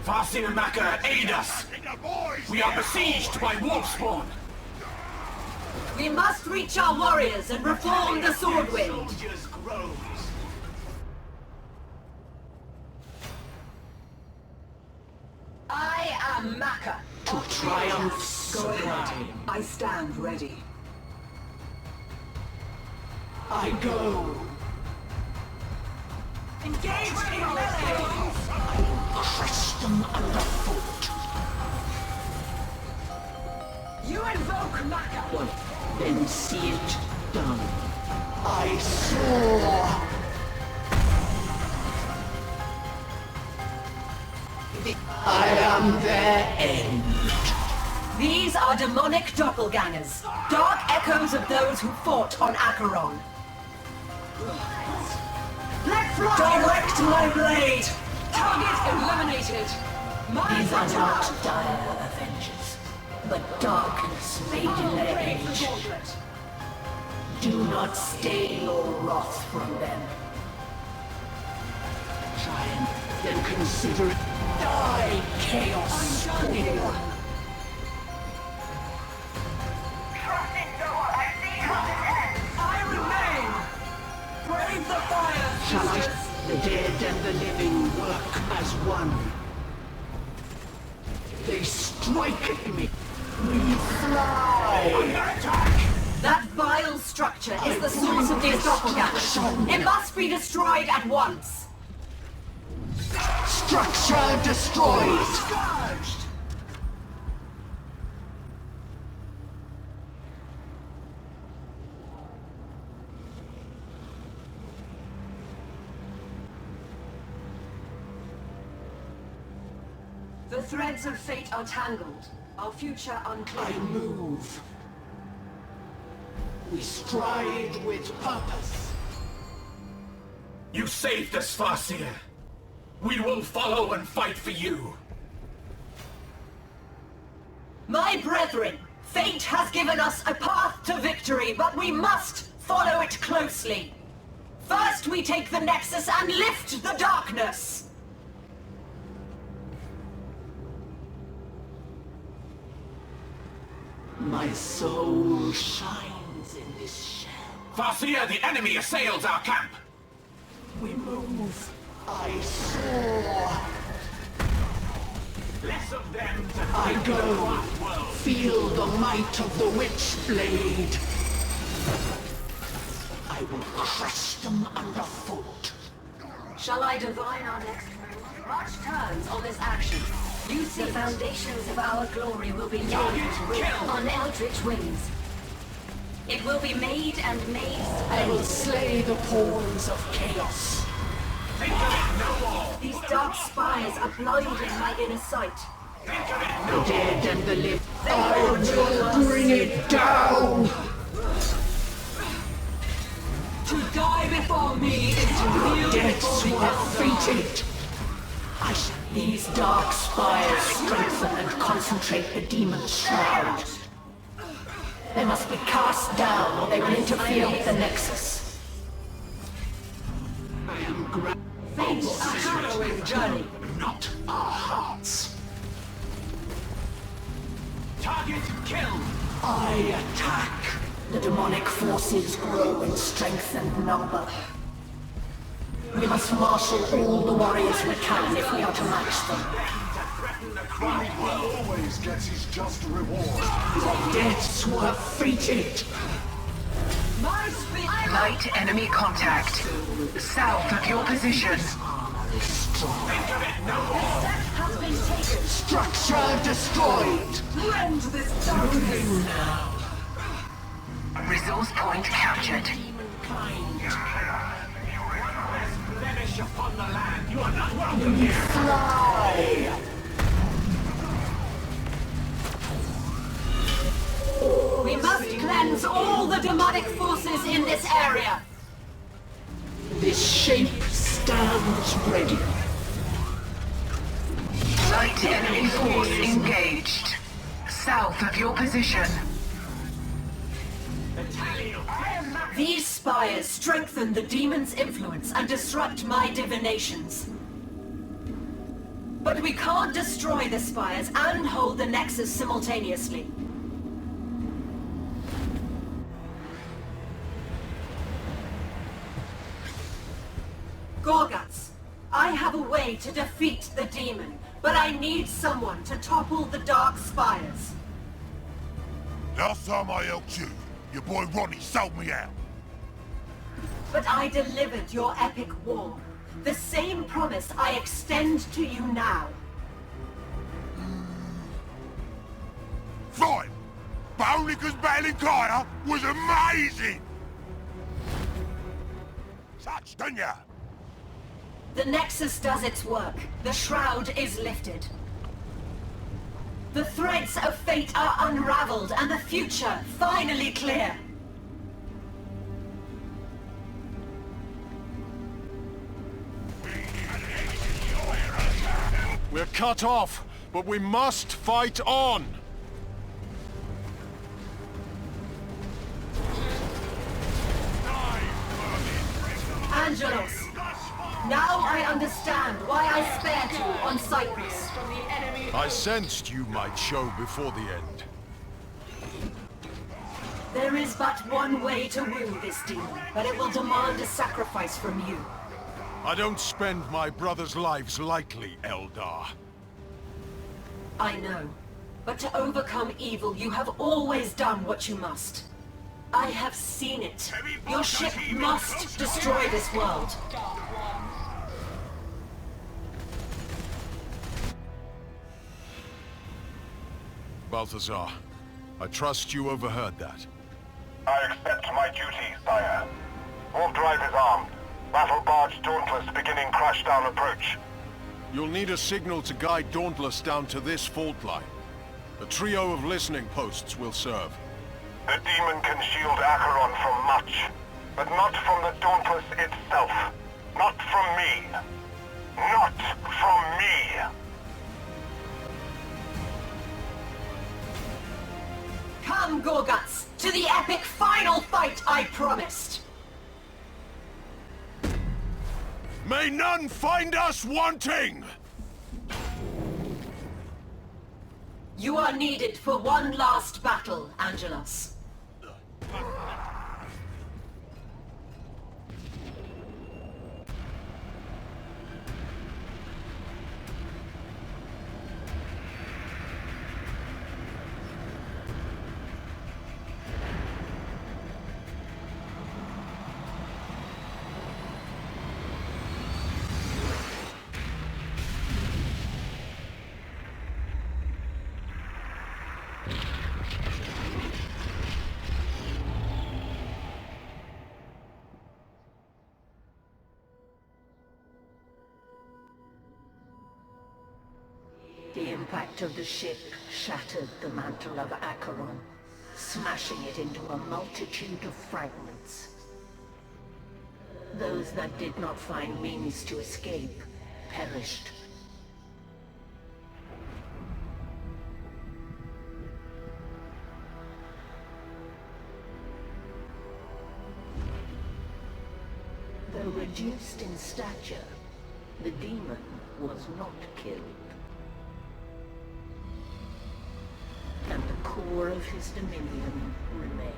Farsi and Maka, aid us! We are besieged by Wolfspawn! We must reach our warriors and reform the Swordwind! am Maka. To triumph Go ahead. I stand ready. I go. Engage in melee! Crush them underfoot. You invoke Maka! Well, then see it done. I soar. I am their end. These are demonic doppelgangers, dark echoes of those who fought on Acheron. Let fly! Direct my blade! Target eliminated! These are not dire avengers, but darkness made in their age. Do not stay your wrath from them. Try and then consider it. Die, Chaos Spawn. I remain! Brave the fire! Shall I? The dead and the living work as one. They strike at me. We fly. Under attack! That vile structure is the source of these doppelgangers. It must be destroyed at once. Structure destroyed. The threads of fate are tangled. Our future unclear. I move. We stride with purpose. You saved us, Farseer. We will follow and fight for you. My brethren, fate has given us a path to victory, but we must follow it closely. First we take the Nexus and lift the darkness. My soul shines in this shell. Farseer, the enemy assails our camp. We move. I soar. Less of them to I go. Feel the might of the witch blade. I will crush them underfoot. Shall I divine our next move? Much turns on this action. You see, The foundations of our glory will be laid on eldritch wings. It will be made and made I will slay the pawns of chaos. think of it no more. These dark spires are blinding my inner sight. Think of it The no dead and the living. I will bring it down. To die before me is to kneel Deaths before the were Eldar. fated. These dark spires strengthen and concentrate the demon's shroud. They must be cast down or they will interfere with the Nexus. I am Fate, a harrowing journey. not our hearts. Target kill. I attack. The demonic forces grow in strength and number. We must marshal all the warriors we can if we are to match them. Always gets his just reward. The deaths were fated. My speed. Light enemy contact. South of your position. Think of it no more. Has been taken. Structure destroyed. Rend this darkness. Now. Resource point captured. Blemish upon the land. You are not welcome here. Fly. We must cleanse all the demonic forces in this area. This shape stands ready. Light enemy force engaged. South of your position. These spires strengthen the demon's influence and disrupt my divinations. But we can't destroy the spires and hold the Nexus simultaneously. Gorguts, I have a way to defeat the demon, But I need someone to topple the Dark Spires. Last time I helped you, your boy Ronnie sold me out. But I delivered your epic war. The same promise I extend to you now. Fine, but only because battling Kaya was amazing! Such, don't ya? The Nexus does its work. The Shroud is lifted. The threads of fate are unraveled and the future finally clear. We're cut off, but we must fight on! Angelos, now I understand why I spared you on Cyprus. I sensed you might show before the end. There is but one way to woo this demon, but it will demand a sacrifice from you. I don't spend my brothers' lives lightly, Eldar. I know. But to overcome evil, you have always done what you must. I have seen it. Your ship must destroy this world. Balthazar, I trust you overheard that. I accept my duty, sire. Warp drive is armed. Battle barge Dauntless beginning crashdown approach. You'll need a signal to guide Dauntless down to this fault line. A trio of listening posts will serve. The demon can shield Acheron from much, but not from the Dauntless itself. Not from me. Not from me! Come, Gorguts, to the epic final fight I promised! May none find us wanting! You are needed for one last battle, Angelos. The impact of the ship shattered the mantle of Acheron, smashing it into a multitude of fragments. Those that did not find means to escape perished. Though reduced in stature, the demon was not killed. And the core of his dominion remained.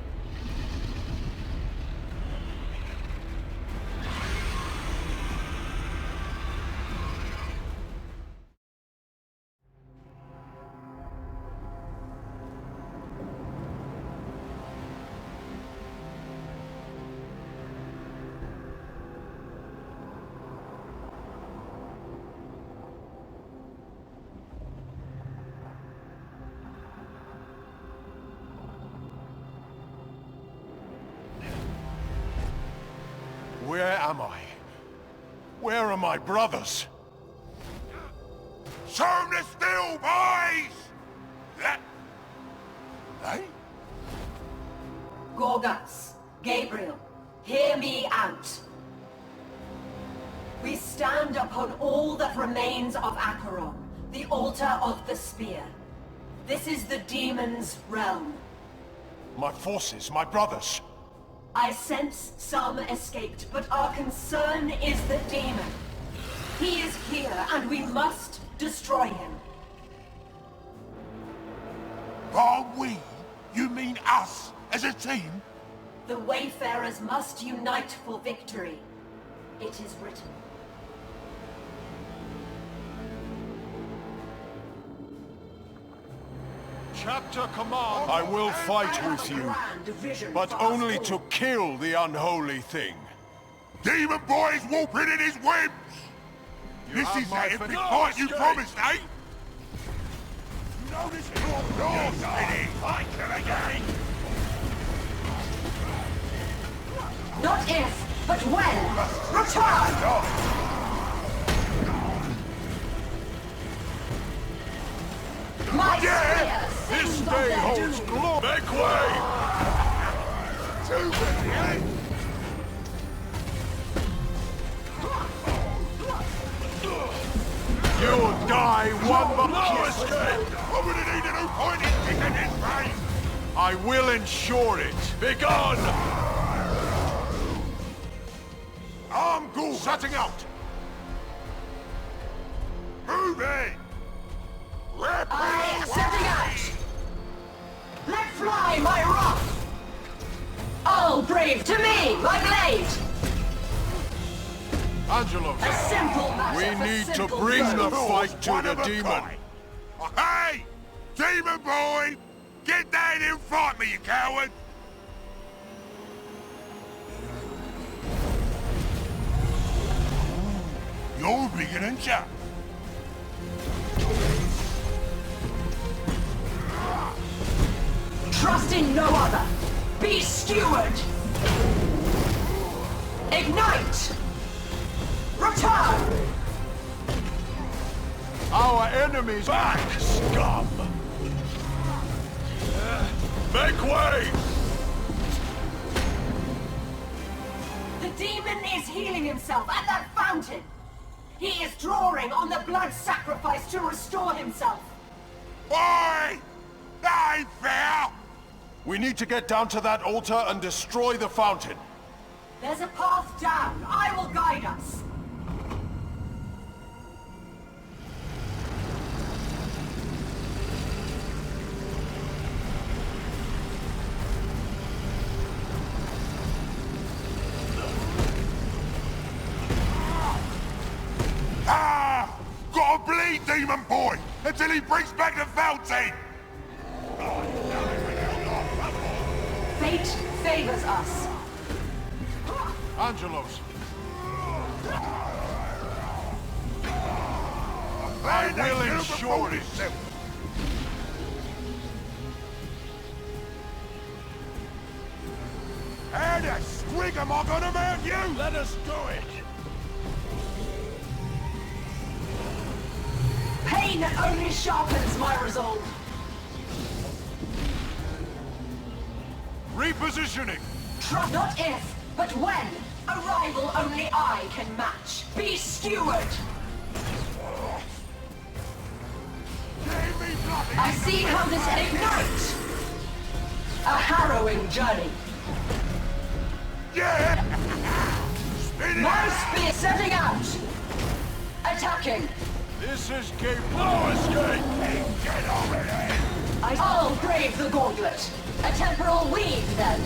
Where am I? Where are my brothers? Show 'em the steel, boys! Hey? Gorguts, Gabriel, hear me out. We stand upon all that remains of Acheron, the altar of the spear. This is the demon's realm. My forces, my brothers. I sense some escaped, but our concern is the demon. He is here, and we must destroy him. By we, you mean us, as a team? The Wayfarers must unite for victory. It is written. Chapter Command. I will fight with you, but only to kill the unholy thing. Demon Boy is whooping in his whims! This is that epic fight you promised, eh? You know this is yours, Vinny! I kill again! Not if, but when! Return! My spear! This day holds glory! Make way! Too many, eh? You'll die one by no escape! I would have needed no point in kicking his brain! I will ensure it. Begone! Arm Ghoul setting out! Move in! I am setting out! Let fly my wrath! All brave to me, my blade! Angelo, a simple matter. We need to bring the fight to the demon. Hey! Demon Boy! Get down here and fight me, you coward! You're bigger than Jack. Trust in no other. Be skewered. Ignite. Return. Our enemies back, scum. Make way. The demon is healing himself at that fountain. He is drawing on the blood sacrifice to restore himself. Boy! That ain't fair! We need to get down to that altar and destroy the fountain. There's a path down. I will guide us. Ah! Gotta bleed, Demon Boy, until he brings back the fountain! Fate favors us. Angelos. I will ensure it. How the swig am I gonna mount you? Let us do it. Pain only sharpens my resolve. Repositioning. Trust not if, but when. A rival only I can match. Be skewered. I see how this ignites. A harrowing journey. Yeah! My spear setting out. Attacking. This is game. No escape. Get already! I'll brave the gauntlet. A temporal weave, then.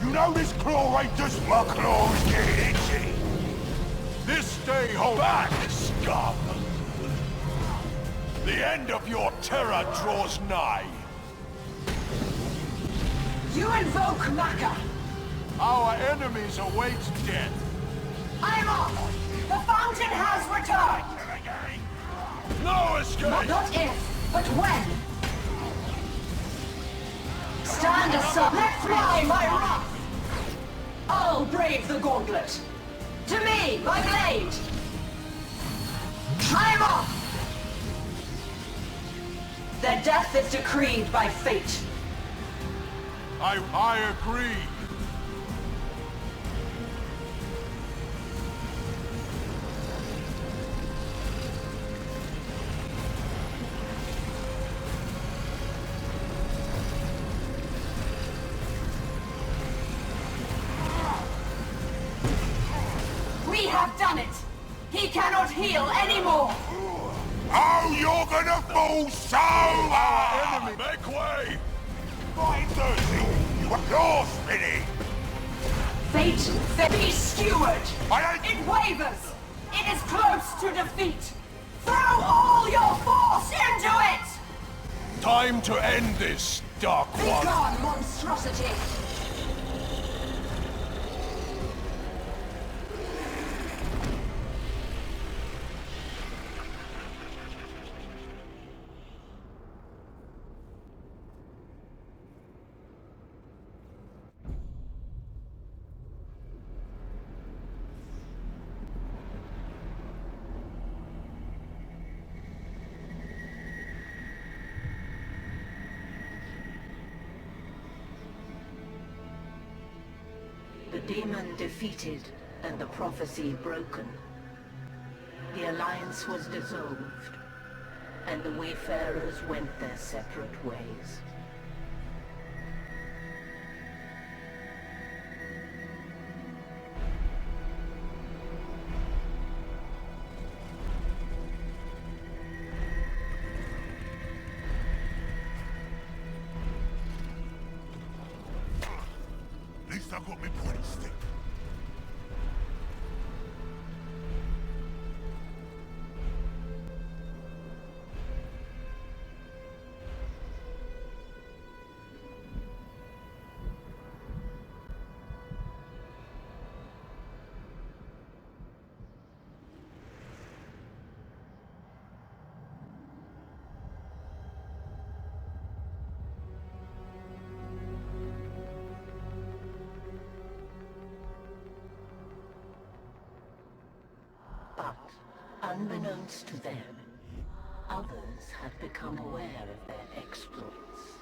You know this claw ain't just my claws getting itchy. This day hold back, scum. The end of your terror draws nigh. You invoke Maka. Our enemies await death. I'm off. The fountain has returned. No escape. Not if, but when. Stand aside. Let fly my wrath. I'll brave the gauntlet. To me, my blade. I'm off. Their death is decreed by fate. I agree. We have done it. He cannot heal anymore. Oh, you're gonna fall so hard! Enemy, make way! Fine dirty! You are yours, Spinny! Fate, be skewered! It wavers! It is close to defeat! Throw all your force into it! Time to end this, Dark Be One. gone, monstrosity! The demon defeated and the prophecy broken. The alliance was dissolved, and the Wayfarers went their separate ways. At least I got me pointy stick. But, unbeknownst to them, others had become aware of their exploits.